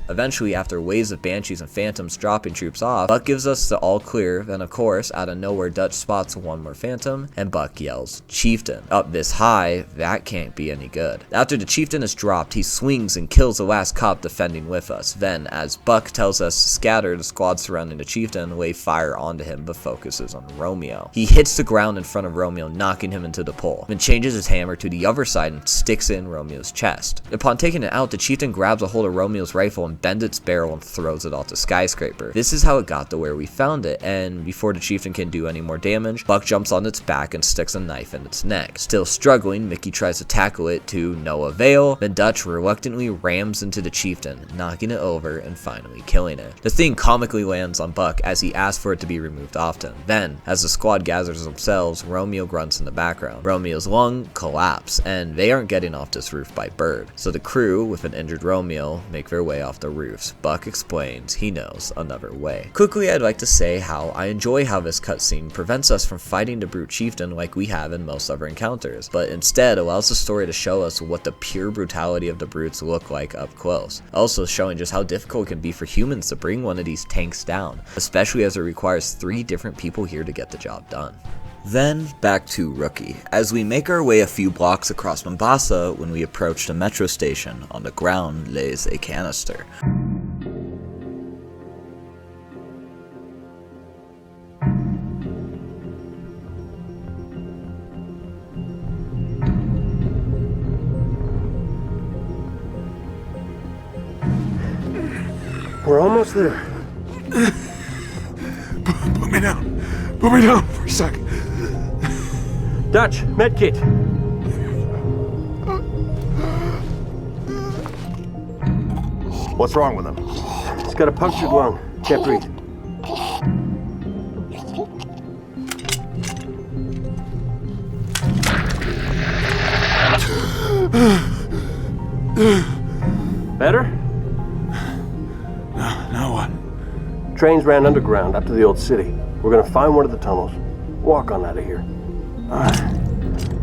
Eventually, after waves of banshees and phantoms dropping troops off, Buck gives us the all clear. Then of course, out of nowhere, Dutch spots one more phantom, and Buck yells, "Chieftain!" Up this high, that can't be any good. After the chieftain is dropped, he swings and kills the last cop defending with us. Then, as Buck tells us to scatter, the squad surrounding the chieftain lay fire onto him, but focuses on Romeo. He hits the ground in front of Romeo, knocking him into the pole, then changes his hammer to the other side and sticks it in Romeo's chest. Upon taking it out, the chieftain grabs a hold of Romeo's rifle and bends its barrel and throws it off the skyscraper. This is how it got to where we found it, and before the chieftain can do any more damage, Buck jumps on its back and sticks a knife in its neck. Still struggling, Mickey tries to tackle it to no avail, then Dutch reluctantly rams into the chieftain, knocking it over and finally killing it. The thing comically lands on Buck as he asks for it to be removed often. Then, as the squad gathers themselves, Romeo grunts in the background. Romeo's lung collapse, and they aren't getting off this roof by bird. So the crew, with an injured Romeo, make their way off the roofs. Buck explains he knows another way. Quickly, I'd like to say how I enjoy how this cutscene prevents us from fighting the brute chieftain like we have in most other encounters, but instead allows the story to show us what the pure brutality of the brutes look like up close. Also showing just how difficult it can be for humans to bring one of these tanks down, especially as it requires 3 different people here to get the job done. Then, back to Rookie. As we make our way a few blocks across Mombasa, when we approach the metro station, on the ground lays a canister.
We're almost there.
Put me down. Put me down for a sec.
Dutch, medkit.
What's wrong with him?
He's got a punctured lung. Can't breathe. Better?
Now what?
Trains ran underground up to the old city. We're gonna find one of the tunnels. Walk on out of here.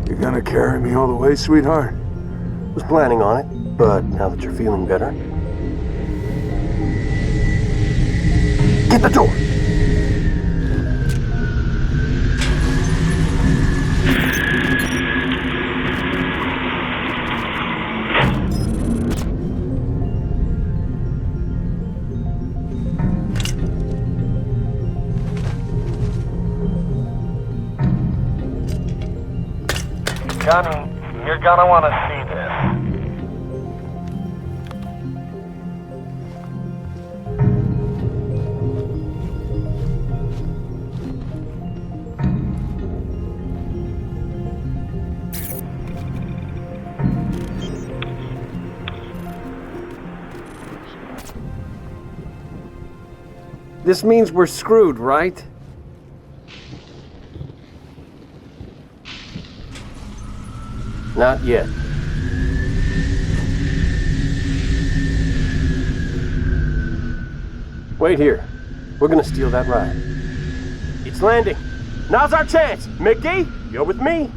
You're gonna carry me all the way, sweetheart?
Was planning on it, but now that you're feeling better. Get the door!
Johnny, you're gonna want to see this.
This means we're screwed, right? Not yet. Wait here. We're gonna steal that ride. It's landing. Now's our chance. Mickey, you're with me.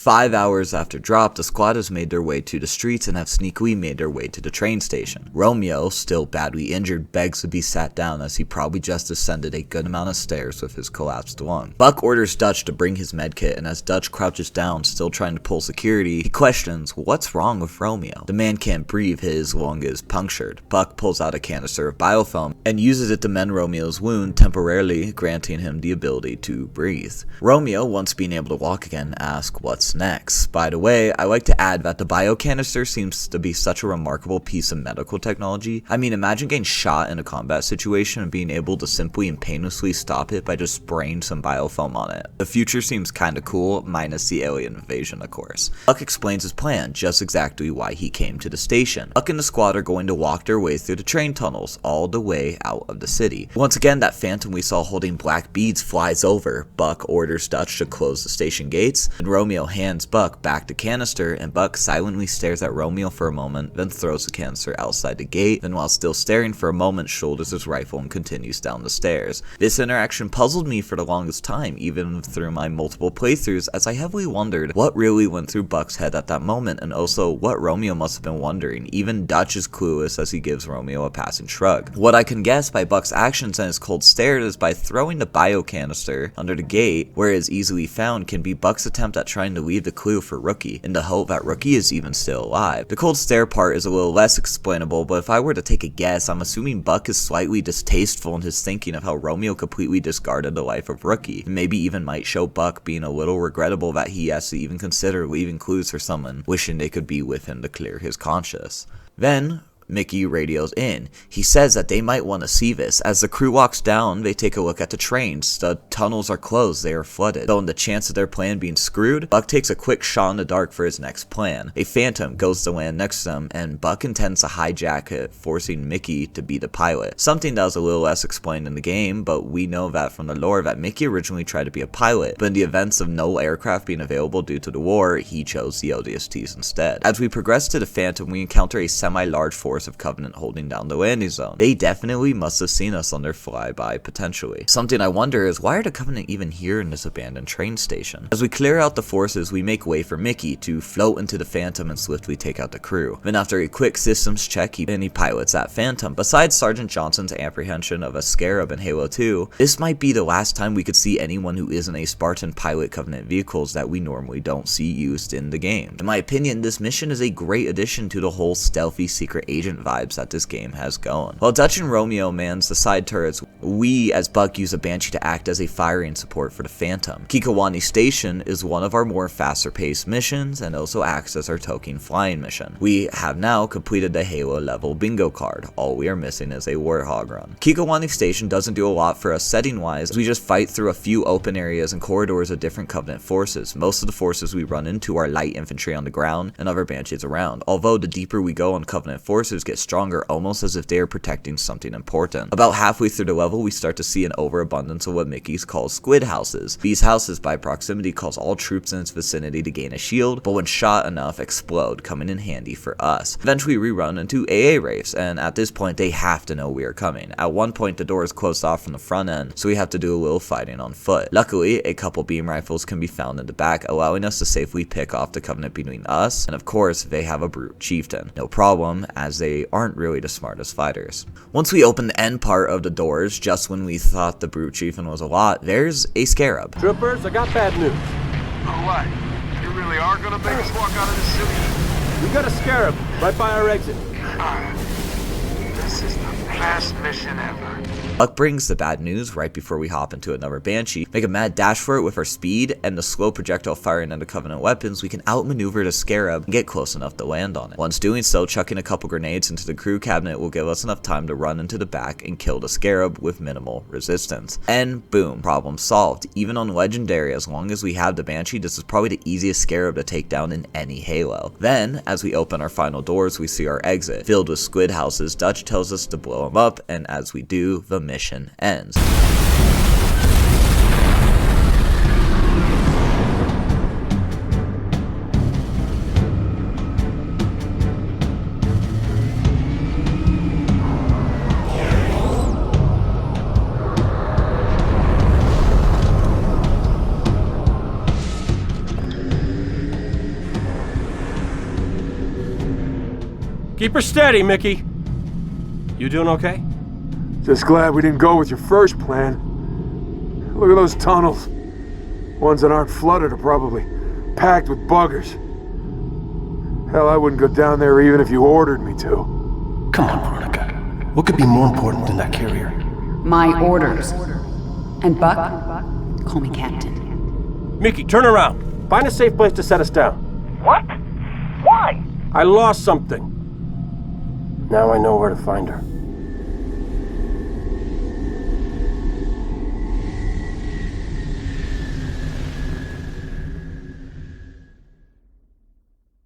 5 hours after drop, the squad has made their way to the streets and have sneakily made their way to the train station. Romeo, still badly injured, begs to be sat down as he probably just ascended a good amount of stairs with his collapsed lung. Buck orders Dutch to bring his medkit, and as Dutch crouches down, still trying to pull security, he questions what's wrong with Romeo. The man can't breathe, his lung is punctured. Buck pulls out a canister of biofilm and uses it to mend Romeo's wound, temporarily granting him the ability to breathe. Romeo, once being able to walk again, asks what's next. By the way, I like to add that the biocanister seems to be such a remarkable piece of medical technology. I mean, imagine getting shot in a combat situation and being able to simply and painlessly stop it by just spraying some biofilm on it. The future seems kinda cool, minus the alien invasion, of course. Buck explains his plan, just exactly why he came to the station. Buck and the squad are going to walk their way through the train tunnels, all the way out of the city. Once again, that phantom we saw holding black beads flies over. Buck orders Dutch to close the station gates, and Romeo hands Buck back the canister, and Buck silently stares at Romeo for a moment, then throws the canister outside the gate, then while still staring for a moment, shoulders his rifle and continues down the stairs. This interaction puzzled me for the longest time, even through my multiple playthroughs, as I heavily wondered what really went through Buck's head at that moment, and also what Romeo must have been wondering. Even Dutch is clueless as he gives Romeo a passing shrug. What I can guess by Buck's actions and his cold stare is by throwing the biocanister under the gate, where it is easily found, can be Buck's attempt at trying to leave the clue for Rookie, in the hope that Rookie is even still alive. The cold stare part is a little less explainable, but if I were to take a guess, I'm assuming Buck is slightly distasteful in his thinking of how Romeo completely discarded the life of Rookie, and maybe even might show Buck being a little regrettable that he has to even consider leaving clues for someone, wishing they could be with him to clear his conscience. Then, Mickey radios in. He says that they might want to see this. As the crew walks down, they take a look at the trains. The tunnels are closed, they are flooded. So in the chance of their plan being screwed, Buck takes a quick shot in the dark for his next plan. A phantom goes to land next to them, and Buck intends to hijack it, forcing Mickey to be the pilot. Something that was a little less explained in the game, but we know that from the lore that Mickey originally tried to be a pilot, but in the events of no aircraft being available due to the war, he chose the ODSTs instead. As we progress to the Phantom, we encounter a semi-large force of Covenant holding down the landing zone. They definitely must have seen us on their flyby, potentially. Something I wonder is, why are the Covenant even here in this abandoned train station? As we clear out the forces, we make way for Mickey to float into the Phantom and swiftly take out the crew. Then after a quick systems check, he pilots that Phantom. Besides Sergeant Johnson's apprehension of a Scarab in Halo 2, this might be the last time we could see anyone who isn't a Spartan pilot Covenant vehicles that we normally don't see used in the game. In my opinion, this mission is a great addition to the whole stealthy secret agent vibes that this game has going. While Dutch and Romeo mans the side turrets, we as Buck use a Banshee to act as a firing support for the Phantom. Kikawani Station is one of our more faster paced missions and also acts as our token flying mission. We have now completed the Halo level bingo card. All we are missing is a Warthog run. Kikawani Station doesn't do a lot for us setting wise, as we just fight through a few open areas and corridors of different Covenant forces. Most of the forces we run into are light infantry on the ground and other Banshees around, although the deeper we go on Covenant forces get stronger, almost as if they are protecting something important. About halfway through the level, we start to see an overabundance of what Mickey's calls squid houses. These houses, by proximity, cause all troops in its vicinity to gain a shield, but when shot enough, explode, coming in handy for us. Eventually, we run into AA Wraiths, and at this point, they have to know we are coming. At one point, the door is closed off from the front end, so we have to do a little fighting on foot. Luckily, a couple beam rifles can be found in the back, allowing us to safely pick off the Covenant between us, and of course, they have a brute chieftain. No problem, as they aren't really the smartest fighters. Once we open the end part of the doors, just when we thought the brute chieftain was a lot, there's a Scarab.
Troopers, I got bad news.
Oh, what? You really are gonna make us walk out of the city?
We got a Scarab right by our exit.
This is the best mission ever.
Buck brings the bad news right before we hop into another Banshee, make a mad dash for it with our speed and the slow projectile firing into Covenant weapons. We can outmaneuver the Scarab and get close enough to land on it. Once doing so, chucking a couple grenades into the crew cabinet will give us enough time to run into the back and kill the Scarab with minimal resistance. And boom, problem solved. Even on Legendary, as long as we have the Banshee, this is probably the easiest Scarab to take down in any Halo. Then, as we open our final doors, we see our exit, filled with squid houses. Dutch tells us to blow them up, and as we do, the mission ends.
Keep her steady, Mickey. You doing okay?
Just glad we didn't go with your first plan. Look at those tunnels. Ones that aren't flooded are probably packed with buggers. Hell, I wouldn't go down there even if you ordered me to.
Come on, Veronica. What could be more important than that carrier?
My orders. And Buck, call me Captain.
Mickey, turn around. Find a safe place to set us down.
What? Why?
I lost something. Now I know where to find her.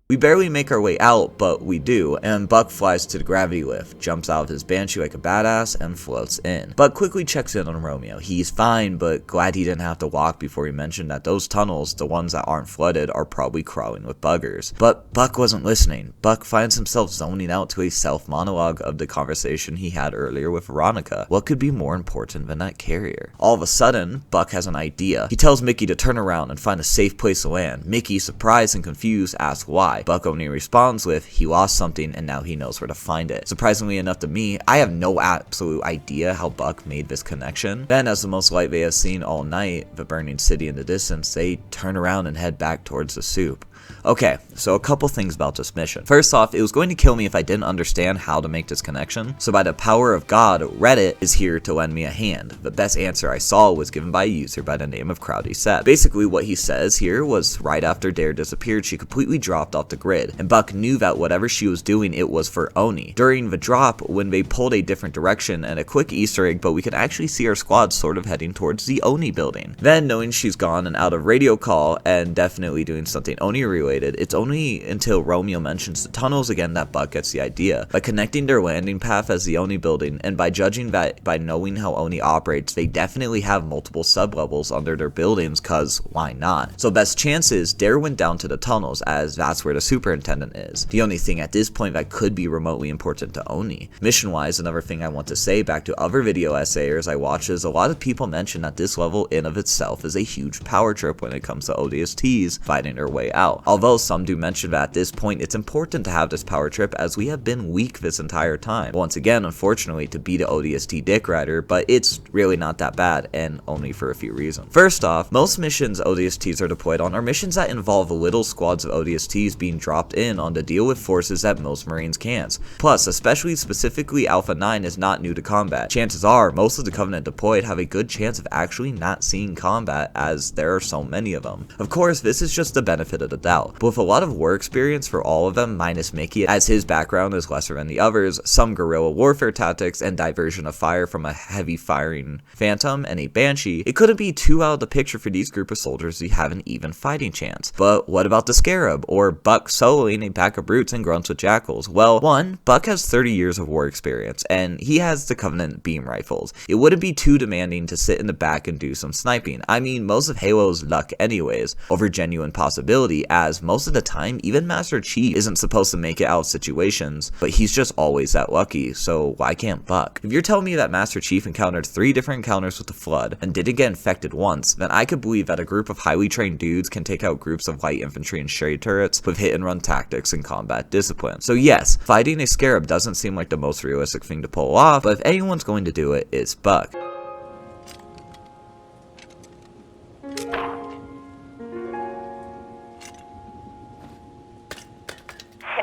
We barely make our way out, but we do, and Buck flies to the gravity lift, jumps out of his Banshee like a badass, and floats in. Buck quickly checks in on Romeo. He's fine, but glad he didn't have to walk before he mentioned that those tunnels, the ones that aren't flooded, are probably crawling with buggers. But Buck wasn't listening. Buck finds himself zoning out to a self-monologue of the conversation he had earlier with Veronica. What could be more important than that carrier? All of a sudden, Buck has an idea. He tells Mickey to turn around and find a safe place to land. Mickey, surprised and confused, asks why. Buck only responds with, he lost something and now he knows where to find it. Surprisingly enough to me, I have no absolute idea how Buck made this connection. Then, as the most light they have seen all night, the burning city in the distance, they turn around and head back towards the soup. Okay, so a couple things about this mission. First off, it was going to kill me if I didn't understand how to make this connection, so by the power of God, Reddit is here to lend me a hand. The best answer I saw was given by a user by the name of Crowdy Set. Basically, what he says here was right after Dare disappeared, she completely dropped off the grid, and Buck knew that whatever she was doing, it was for Oni. During the drop, when they pulled a different direction, and a quick Easter egg, but we could actually see our squad sort of heading towards the Oni building. Then, knowing she's gone and out of radio call, and definitely doing something Oni related, it's only until Romeo mentions the tunnels again that Buck gets the idea. By connecting their landing path as the Oni building, and by judging that by knowing how Oni operates, they definitely have multiple sublevels under their buildings, cause why not? So best chance is Dare went down to the tunnels, as that's where the superintendent is. The only thing at this point that could be remotely important to Oni. Mission wise, another thing I want to say back to other video essayers I watch is a lot of people mention that this level in of itself is a huge power trip when it comes to ODSTs fighting their way out. Although some do mention that at this point it's important to have this power trip as we have been weak this entire time. Once again, unfortunately, to be the ODST dick rider, but it's really not that bad, and only for a few reasons. First off, most missions ODSTs are deployed on are missions that involve little squads of ODSTs being dropped in on to deal with forces that most Marines can't. Plus, especially specifically Alpha 9 is not new to combat. Chances are, most of the Covenant deployed have a good chance of actually not seeing combat as there are so many of them. Of course, this is just the benefit of the doubt, but with a lot of war experience for all of them minus Mickey, as his background is lesser than the others, some guerrilla warfare tactics, and diversion of fire from a heavy firing Phantom and a Banshee, it couldn't be too out of the picture for these group of soldiers to have an even fighting chance. But what about the Scarab, or Buck soloing a pack of brutes and grunts with jackals? Well, one, Buck has 30 years of war experience, and he has the Covenant beam rifles. It wouldn't be too demanding to sit in the back and do some sniping. I mean, most of Halo's luck anyways, over genuine possibility, as most of the time, even Master Chief isn't supposed to make it out of situations, but he's just always that lucky, so why can't Buck? If you're telling me that Master Chief encountered 3 different encounters with the Flood, and didn't get infected once, then I could believe that a group of highly trained dudes can take out groups of light infantry and stray turrets with hit and run tactics and combat discipline. So yes, fighting a Scarab doesn't seem like the most realistic thing to pull off, but if anyone's going to do it, it's Buck.
Can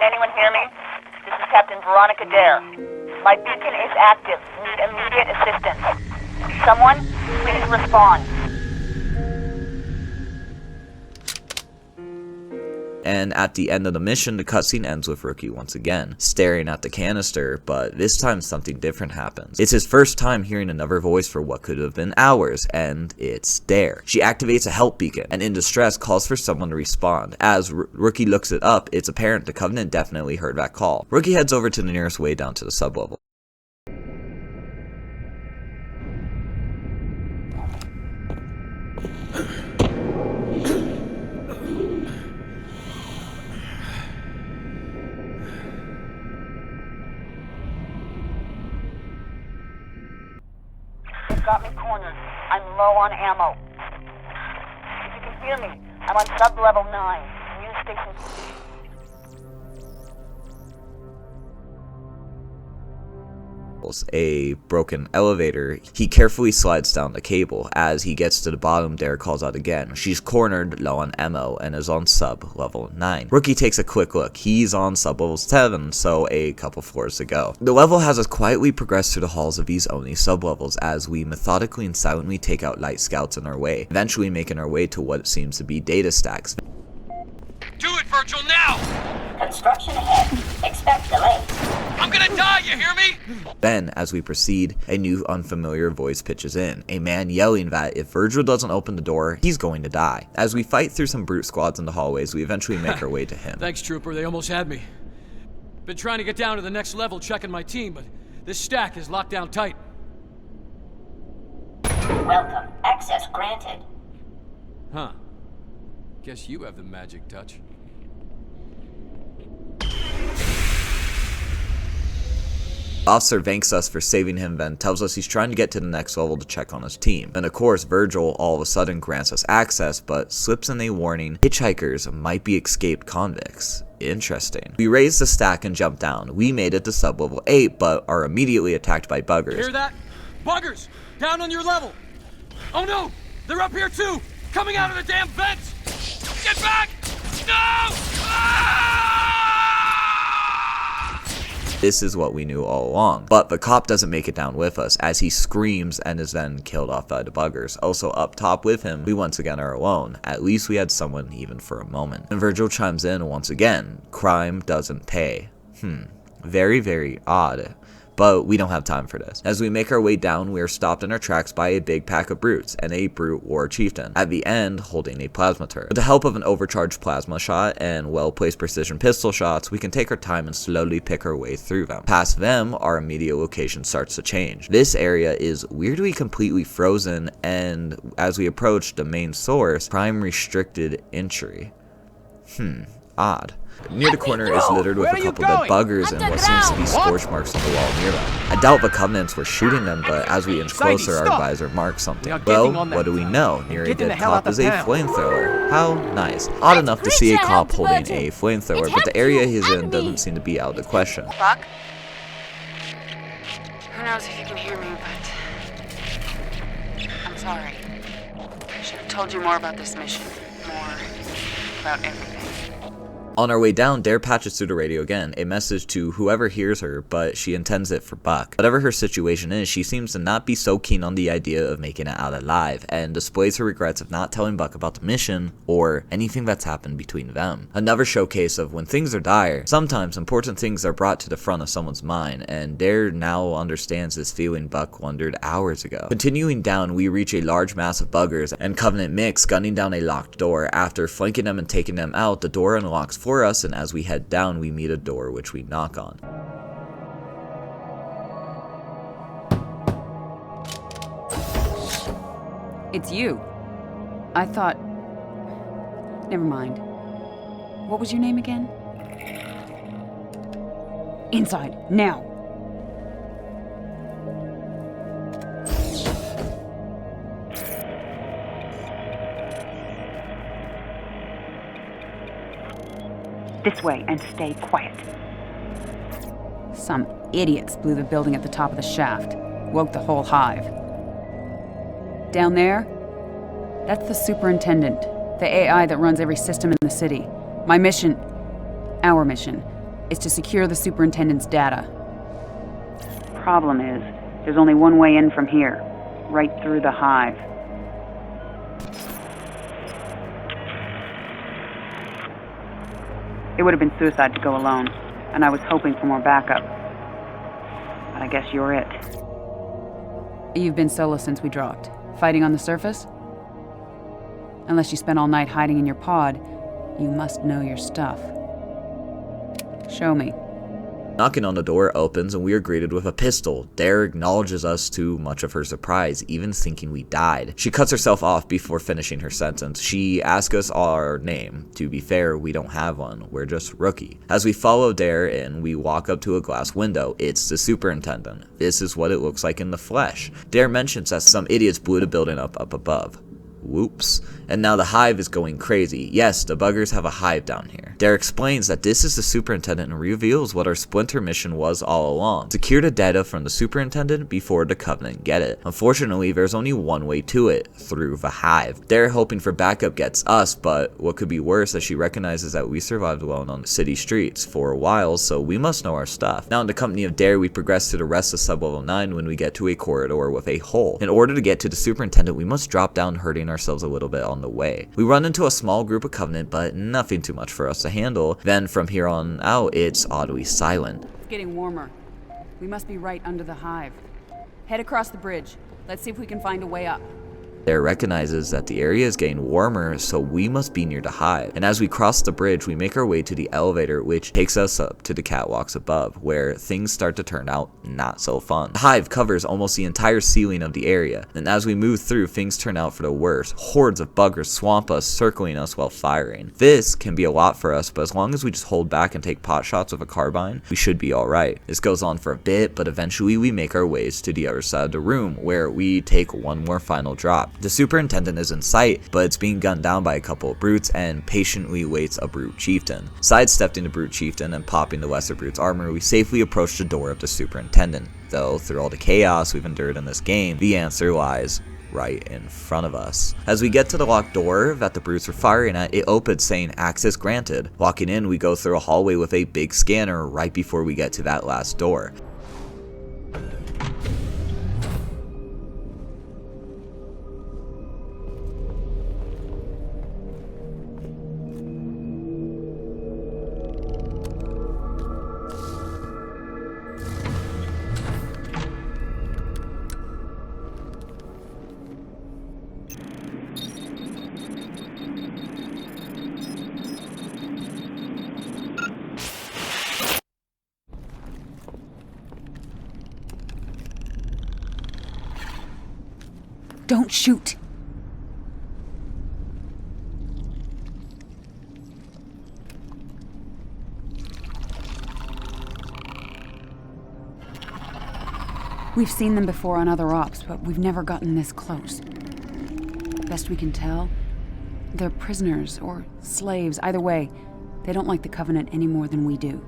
anyone hear me? This is Captain Veronica Dare. My beacon is active. Need immediate assistance. Someone, please respond.
And at the end of the mission, the cutscene ends with Rookie once again, staring at the canister, but this time something different happens. It's his first time hearing another voice for what could have been hours, and it's Dare. She activates a help beacon, and in distress calls for someone to respond. As Rookie looks it up, it's apparent the Covenant definitely heard that call. Rookie heads over to the nearest way down to the sublevel.
Got me cornered. I'm low on ammo. If you can hear me, I'm on sub-level 9. News station.
a broken elevator. He carefully slides down the cable. As he gets to the bottom, Dare calls out again. She's cornered, low on ammo, and is on sub level 9. Rookie takes a quick look. He's on sub level 7, so a couple floors to go. The level has us quietly progress through the halls of these only sub levels as we methodically and silently take out light scouts in our way, eventually making our way to what seems to be data stacks.
Do it, Virgil, now!
Construction ahead. Expect delays.
I'm gonna die, you hear me?
Then, as we proceed, a new unfamiliar voice pitches in, a man yelling that if Virgil doesn't open the door, he's going to die. As we fight through some brute squads in the hallways, we eventually make our way to him.
Thanks, Trooper, they almost had me. Been trying to get down to the next level checking my team, but this stack is locked down tight.
Welcome. Access granted.
Huh. Guess you have the magic touch.
Officer thanks us for saving him, then tells us he's trying to get to the next level to check on his team. And of course, Virgil all of a sudden grants us access, but slips in a warning: hitchhikers might be escaped convicts. Interesting. We raise the stack and jump down. We made it to sub level 8, but are immediately attacked by buggers.
Hear that? Buggers! Down on your level! Oh no! They're up here too! Coming out of the damn vents! Get back! No! Ah!
This is what we knew all along. But the cop doesn't make it down with us as he screams and is then killed off by the buggers. Also up top with him, we once again are alone. At least we had someone even for a moment. And Virgil chimes in once again. Crime doesn't pay. Very, very odd. But we don't have time for this. As we make our way down, we are stopped in our tracks by a big pack of brutes and a brute war chieftain, at the end holding a plasma turret. With the help of an overcharged plasma shot and well-placed precision pistol shots, we can take our time and slowly pick our way through them. Past them, our immediate location starts to change. This area is weirdly completely frozen, and as we approach the main source, crime restricted entry. Odd. Near the corner is littered with a couple dead buggers and what seems to be scorch marks on the wall near them. I doubt the Covenants were shooting them, but as we inch closer, our advisor marks something. Well, what do we know? Near a dead cop is a flamethrower. How nice. Odd enough to see a cop holding a flamethrower, but the area he's in doesn't seem to be out of the question.
Buck? Who knows if you can hear me, but I'm sorry. I should have told you more about this mission. More about everything.
On our way down, Dare patches through the radio again, a message to whoever hears her, but she intends it for Buck. Whatever her situation is, she seems to not be so keen on the idea of making it out alive, and displays her regrets of not telling Buck about the mission, or anything that's happened between them. Another showcase of when things are dire, sometimes important things are brought to the front of someone's mind, and Dare now understands this feeling Buck wondered hours ago. Continuing down, we reach a large mass of buggers and Covenant mix gunning down a locked door. After flanking them and taking them out, the door unlocks for us, and as we head down, we meet a door which we knock on.
It's you. I thought... Never mind. What was your name again? Inside, now! This way, and stay quiet. Some idiots blew the building at the top of the shaft. Woke the whole hive. Down there? That's the superintendent. The AI that runs every system in the city. My mission, our mission, is to secure the superintendent's data. Problem is, there's only one way in from here. Right through the hive. It would have been suicide to go alone, and I was hoping for more backup. But I guess you're it. You've been solo since we dropped. Fighting on the surface? Unless you spent all night hiding in your pod, you must know your stuff. Show me.
Knocking on the door opens and we are greeted with a pistol. Dare acknowledges us to much of her surprise, even thinking we died. She cuts herself off before finishing her sentence. She asks us our name. To be fair, we don't have one. We're just Rookie. As we follow Dare in, we walk up to a glass window. It's the superintendent. This is what it looks like in the flesh. Dare mentions that some idiots blew the building up above. Whoops. And now the hive is going crazy. Yes, the buggers have a hive down here. Dare explains that this is the Superintendent and reveals what our Splinter mission was all along. Secure the data from the Superintendent before the Covenant get it. Unfortunately, there's only one way to it, through the Hive. Dare hoping for backup gets us, but what could be worse as she recognizes that we survived alone on the city streets for a while, so we must know our stuff. Now in the company of Dare, we progress to the rest of Sublevel 9 when we get to a corridor with a hole. In order to get to the Superintendent, we must drop down, hurting ourselves a little bit on the way. We run into a small group of Covenant, but nothing too much for us to handle. Then from here on out, it's oddly silent.
It's getting warmer. We must be right under the Hive. Head across the bridge. Let's see if we can find a way up.
Dare recognizes that the area is getting warmer, so we must be near the Hive. And as we cross the bridge, we make our way to the elevator, which takes us up to the catwalks above, where things start to turn out not so fun. The Hive covers almost the entire ceiling of the area, and as we move through, things turn out for the worst. Hordes of buggers swamp us, circling us while firing. This can be a lot for us, but as long as we just hold back and take pot shots with a carbine, we should be alright. This goes on for a bit, but eventually we make our ways to the other side of the room, where we take one more final drop. The Superintendent is in sight, but it's being gunned down by a couple of brutes and patiently waits a brute chieftain. Sidestepping the brute chieftain and popping the lesser brute's armor, we safely approach the door of the Superintendent. Though, through all the chaos we've endured in this game, the answer lies right in front of us. As we get to the locked door that the brutes were firing at, it opens saying access granted. Walking in, we go through a hallway with a big scanner right before we get to that last door.
Don't shoot! We've seen them before on other ops, but we've never gotten this close. Best we can tell, they're prisoners or slaves. Either way, they don't like the Covenant any more than we do.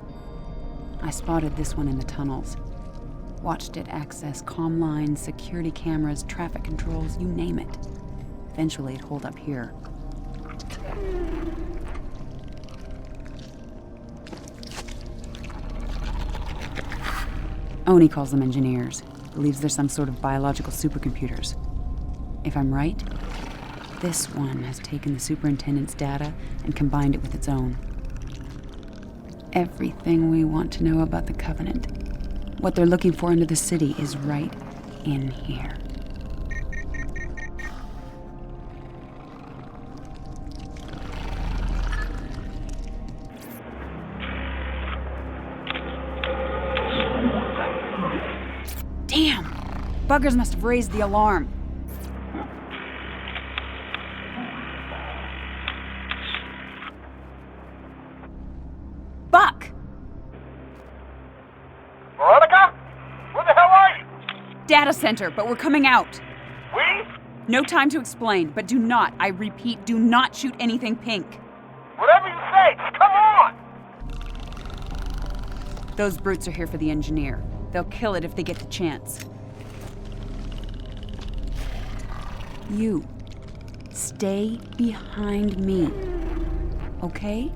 I spotted this one in the tunnels. Watched it access comm lines, security cameras, traffic controls, you name it. Eventually, it'd hold up here. Oni calls them engineers. Believes they're some sort of biological supercomputers. If I'm right, this one has taken the Superintendent's data and combined it with its own. Everything we want to know about the Covenant, what they're looking for into the city, is right in here. Damn! Buggers must have raised the alarm. Buck!
Veronica? Where the hell are you?
Data center, but we're coming out.
We?
No time to explain, but do not, I repeat, do not shoot anything pink.
Whatever you say, just come on!
Those brutes are here for the engineer. They'll kill it if they get the chance. You, stay behind me, okay?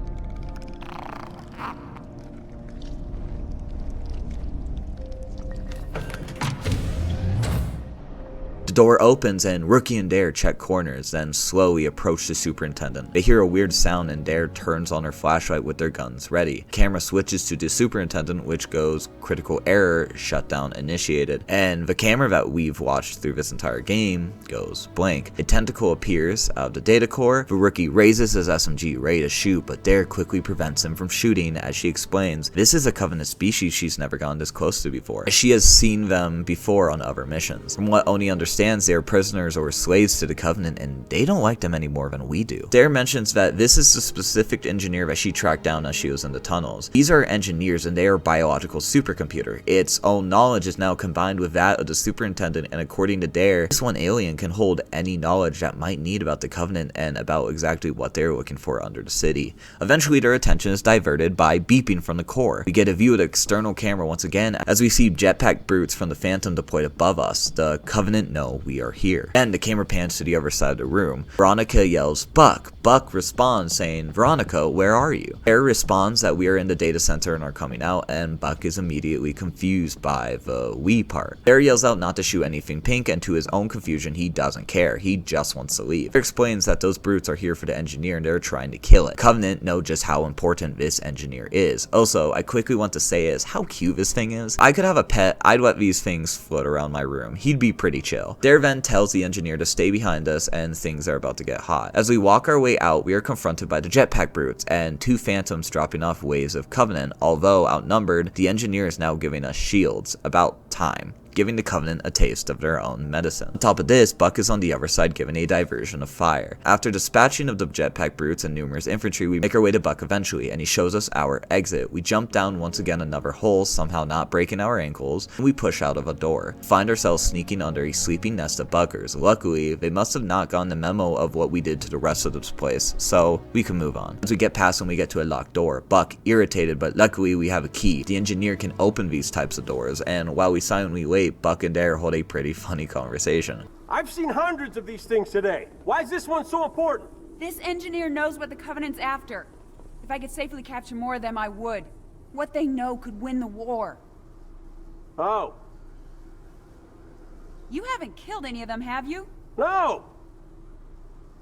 The door opens and Rookie and Dare check corners, then slowly approach the Superintendent. They hear a weird sound and Dare turns on her flashlight with their guns ready. Camera switches to the Superintendent, which goes critical error, shutdown initiated. And the camera that we've watched through this entire game goes blank. A tentacle appears out of the data core. The Rookie raises his SMG ready to shoot, but Dare quickly prevents him from shooting as she explains this is a Covenant species she's never gone this close to before. She has seen them before on other missions. From what Oni understands, understands they are prisoners or slaves to the Covenant, and they don't like them any more than we do. Dare mentions that this is the specific engineer that she tracked down as she was in the tunnels. These are engineers, and they are a biological supercomputer. Its own knowledge is now combined with that of the superintendent, and according to Dare, this one alien can hold any knowledge that might need about the Covenant and about exactly what they're looking for under the city. Eventually, their attention is diverted by beeping from the core. We get a view of the external camera once again as we see jetpack brutes from the Phantom deployed above us. The Covenant know we are here. And the camera pans to the other side of the room. Veronica yells, "Buck!" Buck responds saying, "Veronica, where are you?" Dare responds that we are in the data center and are coming out, and Buck is immediately confused by the "we" part. Dare yells out not to shoot anything pink, and to his own confusion, he doesn't care. He just wants to leave. Dare explains that those brutes are here for the engineer and they're trying to kill it. Covenant know just how important this engineer is. Also, I quickly want to say is how cute this thing is. I could have a pet, I'd let these things float around my room. He'd be pretty chill. Dare then tells the engineer to stay behind us, and things are about to get hot. As we walk our way out, we are confronted by the jetpack brutes and two Phantoms dropping off waves of Covenant. Although outnumbered, the engineer is now giving us shields. About time. Giving the Covenant a taste of their own medicine. On top of this, Buck is on the other side giving a diversion of fire. After dispatching of the jetpack brutes and numerous infantry, we make our way to Buck eventually, and he shows us our exit. We jump down once again another hole, somehow not breaking our ankles, and we push out of a door. Find ourselves sneaking under a sleeping nest of buggers. Luckily, they must have not gotten the memo of what we did to the rest of this place, so we can move on. As we get past them, we get to a locked door. Buck, irritated, but luckily we have a key. The engineer can open these types of doors, and while we silently wait, Buck and Dare hold a pretty funny conversation.
I've seen hundreds of these things today. Why is this one so important?
This engineer knows what the Covenant's after. If I could safely capture more of them, I would. What they know could win the war.
Oh.
You haven't killed any of them, have you?
No!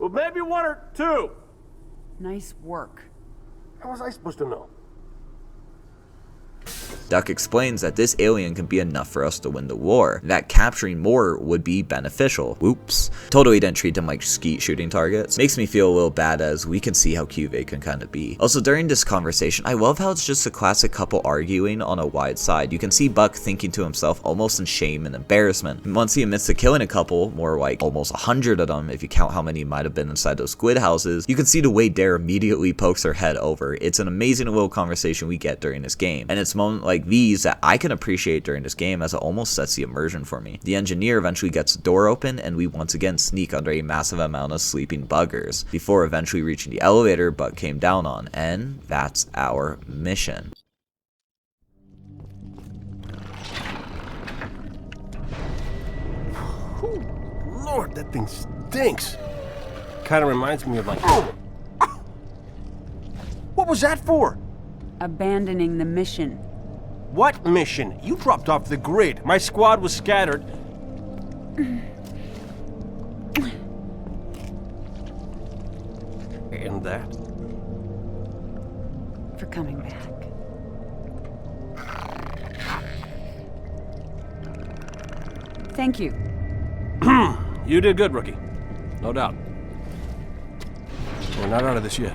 Well, maybe one or two.
Nice work.
How was I supposed to know?
Duck explains that this alien can be enough for us to win the war, that capturing more would be beneficial. Whoops. Totally didn't treat them like skeet shooting targets. Makes me feel a little bad as we can see how cute they can kind of be. Also, during this conversation, I love how it's just a classic couple arguing on a wide side. You can see Buck thinking to himself almost in shame and embarrassment. And once he admits to killing a couple, more like almost 100 of them if you count how many might have been inside those squid houses, you can see the way Dare immediately pokes her head over. It's an amazing little conversation we get during this game, and it's moments like these that I can appreciate during this game as it almost sets the immersion for me. The engineer eventually gets the door open, and we once again sneak under a massive amount of sleeping buggers, before eventually reaching the elevator Buck came down on, and that's our mission.
Lord, that thing stinks. Kind of reminds me of like... What was that for?
Abandoning the mission.
What mission? You dropped off the grid. My squad was scattered. And that?
For coming back. Thank you.
You did good, rookie. No doubt. We're not out of this yet.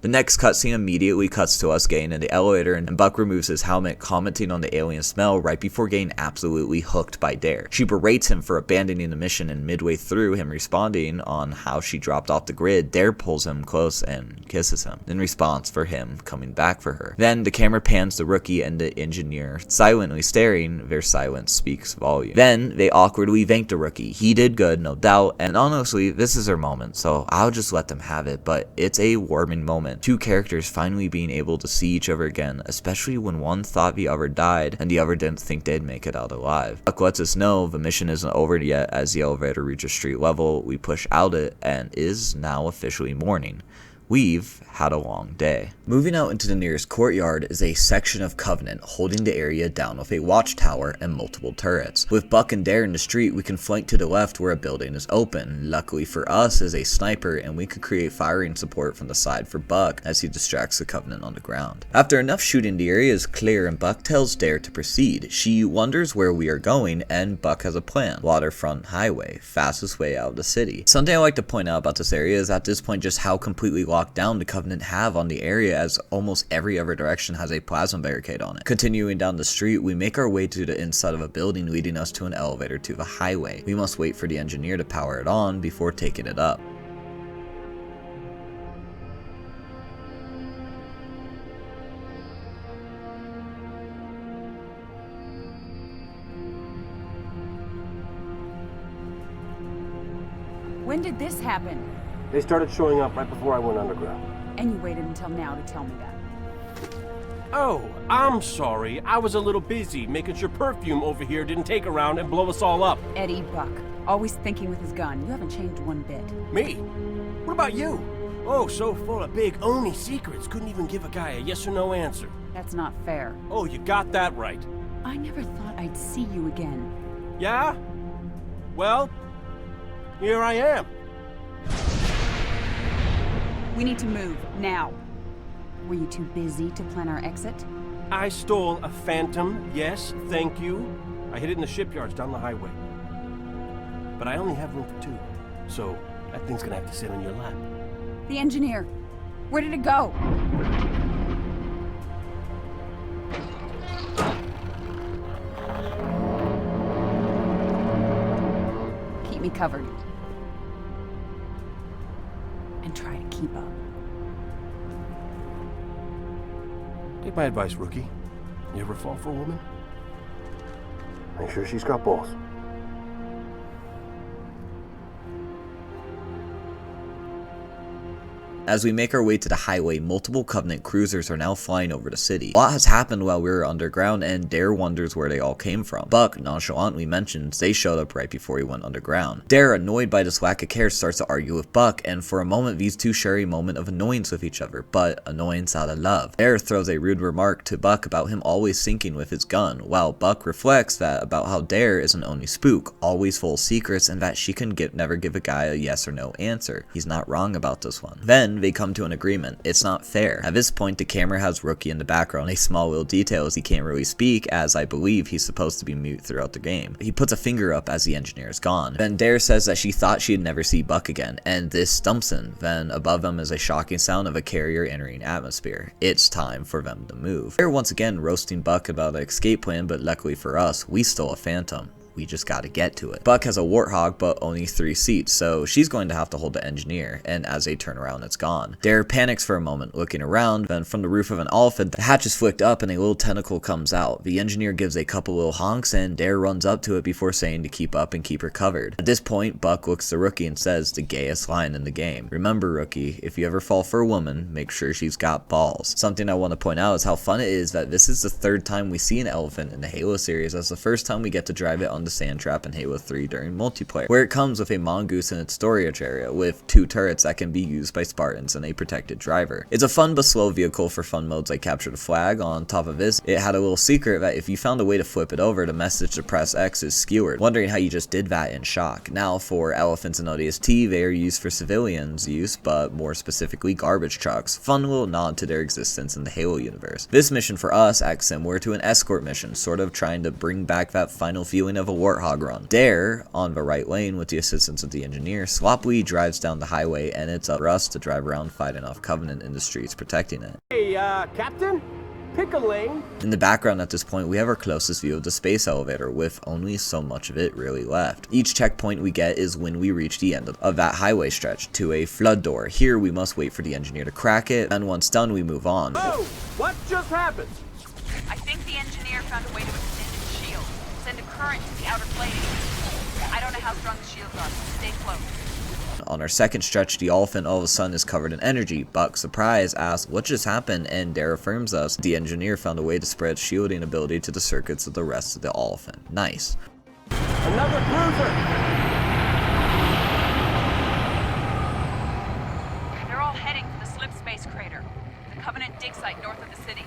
The next cutscene immediately cuts to us getting in the elevator, and Buck removes his helmet, commenting on the alien smell right before getting absolutely hooked by Dare. She berates him for abandoning the mission, and midway through him responding on how she dropped off the grid, Dare pulls him close and kisses him in response for him coming back for her. Then the camera pans the rookie and the engineer silently staring. Their silence speaks volume. Then they awkwardly thank the rookie. He did good, no doubt, and honestly this is their moment, so I'll just let them have it, but it's a warming moment. Two characters finally being able to see each other again, especially when one thought the other died and the other didn't think they'd make it out alive. Buck lets us know the mission isn't over yet. As the elevator reaches street level, we push out it and is now officially morning. We've had a long day. Moving out into the nearest courtyard is a section of Covenant holding the area down with a watchtower and multiple turrets. With Buck and Dare in the street, we can flank to the left where a building is open. Luckily for us is a sniper, and we can create firing support from the side for Buck as he distracts the Covenant on the ground. After enough shooting, the area is clear and Buck tells Dare to proceed. She wonders where we are going, and Buck has a plan. Waterfront highway, fastest way out of the city. Something I like to point out about this area is at this point just how completely lost lockdown the Covenant have on the area, as almost every other direction has a plasma barricade on it. Continuing down the street, we make our way to the inside of a building, leading us to an elevator to the highway. We must wait for the engineer to power it on before taking it up.
When did this happen?
They started showing up right before I went underground.
And you waited until now to tell me that.
Oh, I'm sorry. I was a little busy making sure perfume over here didn't take around and blow us all up.
Eddie Buck, always thinking with his gun. You haven't changed one bit.
Me? What about you? Oh, so full of big Oni secrets, couldn't even give a guy a yes or no answer.
That's not fair.
Oh, you got that right.
I never thought I'd see you again.
Yeah? Well, here I am.
We need to move, now. Were you too busy to plan our exit?
I stole a Phantom, yes, thank you. I hid it in the shipyards down the highway. But I only have room for 2, so that thing's gonna have to sit on your lap.
The engineer, where did it go? Keep me covered. And try to keep up.
Take my advice, rookie. You ever fall for a woman? Make sure she's got balls.
As we make our way to the highway, multiple Covenant cruisers are now flying over the city. A lot has happened while we were underground, and Dare wonders where they all came from. Buck nonchalantly mentions they showed up right before he went underground. Dare, annoyed by this lack of care, starts to argue with Buck, and for a moment these two share a moment of annoyance with each other, but annoyance out of love. Dare throws a rude remark to Buck about him always sinking with his gun, while Buck reflects that about how Dare is an Oni spook, always full of secrets, and that she can never give a guy a yes or no answer. He's not wrong about this one. Then they come to an agreement. It's not fair. At this point, the camera has Rookie in the background. A small little detail is he can't really speak, as I believe he's supposed to be mute throughout the game. He puts a finger up as the engineer is gone. Then Dare says that she thought she'd never see Buck again, and this stumps him. Then above them is a shocking sound of a carrier entering atmosphere. It's time for them to move. Dare once again roasting Buck about an escape plan, but luckily for us, we stole a Phantom. We just gotta get to it. Buck has a Warthog, but only 3 seats, so she's going to have to hold the engineer, and as they turn around, it's gone. Dare panics for a moment, looking around, then from the roof of an elephant, the hatch is flicked up and a little tentacle comes out. The engineer gives a couple little honks, and Dare runs up to it before saying to keep up and keep her covered. At this point, Buck looks to Rookie and says the gayest line in the game. Remember, Rookie, if you ever fall for a woman, make sure she's got balls. Something I want to point out is how fun it is that this is the 3rd time we see an elephant in the Halo series, as the first time we get to drive it on the sand trap in Halo 3 during multiplayer, where it comes with a mongoose in its storage area with 2 turrets that can be used by Spartans and a protected driver. It's a fun but slow vehicle for fun modes like Capture the Flag. On top of this, it had a little secret that if you found a way to flip it over, the message to press X is skewered, wondering how you just did that in shock. Now for elephants in ODST, they are used for civilians use, but more specifically garbage trucks. Fun little nod to their existence in the Halo universe. This mission for us acts similar to an escort mission, sort of trying to bring back that final feeling of a Warthog run. Dare, on the right lane with the assistance of the engineer, sloppily drives down the highway, and it's up for us to drive around fighting off Covenant in the streets protecting it.
Hey, Captain? Pick a lane.
In the background at this point, we have our closest view of the space elevator, with only so much of it really left. Each checkpoint we get is when we reach the end of that highway stretch, to a flood door. Here we must wait for the engineer to crack it, and once done we move on.
Oh! What just happened?
I think the engineer found a way to extend its shield. Send a current to the outer plating. I don't know how strong the shields are, so stay close.
On our second stretch, the elephant all of a sudden is covered in energy. Buck, surprised, asks what just happened, and Dare affirms us the engineer found a way to spread shielding ability to the circuits of the rest of the elephant. Nice.
Another cruiser!
They're all heading for the slip space crater, the Covenant dig site north of the city.
city.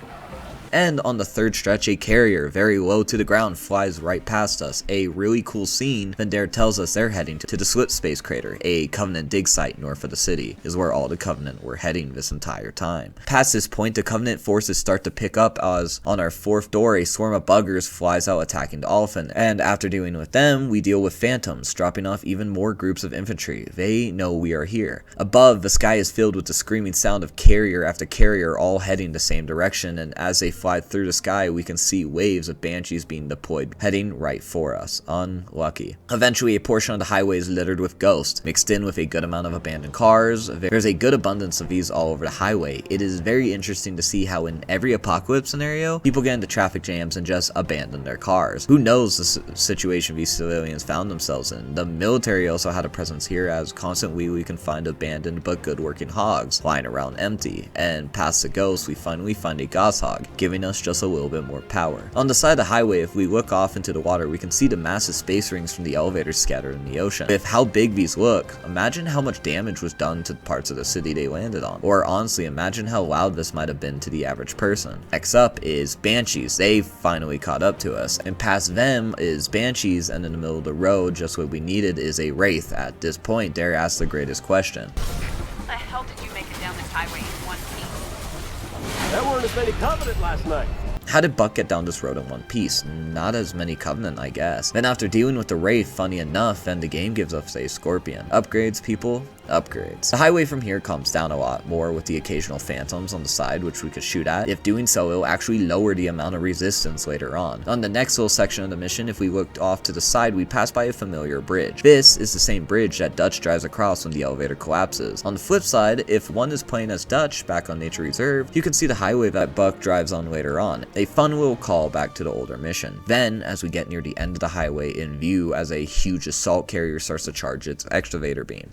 And on the third stretch, a carrier, very low to the ground, flies right past us. A really cool scene. Then Dare tells us they're heading to the Slip Space Crater, a Covenant dig site north of the city, is where all the Covenant were heading this entire time. Past this point, the Covenant forces start to pick up as on our fourth door, a swarm of buggers flies out attacking the Elephant. And after dealing with them, we deal with Phantoms, dropping off even more groups of infantry. They know we are here. Above, the sky is filled with the screaming sound of carrier after carrier all heading the same direction, and as they fly through the sky, we can see waves of banshees being deployed, heading right for us. Unlucky. Eventually, a portion of the highway is littered with ghosts, mixed in with a good amount of abandoned cars. There's a good abundance of these all over the highway. It is very interesting to see how in every apocalypse scenario, people get into traffic jams and just abandon their cars. Who knows the situation these civilians found themselves in? The military also had a presence here, as constantly we can find abandoned but good working hogs flying around empty. And past the ghosts, we finally find a goshawk, giving us just a little bit more power. On the side of the highway, if we look off into the water, we can see the massive space rings from the elevators scattered in the ocean. With how big these look, imagine how much damage was done to parts of the city they landed on. Or honestly, imagine how loud this might have been to the average person. Next up is Banshees. They finally caught up to us. And past them is Banshees, and in the middle of the road, just what we needed is a Wraith. At this point, Dare asks the greatest question.
How the hell did you make it down this highway in one piece?
There weren't as many Covenant last night.
How did Buck get down this road in one piece? Not as many Covenant, I guess. Then after dealing with the Wraith, funny enough, then the game gives us a Scorpion. Upgrades, people. Upgrades. The highway from here comes down a lot more with the occasional Phantoms on the side, which we could shoot at. If doing so, it'll actually lower the amount of resistance later on. On the next little section of the mission, if we looked off to the side, we pass by a familiar bridge. This is the same bridge that Dutch drives across when the elevator collapses. On the flip side, if one is playing as Dutch back on Nature Reserve, you can see the highway that Buck drives on later on. A fun little call back to the older mission. Then, as we get near the end of the highway in view, as a huge assault carrier starts to charge its excavator beam.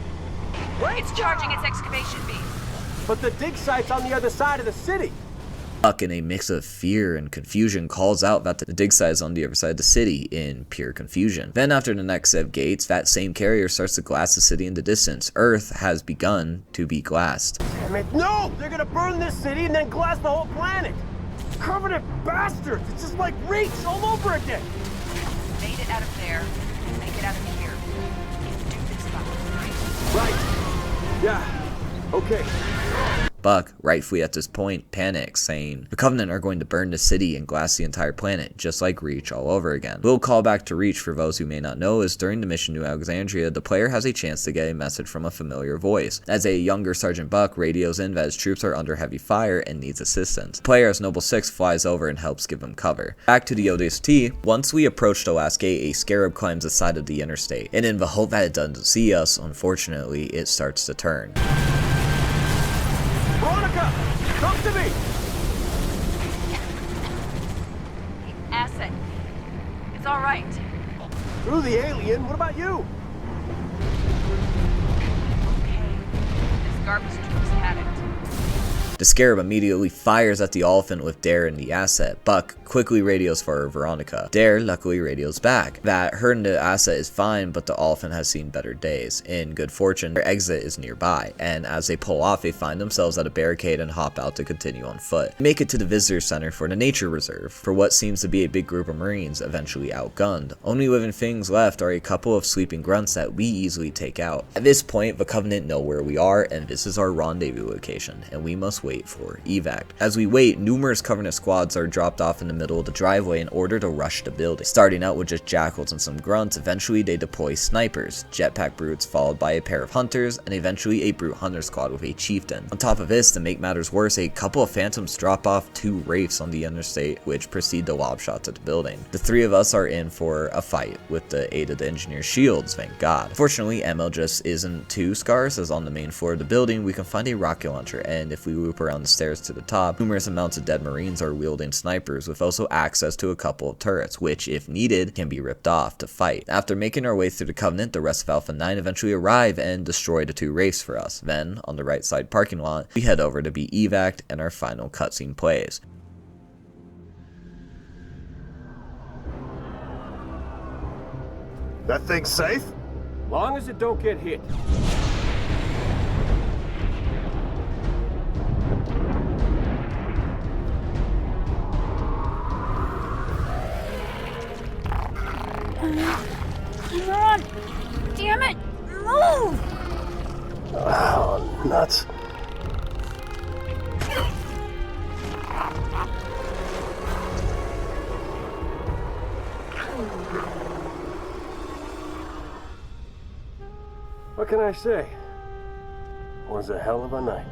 It's charging its excavation beam.
But the dig site's on the other side of the city.
Buck, in a mix of fear and confusion, calls out that the dig site is on the other side of the city in pure confusion. Then after the next set of gates, that same carrier starts to glass the city in the distance. Earth has begun to be glassed.
Damn it, no! They're gonna burn this city and then glass the whole planet! Covenant bastards! It's just like Reach all over again!
Made it out of there. Make it out of here. Do this stuff, right?
Right. Yeah. Okay.
Buck, rightfully at this point, panics, saying the Covenant are going to burn the city and glass the entire planet, just like Reach all over again. Little callback to Reach for those who may not know is during the mission to Alexandria, the player has a chance to get a message from a familiar voice. As a younger Sergeant Buck radios in that his troops are under heavy fire and needs assistance. The player as Noble 6 flies over and helps give him cover. Back to the ODST, once we approach the last gate, a scarab climbs the side of the interstate, and in the hope that it doesn't see us, unfortunately, it starts to turn.
Veronica! Come to me!
Asset. It's all right.
Through the alien, what about you?
Okay. This garbage troops had it.
The scarab immediately fires at the elephant with Dare in the asset. Buck quickly radios for Veronica. Dare luckily radios back that her and the asset is fine, but the elephant has seen better days. In good fortune, their exit is nearby, and as they pull off, they find themselves at a barricade and hop out to continue on foot. They make it to the visitor center for the Nature Reserve, for what seems to be a big group of Marines, eventually outgunned. Only living things left are a couple of sleeping grunts that we easily take out. At this point, the Covenant know where we are, and this is our rendezvous location, and we must wait for evac. As we wait, numerous Covenant squads are dropped off in the middle of the driveway in order to rush the building. Starting out with just jackals and some grunts, eventually they deploy snipers, jetpack brutes followed by a pair of hunters, and eventually a brute hunter squad with a chieftain. On top of this, to make matters worse, a couple of phantoms drop off 2 wraiths on the interstate, which proceed to lob shots at the building. The 3 of us are in for a fight with the aid of the engineer's shields, thank God. Fortunately, ammo just isn't too scarce, as on the main floor of the building we can find a rocket launcher, and if we loop around the stairs to the top, numerous amounts of dead Marines are wielding snipers with also access to a couple of turrets, which if needed can be ripped off to fight. After making our way through the Covenant, the rest of Alpha 9 eventually arrive and destroy the 2 wraiths for us. Then, on the right side parking lot, we head over to be evac'd and our final cutscene plays.
That thing's safe?
Long as it don't get hit.
Come on! Damn it! Move!
Oh, nuts. What can I say? It was a hell of a night.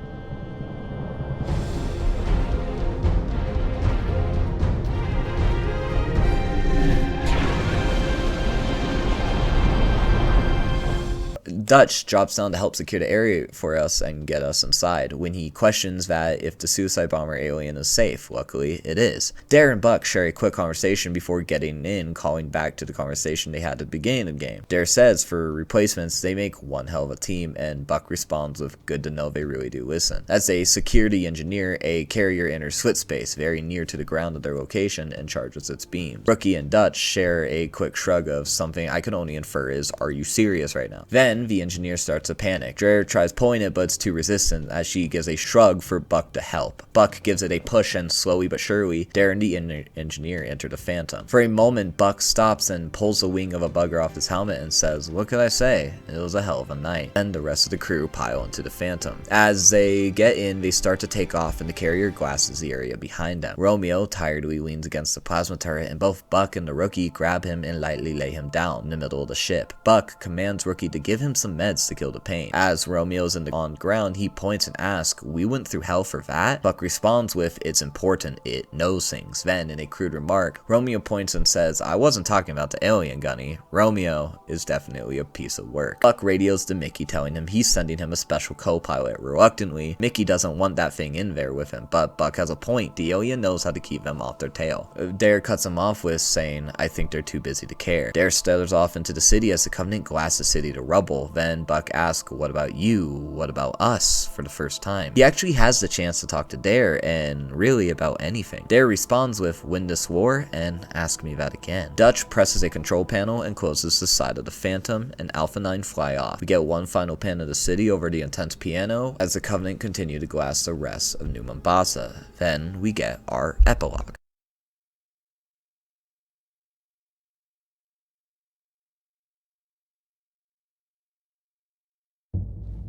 Dutch drops down to help secure the area for us and get us inside when he questions that if the suicide bomber alien is safe. Luckily, it is. Dare and Buck share a quick conversation before getting in, calling back to the conversation they had at the beginning of the game. Dare says for replacements, they make one hell of a team, and Buck responds with, good to know they really do listen. As a security engineer, a carrier enters slit space very near to the ground of their location and charges its beams. Rookie and Dutch share a quick shrug of something I can only infer is, are you serious right now? Then, the engineer starts to panic. Dare tries pulling it, but it's too resistant as she gives a shrug for Buck to help. Buck gives it a push, and slowly but surely, Dare and the engineer enter the Phantom. For a moment, Buck stops and pulls the wing of a bugger off his helmet and says, what could I say? It was a hell of a night. And the rest of the crew pile into the Phantom. As they get in, they start to take off, and the carrier glasses the area behind them. Romeo tiredly leans against the plasma turret, and both Buck and the Rookie grab him and lightly lay him down in the middle of the ship. Buck commands Rookie to give him some meds to kill the pain. As Romeo's on the ground, he points and asks, we went through hell for that? Buck responds with, it's important, it knows things. Then, in a crude remark, Romeo points and says, I wasn't talking about the alien, Gunny. Romeo is definitely a piece of work. Buck radios to Mickey, telling him he's sending him a special co-pilot. Reluctantly, Mickey doesn't want that thing in there with him, but Buck has a point. The alien knows how to keep them off their tail. Dare cuts him off with saying, I think they're too busy to care. Dare stutters off into the city as the Covenant glass the city to rubble. Then Buck asks, what about you? What about us? For the first time. He actually has the chance to talk to Dare, and really about anything. Dare responds with, win this war, and ask me that again. Dutch presses a control panel and closes the side of the Phantom, and Alpha 9 fly off. We get one final pan of the city over the intense piano as the Covenant continue to glass the rest of New Mombasa. Then we get our epilogue.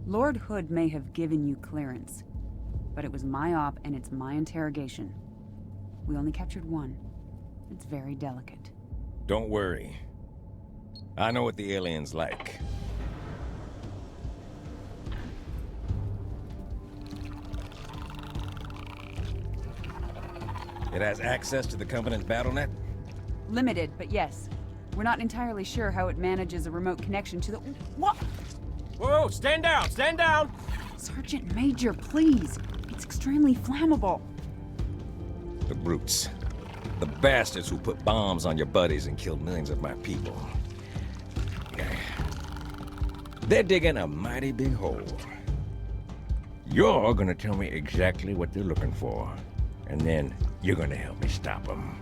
Lord Hood may have given you clearance, but it was my op and it's my interrogation. We only captured one. It's very delicate.
Don't worry. I know what the alien's like. It has access to the Covenant BattleNet?
Limited, but yes. We're not entirely sure how it manages a remote connection to the... What?
Whoa, stand down, stand down!
Sergeant Major, please. It's extremely flammable.
The brutes. The bastards who put bombs on your buddies and killed millions of my people. They're digging a mighty big hole. You're gonna tell me exactly what they're looking for, and then you're gonna help me stop them.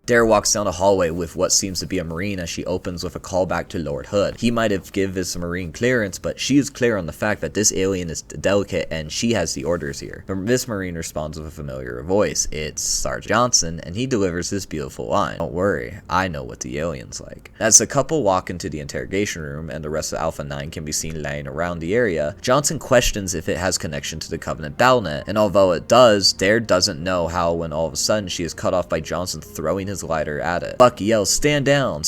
Dare walks down a hallway with what seems to be a Marine as she opens with a callback to Lord Hood. He might have given this Marine clearance, but she is clear on the fact that this alien is delicate and she has the orders here. This Marine responds with a familiar voice. It's Sergeant Johnson, and he delivers this beautiful line. Don't worry, I know what the alien's like. As the couple walk into the interrogation room and the rest of Alpha 9 can be seen laying around the area, Johnson questions if it has connection to the Covenant BattleNet, and although it does, Dare doesn't know how when all of a sudden she is cut off by Johnson throwing his lighter at it. Buck yells, stand down,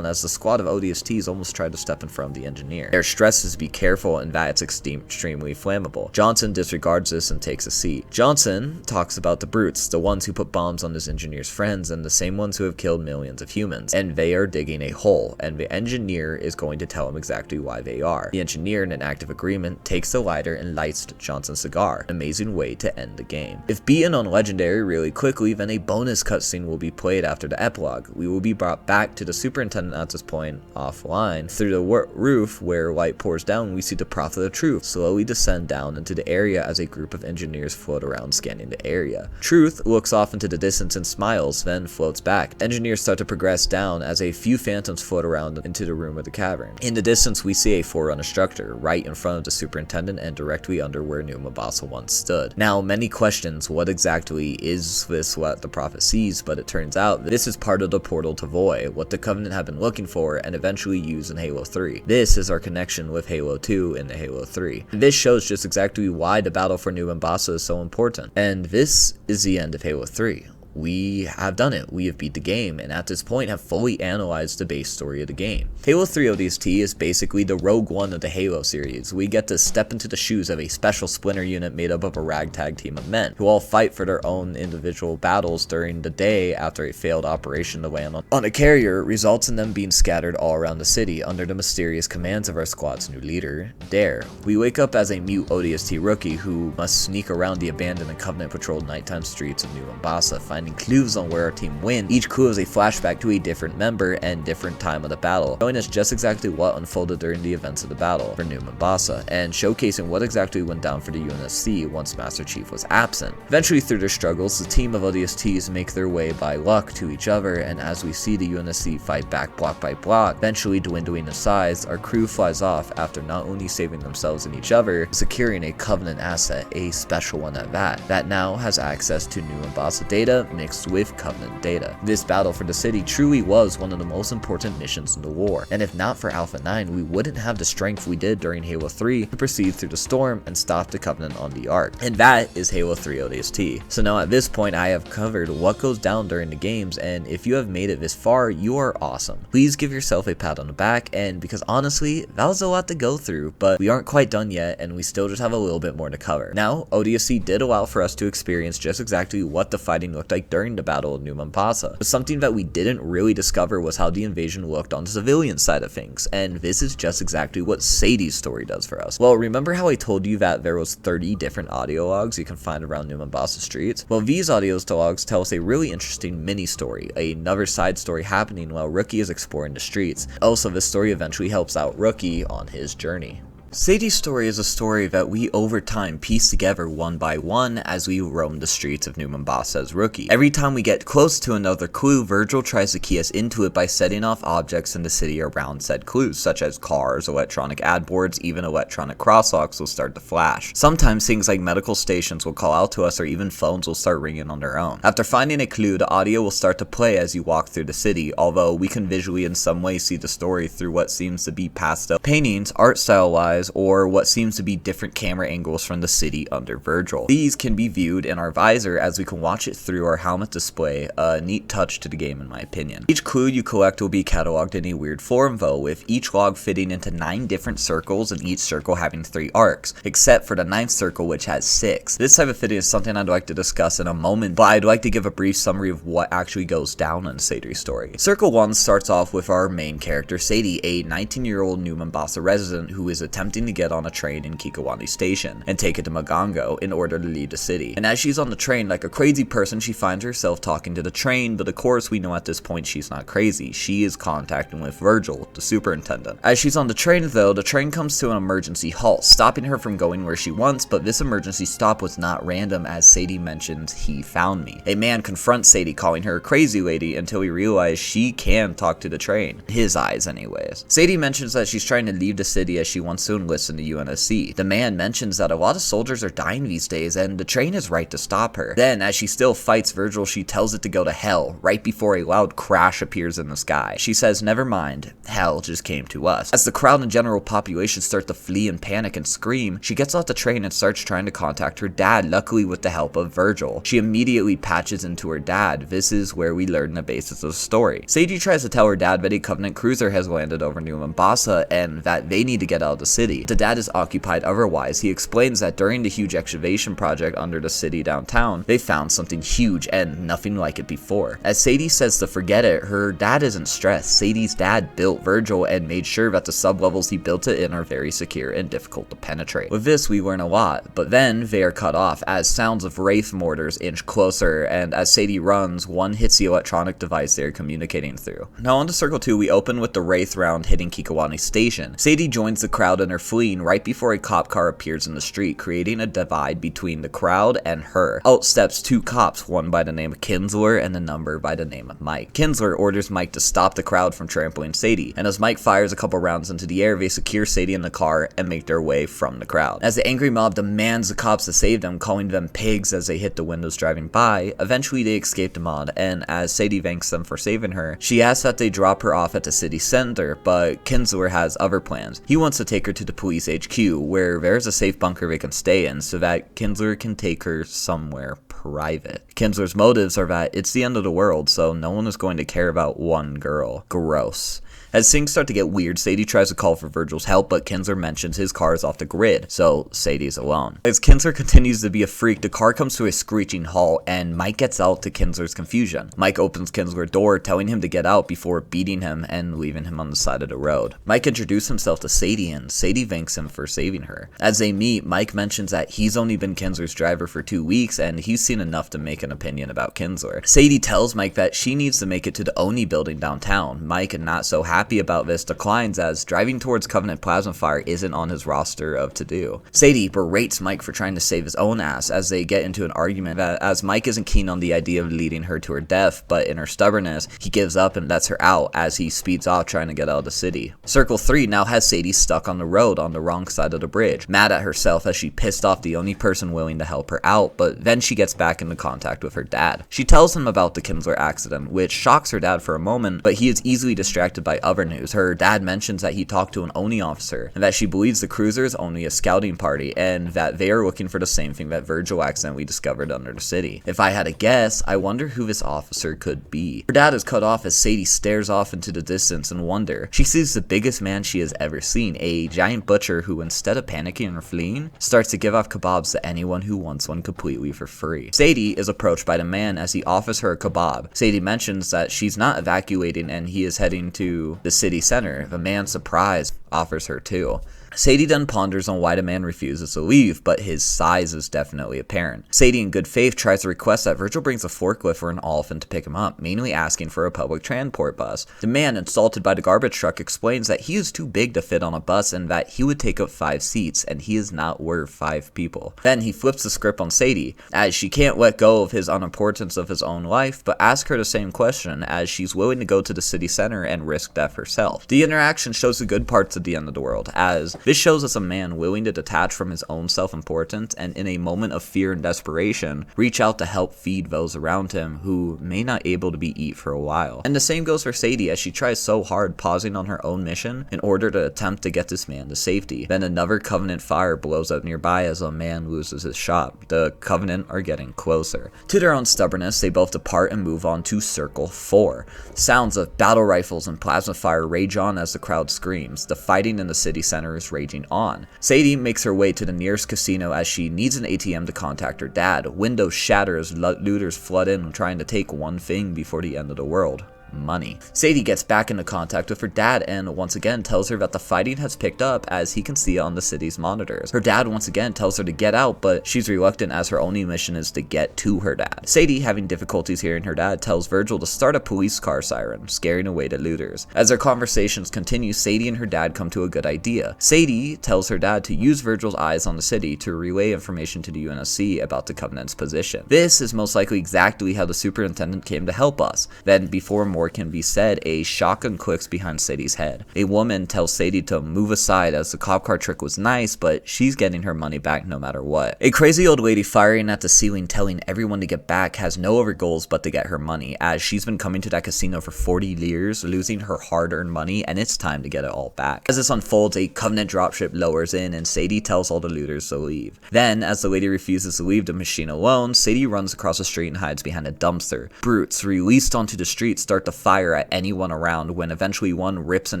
as the squad of ODSTs almost try to step in front of the engineer. Dare stresses be careful and that it's extremely flammable. Johnson disregards this and takes a seat. Johnson talks about the brutes, the ones who put bombs on his engineer's friends and the same ones who have killed millions of humans, and they are digging a hole, and the engineer is going to tell him exactly why they are. The engineer, in an act of agreement, takes the lighter and lights Johnson's cigar, an amazing way to end the game. If beaten on Legendary really quickly, then a bonus cutscene will be played after the epilogue. We will be brought back to the superintendent at this point, offline. Through the roof where light pours down, we see the Prophet of Truth slowly descend down into the area as a group of engineers float around scanning the area. Truth looks off into the distance and smiles, then floats back. Engineers start to progress down as a few phantoms float around into the room of the cavern. In the distance, we see a Forerunner structure right in front of the superintendent and directly under where New Mombasa once stood. Now, many questions what exactly is this what the Prophet sees, but it turns out this is part of the portal to Void, what the Covenant have been looking for and eventually use in Halo 3. This is our connection with Halo 2 and the Halo 3. This shows just exactly why the battle for New Mombasa is so important. And this is the end of Halo 3. We have done it. We have beat the game, and at this point have fully analyzed the base story of the game. Halo 3 ODST is basically the Rogue One of the Halo series. We get to step into the shoes of a special splinter unit made up of a ragtag team of men, who all fight for their own individual battles during the day after a failed operation to land on a carrier results in them being scattered all around the city under the mysterious commands of our squad's new leader, Dare. We wake up as a mute ODST rookie who must sneak around the abandoned and Covenant-patrolled nighttime streets of New Mombasa, finding clues on where our team wins. Each clue is a flashback to a different member and different time of the battle, showing us just exactly what unfolded during the events of the battle for New Mombasa, and showcasing what exactly went down for the UNSC once Master Chief was absent. Eventually, through their struggles, the team of ODSTs make their way by luck to each other, and as we see the UNSC fight back block by block, eventually dwindling in size, our crew flies off after not only saving themselves and each other, securing a Covenant asset, a special one at that now has access to New Mombasa data mixed with Covenant data. This battle for the city truly was one of the most important missions in the war, and if not for Alpha 9, we wouldn't have the strength we did during Halo 3 to proceed through the storm and stop the Covenant on the Ark. And that is Halo 3 ODST. So now at this point, I have covered what goes down during the games, and if you have made it this far, you are awesome. Please give yourself a pat on the back, and because honestly, that was a lot to go through, but we aren't quite done yet, and we still just have a little bit more to cover. Now, ODST did allow for us to experience just exactly what the fighting looked like during the Battle of New Mombasa. But something that we didn't really discover was how the invasion looked on the civilian side of things, and this is just exactly what Sadie's story does for us. Well, remember how I told you that there was 30 different audio logs you can find around New Mombasa streets? Well, these audio logs tell us a really interesting mini story, another side story happening while Rookie is exploring the streets. Also, this story eventually helps out Rookie on his journey. Sadie's story is a story that we over time piece together one by one as we roam the streets of New Mombasa as Rookie. Every time we get close to another clue, Virgil tries to key us into it by setting off objects in the city around said clues, such as cars, electronic ad boards, even electronic crosswalks will start to flash. Sometimes things like medical stations will call out to us, or even phones will start ringing on their own. After finding a clue, the audio will start to play as you walk through the city, although we can visually in some way see the story through what seems to be pastel paintings, art style wise, or what seems to be different camera angles from the city under Virgil. These can be viewed in our visor as we can watch it through our helmet display, a neat touch to the game in my opinion. Each clue you collect will be cataloged in a weird form though, with each log fitting into 9 different circles and each circle having 3 arcs, except for the 9th circle which has 6. This type of fitting is something I'd like to discuss in a moment, but I'd like to give a brief summary of what actually goes down in Sadie's story. Circle 1 starts off with our main character Sadie, a 19-year-old New Mombasa resident who is attempting to get on a train in Kikawani Station and take it to Magango in order to leave the city. And as she's on the train, like a crazy person, she finds herself talking to the train, but of course we know at this point she's not crazy. She is contacting with Virgil, the superintendent. As she's on the train though, the train comes to an emergency halt, stopping her from going where she wants, but this emergency stop was not random as Sadie mentions he found me. A man confronts Sadie, calling her a crazy lady until we realize she can talk to the train. His eyes anyways. Sadie mentions that she's trying to leave the city as she wants to enlist in the UNSC. The man mentions that a lot of soldiers are dying these days and the train is right to stop her. Then as she still fights Virgil, she tells it to go to hell right before a loud crash appears in the sky. She says never mind, hell just came to us. As the crowd and general population start to flee in panic and scream, she gets off the train and starts trying to contact her dad, luckily with the help of Virgil. She immediately patches into her dad. This is where we learn the basis of the story. Sadie tries to tell her dad that a Covenant cruiser has landed over New Mombasa and that they need to get out of the city. city. The dad is occupied otherwise. He explains that during the huge excavation project under the city downtown, they found something huge and nothing like it before. As Sadie says to forget it, her dad isn't stressed. Sadie's dad built Virgil and made sure that the sublevels he built it in are very secure and difficult to penetrate. With this, we learn a lot, but then they are cut off as sounds of wraith mortars inch closer, and as Sadie runs, one hits the electronic device they are communicating through. Now on to Circle 2, we open with the wraith round hitting Kikawani Station. Sadie joins the crowd and are fleeing right before a cop car appears in the street, creating a divide between the crowd and her. Out steps two cops, one by the name of Kinsler and the number by the name of Mike. Kinsler orders Mike to stop the crowd from trampling Sadie, and as Mike fires a couple rounds into the air, they secure Sadie in the car and make their way from the crowd. As the angry mob demands the cops to save them, calling them pigs as they hit the windows driving by, eventually they escape the mob, and as Sadie thanks them for saving her, she asks that they drop her off at the city center, but Kinsler has other plans. He wants to take her to the police HQ, where there's a safe bunker they can stay in so that Kinsler can take her somewhere private. Kinsler's motives are that it's the end of the world, so no one is going to care about one girl. Gross. As things start to get weird, Sadie tries to call for Virgil's help, but Kinsler mentions his car is off the grid, so Sadie's alone. As Kinsler continues to be a freak, the car comes to a screeching halt, and Mike gets out to Kinsler's confusion. Mike opens Kinsler's door, telling him to get out before beating him and leaving him on the side of the road. Mike introduces himself to Sadie, and Sadie thanks him for saving her. As they meet, Mike mentions that he's only been Kinsler's driver for 2 weeks, and he's seen enough to make an opinion about Kinsler. Sadie tells Mike that she needs to make it to the Oni building downtown. Mike, not so happy about this, declines as driving towards Covenant Plasma Fire isn't on his roster of to-do. Sadie berates Mike for trying to save his own ass as they get into an argument that as Mike isn't keen on the idea of leading her to her death, but in her stubbornness, he gives up and lets her out as he speeds off trying to get out of the city. Circle 3 now has Sadie stuck on the road on the wrong side of the bridge, mad at herself as she pissed off the only person willing to help her out, but then she gets back into contact with her dad. She tells him about the Kinsler accident, which shocks her dad for a moment, but he is easily distracted by other news. Her dad mentions that he talked to an Oni officer, and that she believes the cruiser is only a scouting party, and that they are looking for the same thing that Virgil accidentally discovered under the city. If I had a guess, I wonder who this officer could be. Her dad is cut off as Sadie stares off into the distance in wonder. She sees the biggest man she has ever seen, a giant butcher who, instead of panicking or fleeing, starts to give off kebabs to anyone who wants one completely for free. Sadie is approached by the man as he offers her a kebab. Sadie mentions that she's not evacuating and he is heading to the city center. The man, surprised, offers her two. Sadie then ponders on why the man refuses to leave, but his size is definitely apparent. Sadie, in good faith, tries to request that Virgil brings a forklift or an elephant to pick him up, mainly asking for a public transport bus. The man, insulted by the garbage truck, explains that he is too big to fit on a bus and that he would take up 5 seats, and he is not worth 5 people. Then he flips the script on Sadie, as she can't let go of his unimportance of his own life, but asks her the same question, as she's willing to go to the city center and risk death herself. The interaction shows the good parts of the end of the world, as this shows us a man willing to detach from his own self-importance and in a moment of fear and desperation, reach out to help feed those around him who may not able to be eat for a while. And the same goes for Sadie as she tries so hard pausing on her own mission in order to attempt to get this man to safety. Then another Covenant fire blows up nearby as a man loses his shot. The Covenant are getting closer. To their own stubbornness, they both depart and move on to Circle 4. Sounds of battle rifles and plasma fire rage on as the crowd screams. The fighting in the city center is raging on. Sadie makes her way to the nearest casino as she needs an ATM to contact her dad. Windows shatter as looters flood in trying to take one thing before the end of the world: money. Sadie gets back into contact with her dad and once again tells her that the fighting has picked up as he can see it on the city's monitors. Her dad once again tells her to get out, but she's reluctant as her only mission is to get to her dad. Sadie, having difficulties hearing her dad, tells Virgil to start a police car siren, scaring away the looters. As their conversations continue, Sadie and her dad come to a good idea. Sadie tells her dad to use Virgil's eyes on the city to relay information to the UNSC about the Covenant's position. This is most likely exactly how the superintendent came to help us. Then, before more can be said, a shotgun clicks behind Sadie's head. A woman tells Sadie to move aside as the cop car trick was nice, but she's getting her money back no matter what. A crazy old lady firing at the ceiling telling everyone to get back has no other goals but to get her money, as she's been coming to that casino for 40 years, losing her hard-earned money, and it's time to get it all back. As this unfolds, a Covenant dropship lowers in and Sadie tells all the looters to leave. Then, as the lady refuses to leave the machine alone, Sadie runs across the street and hides behind a dumpster. Brutes released onto the street start to fire at anyone around when eventually one rips an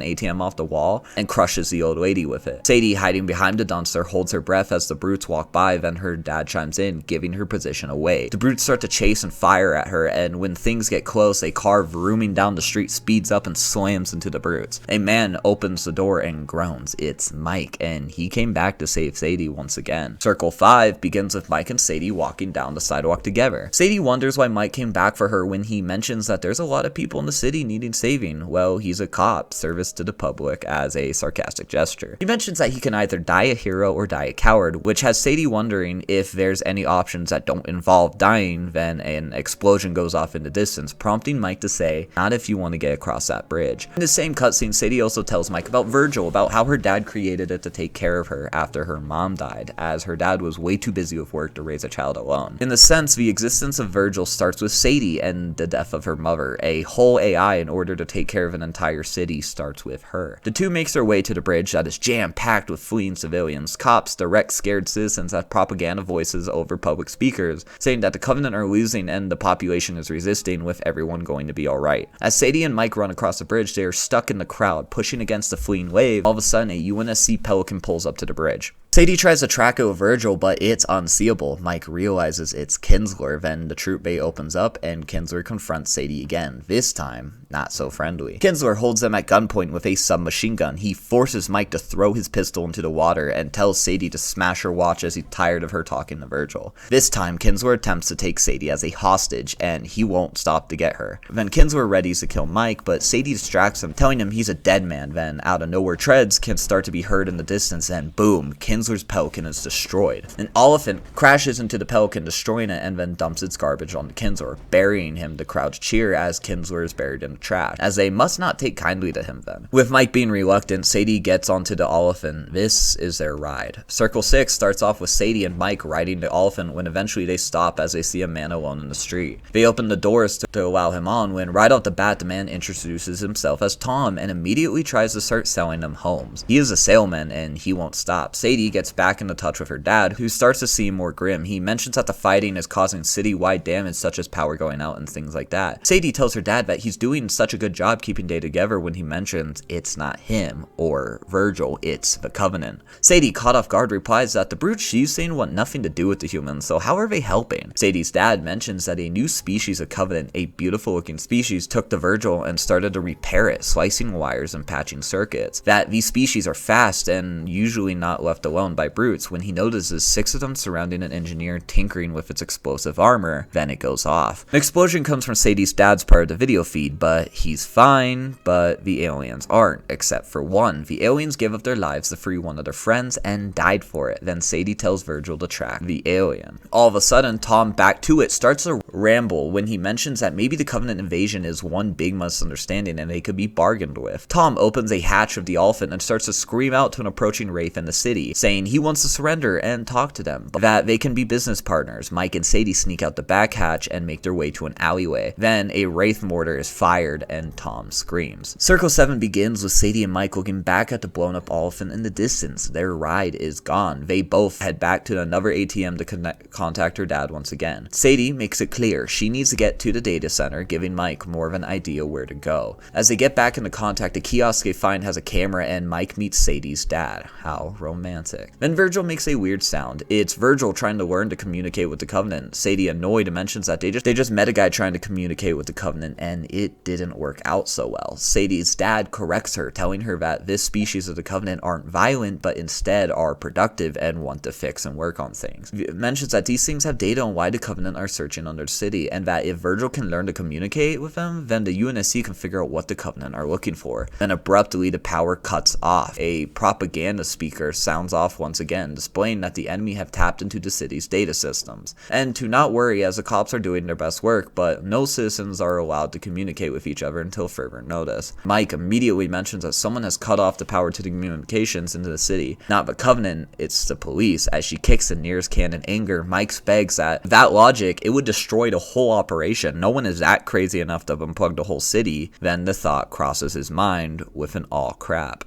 ATM off the wall and crushes the old lady with it. Sadie, hiding behind the dumpster, holds her breath as the brutes walk by, then her dad chimes in, giving her position away. The brutes start to chase and fire at her, and when things get close, a car vrooming down the street speeds up and slams into the brutes. A man opens the door and groans. It's Mike, and he came back to save Sadie once again. Circle 5 begins with Mike and Sadie walking down the sidewalk together. Sadie wonders why Mike came back for her when he mentions that there's a lot of people in the city needing saving. Well, he's a cop, service to the public, as a sarcastic gesture. He mentions that he can either die a hero or die a coward, which has Sadie wondering if there's any options that don't involve dying. Then an explosion goes off in the distance, prompting Mike to say, not if you want to get across that bridge. In the same cutscene, Sadie also tells Mike about Virgil, about how her dad created it to take care of her after her mom died, as her dad was way too busy with work to raise a child alone. In the sense, the existence of Virgil starts with Sadie and the death of her mother. A whole AI in order to take care of an entire city starts with her. The two makes their way to the bridge that is jam-packed with fleeing civilians. Cops direct scared citizens as propaganda voices over public speakers, saying that the Covenant are losing and the population is resisting, with everyone going to be alright. As Sadie and Mike run across the bridge, they are stuck in the crowd, pushing against the fleeing wave. All of a sudden, a UNSC Pelican pulls up to the bridge. Sadie tries to track it with Virgil, but it's unseeable. Mike realizes it's Kinsler, then the troop bay opens up and Kinsler confronts Sadie again, this time not so friendly. Kinsler holds them at gunpoint with a submachine gun. He forces Mike to throw his pistol into the water and tells Sadie to smash her watch as he's tired of her talking to Virgil. This time, Kinsler attempts to take Sadie as a hostage, and he won't stop to get her. Then Kinsler readies to kill Mike, but Sadie distracts him, telling him he's a dead man. Then, out of nowhere, treads can start to be heard in the distance, and boom, Kinsler's Pelican is destroyed. An elephant crashes into the Pelican, destroying it, and then dumps its garbage on Kinsler, burying him. The crowd cheer as Kinsler is buried in the trash, as they must not take kindly to him then. With Mike being reluctant, Sadie gets onto the elephant. This is their ride. Circle 6 starts off with Sadie and Mike riding the elephant when eventually they stop as they see a man alone in the street. They open the doors to allow him on when right off the bat the man introduces himself as Tom and immediately tries to start selling them homes. He is a salesman and he won't stop. Sadie gets back into touch with her dad, who starts to seem more grim. He mentions that the fighting is causing city-wide damage such as power going out and things like that. Sadie tells her dad that he's doing such a good job keeping day together when he mentions it's not him or Virgil, it's the Covenant. Sadie, caught off guard, replies that the brutes she's seen want nothing to do with the humans, so how are they helping? Sadie's dad mentions that a new species of Covenant, a beautiful looking species, took to Virgil and started to repair it, slicing wires and patching circuits. That these species are fast and usually not left alone by brutes. When he notices 6 of them surrounding an engineer tinkering with its explosive armor, then it goes off. An explosion comes from Sadie's dad's part of the video feed, but he's fine, but the aliens aren't, except for one. The aliens give up their lives to free one of their friends and died for it. Then Sadie tells Virgil to track the alien. All of a sudden, Tom, back to it, starts to ramble when he mentions that maybe the Covenant invasion is one big misunderstanding and they could be bargained with. Tom opens a hatch of the elephant and starts to scream out to an approaching wraith in the city, saying he wants to surrender and talk to them, that they can be business partners. Mike and Sadie sneak out the back hatch and make their way to an alleyway. Then a wraith mortar is fired and Tom screams. Circle 7 begins with Sadie and Mike looking back at the blown up elephant in the distance. Their ride is gone. They both head back to another ATM to contact her dad once again. Sadie makes it clear she needs to get to the data center, giving Mike more of an idea where to go. As they get back into contact, the kiosk they find has a camera and Mike meets Sadie's dad. How romantic. Then Virgil makes a weird sound. It's Virgil trying to learn to communicate with the Covenant. Sadie, annoyed, mentions that they just met a guy trying to communicate with the Covenant and it didn't work out so well. Sadie's dad corrects her, telling her that this species of the Covenant aren't violent but instead are productive and want to fix and work on things. It mentions that these things have data on why the Covenant are searching under the city, and that if Virgil can learn to communicate with them, then the UNSC can figure out what the Covenant are looking for. Then abruptly the power cuts off. A propaganda speaker sounds off once again, displaying that the enemy have tapped into the city's data systems, and to not worry as the cops are doing their best work, but no citizens are allowed to communicate with each other until further notice. Mike immediately mentions that someone has cut off the power to the communications into the city. Not the Covenant, it's the police. As she kicks the nearest can in anger, Mike begs that without logic, it would destroy the whole operation. No one is that crazy enough to unplug the whole city. Then the thought crosses his mind with an all crap.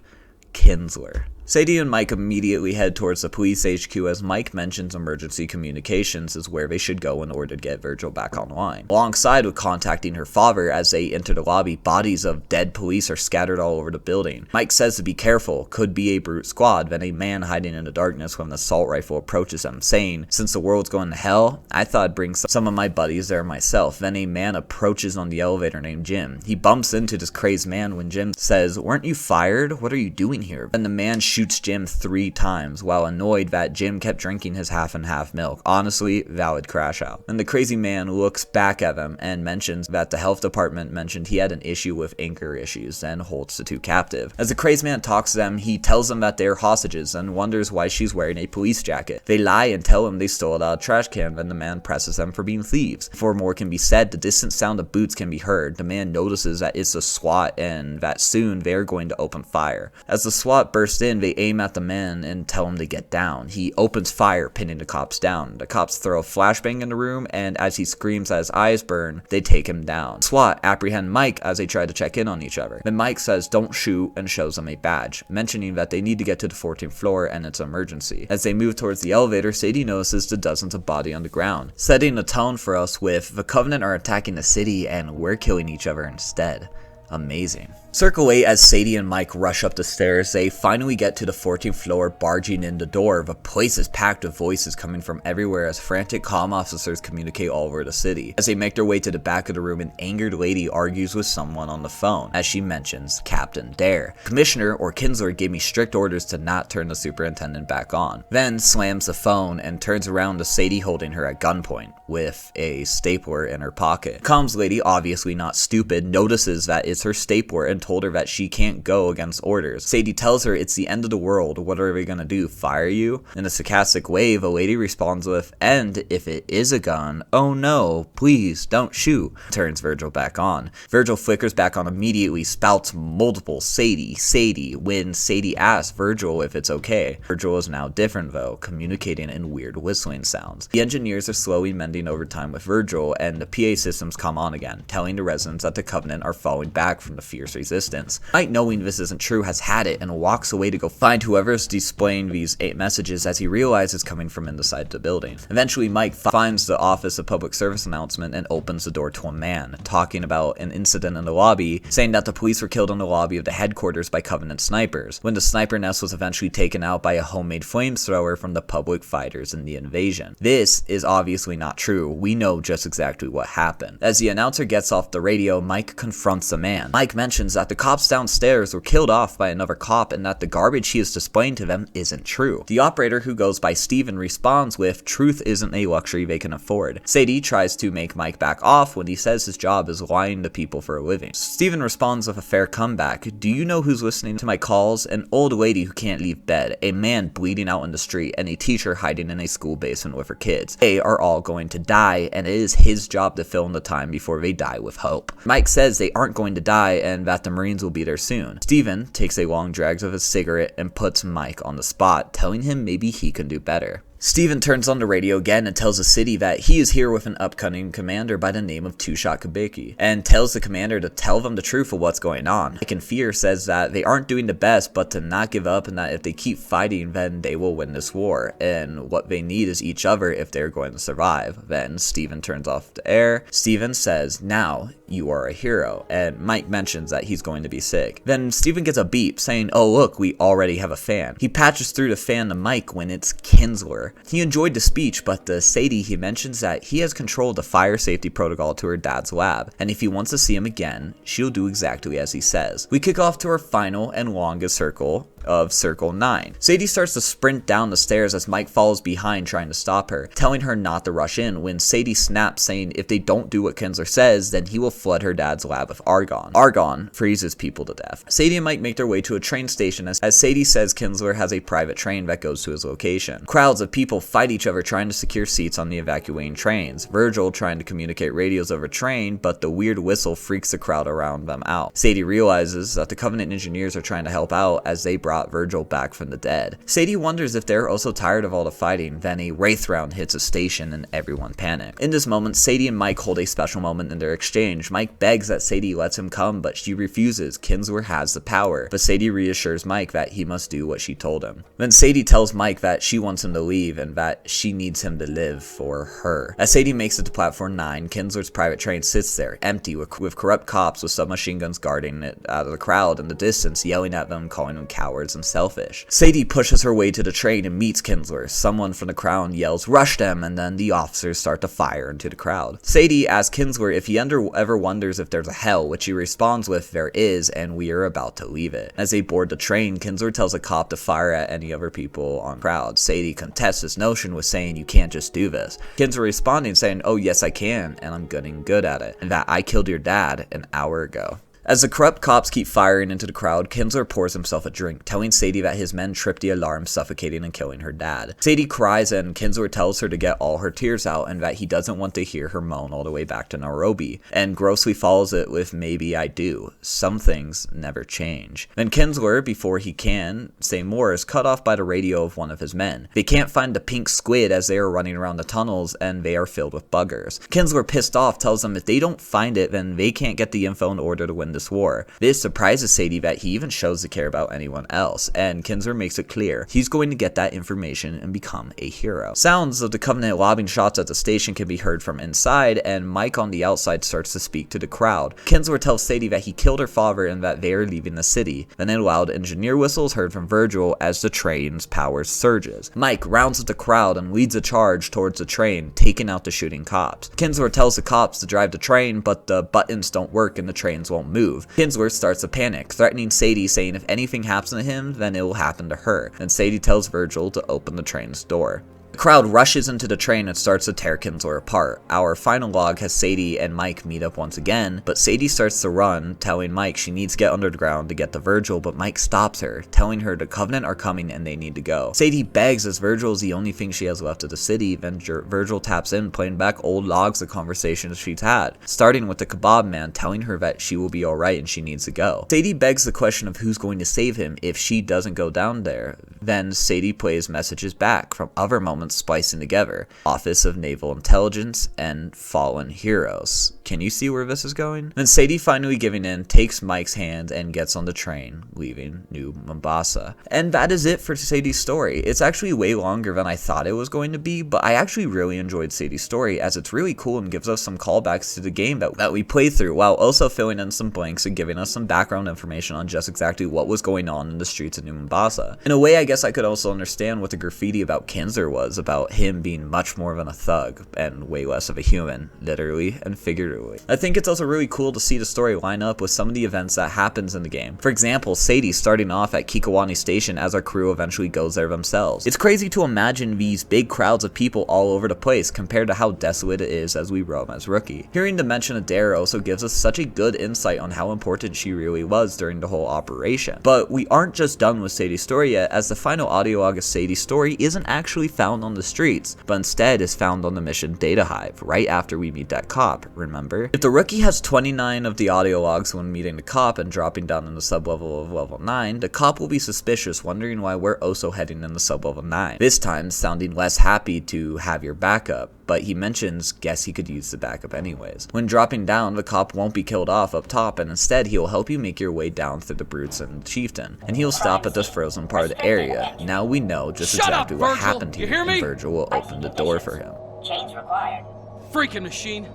Kinsler. Sadie and Mike immediately head towards the police HQ as Mike mentions emergency communications is where they should go in order to get Virgil back online. Alongside with contacting her father as they enter the lobby, bodies of dead police are scattered all over the building. Mike says to be careful, could be a brute squad, then a man hiding in the darkness with an assault rifle approaches them, saying, since the world's going to hell, I thought I'd bring some of my buddies there myself. Then a man approaches on the elevator named Jim. He bumps into this crazed man when Jim says, weren't you fired? What are you doing here? Then the man shoots Jim 3 times while annoyed that Jim kept drinking his half and half milk. Honestly, valid crash out. Then the crazy man looks back at them and mentions that the health department mentioned he had an issue with anger issues, then holds the 2 captive. As the crazed man talks to them, he tells them that they're hostages and wonders why she's wearing a police jacket. They lie and tell him they stole it out of a trash can, then the man presses them for being thieves. Before more can be said, the distant sound of boots can be heard. The man notices that it's the SWAT and that soon they're going to open fire. As the SWAT burst in, they aim at the man and tell him to get down. He opens fire, pinning the cops down. The cops throw a flashbang in the room, and as he screams that his eyes burn, they take him down. SWAT apprehend Mike as they try to check in on each other. Then Mike says don't shoot and shows them a badge, mentioning that they need to get to the 14th floor and it's an emergency. As they move towards the elevator, Sadie notices the dozens of bodies on the ground, setting the tone for us with the Covenant are attacking the city and we're killing each other instead. Amazing. Circle 8 as Sadie and Mike rush up the stairs. They finally get to the 14th floor, barging in the door. The place is packed with voices coming from everywhere as frantic comm officers communicate all over the city. As they make their way to the back of the room, an angered lady argues with someone on the phone as she mentions Captain Dare. Commissioner or Kinsler gave me strict orders to not turn the superintendent back on. Then slams the phone and turns around to Sadie holding her at gunpoint with a stapler in her pocket. Comms lady, obviously not stupid, notices that it's her stapler and told her that she can't go against orders. Sadie tells her it's the end of the world, what are we gonna do, fire you? In a sarcastic way, the lady responds with, and if it is a gun, oh no, please don't shoot. Turns Virgil back on. Virgil flickers back on immediately, spouts multiple Sadie, when Sadie asks Virgil if it's okay. Virgil is now different though, communicating in weird whistling sounds. The engineers are slowly mending over time with Virgil, and the PA systems come on again, telling the residents that the Covenant are falling back from the fierce resistance. Mike, knowing this isn't true, has had it and walks away to go find whoever's displaying these 8 messages as he realizes it's coming from inside the building. Eventually, Mike finds the Office of Public Service announcement and opens the door to a man, talking about an incident in the lobby, saying that the police were killed in the lobby of the headquarters by Covenant snipers, when the sniper nest was eventually taken out by a homemade flamethrower from the public fighters in the invasion. This is obviously not true. We know just exactly what happened. As the announcer gets off the radio, Mike confronts the man. Mike mentions that the cops downstairs were killed off by another cop and that the garbage he is displaying to them isn't true. The operator, who goes by Steven, responds with, truth isn't a luxury they can afford. Sadie tries to make Mike back off when he says his job is lying to people for a living. Steven responds with a fair comeback. Do you know who's listening to my calls? An old lady who can't leave bed, a man bleeding out in the street, and a teacher hiding in a school basement with her kids. They are all going to die, and it is his job to fill in the time before they die with hope. Mike says they aren't going to die and that the Marines will be there soon. Steven takes a long drag of his cigarette and puts Mike on the spot, telling him maybe he can do better. Steven turns on the radio again and tells the city that he is here with an upcoming commander by the name of Two-Shot Kabiki, and tells the commander to tell them the truth of what's going on. Mike in fear says that they aren't doing the best, but to not give up, and that if they keep fighting, then they will win this war, and what they need is each other if they're going to survive. Then Steven turns off the air. Steven says, now you are a hero, and Mike mentions that he's going to be sick. Then Steven gets a beep saying, oh look, we already have a fan. He patches through the fan to Mike when it's Kinsler. He enjoyed the speech, but to Sadie he mentions that he has controlled the fire safety protocol to her dad's lab, and if he wants to see him again, she'll do exactly as he says. We kick off to our final and longest circle of Circle 9. Sadie starts to sprint down the stairs as Mike follows behind trying to stop her, telling her not to rush in, when Sadie snaps, saying if they don't do what Kinsler says, then he will flood her dad's lab with argon. Argon freezes people to death. Sadie and Mike make their way to a train station as Sadie says Kinsler has a private train that goes to his location. Crowds of people fight each other trying to secure seats on the evacuating trains. Virgil trying to communicate radios over train, but the weird whistle freaks the crowd around them out. Sadie realizes that the Covenant engineers are trying to help out as they brought brought Virgil back from the dead. Sadie wonders if they're also tired of all the fighting. Then a wraith round hits a station and everyone panics. In this moment, Sadie and Mike hold a special moment in their exchange. Mike begs that Sadie lets him come, but she refuses. Kinzler has the power, but Sadie reassures Mike that he must do what she told him. Then Sadie tells Mike that she wants him to leave and that she needs him to live for her. As Sadie makes it to platform 9, Kinzler's private train sits there, empty, with corrupt cops with submachine guns guarding it out of the crowd in the distance, yelling at them, calling them cowards and selfish. Sadie pushes her way to the train and meets Kinzler. Someone from the crowd yells, "Rush them," and then the officers start to fire into the crowd. Sadie asks Kinzler if he ever wonders if there's a hell, which he responds with, "There is, and we are about to leave it." As they board the train, Kinzler tells a cop to fire at any other people on the crowd. Sadie contests this notion with saying, "You can't just do this." Kinzler responding saying, "Oh yes I can, and I'm getting good at it, and that I killed your dad an hour ago." As the corrupt cops keep firing into the crowd, Kinzler pours himself a drink, telling Sadie that his men tripped the alarm, suffocating and killing her dad. Sadie cries and Kinzler tells her to get all her tears out and that he doesn't want to hear her moan all the way back to Nairobi, and grossly follows it with "Maybe I do. Some things never change." Then Kinzler, before he can say more, is cut off by the radio of one of his men. They can't find the pink squid as they are running around the tunnels and they are filled with buggers. Kinzler, pissed off, tells them if they don't find it, then they can't get the info in order to win this war. This surprises Sadie that he even shows to care about anyone else, and Kinzler makes it clear he's going to get that information and become a hero. Sounds of the Covenant lobbing shots at the station can be heard from inside, and Mike on the outside starts to speak to the crowd. Kinzler tells Sadie that he killed her father and that they are leaving the city. Then a loud engineer whistle is heard from Virgil as the train's power surges. Mike rounds up the crowd and leads a charge towards the train, taking out the shooting cops. Kinzler tells the cops to drive the train, but the buttons don't work and the trains won't move. Kinzler starts to panic, threatening Sadie, saying if anything happens to him, then it will happen to her. And Sadie tells Virgil to open the train's door. The crowd rushes into the train and starts to tear Kinzler apart. Our final log has Sadie and Mike meet up once again, but Sadie starts to run, telling Mike she needs to get underground to get to Virgil, but Mike stops her, telling her the Covenant are coming and they need to go. Sadie begs as Virgil is the only thing she has left of the city. Then Virgil taps in, playing back old logs of conversations she's had, starting with the kebab man telling her that she will be alright and she needs to go. Sadie begs the question of who's going to save him if she doesn't go down there. Then Sadie plays messages back from other moments splicing together. Office of Naval Intelligence and Fallen Heroes. Can you see where this is going? Then Sadie, finally giving in, takes Mike's hand and gets on the train, leaving New Mombasa. And that is it for Sadie's story. It's actually way longer than I thought it was going to be, but I actually really enjoyed Sadie's story as it's really cool and gives us some callbacks to the game that we played through, while also filling in some blanks and giving us some background information on just exactly what was going on in the streets of New Mombasa. In a way, I guess I could also understand what the graffiti about Kinzler was, about him being much more than a thug and way less of a human, literally and figuratively. I think it's also really cool to see the story line up with some of the events that happens in the game. For example, Sadie starting off at Kikowani Station as our crew eventually goes there themselves. It's crazy to imagine these big crowds of people all over the place compared to how desolate it is as we roam as Rookie. Hearing the mention of Dare also gives us such a good insight on how important she really was during the whole operation. But we aren't just done with Sadie's story yet, as the final audio log of Sadie's story isn't actually found on the streets, but instead is found on the mission Data Hive, right after we meet that cop, remember? If the Rookie has 29 of the audio logs when meeting the cop and dropping down in the sublevel of level 9, the cop will be suspicious, wondering why we're also heading in the sublevel 9, this time sounding less happy to have your backup, but he mentions guess he could use the backup anyways. When dropping down, the cop won't be killed off up top, and instead he'll help you make your way down through the Brutes and Chieftain, and he'll stop at this frozen part of the area. Now we know just exactly what happened to him, and Virgil will open the door for him.
Chains required.
Freaking machine.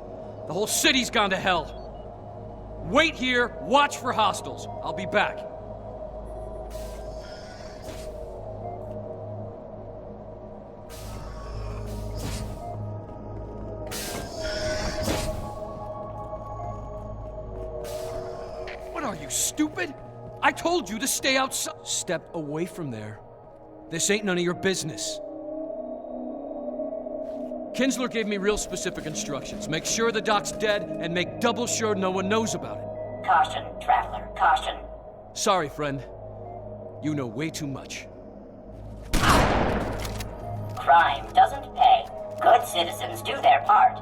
The whole city's gone to hell. Wait here, watch for hostiles. I'll be back. What are you, stupid? I told you to stay outside. Step away from there. This ain't none of your business. Kinzler gave me real specific instructions. Make sure the doc's dead, and make double sure no one knows about it.
Caution, traveler, caution.
Sorry, friend. You know way too much.
Crime doesn't pay. Good citizens do their part.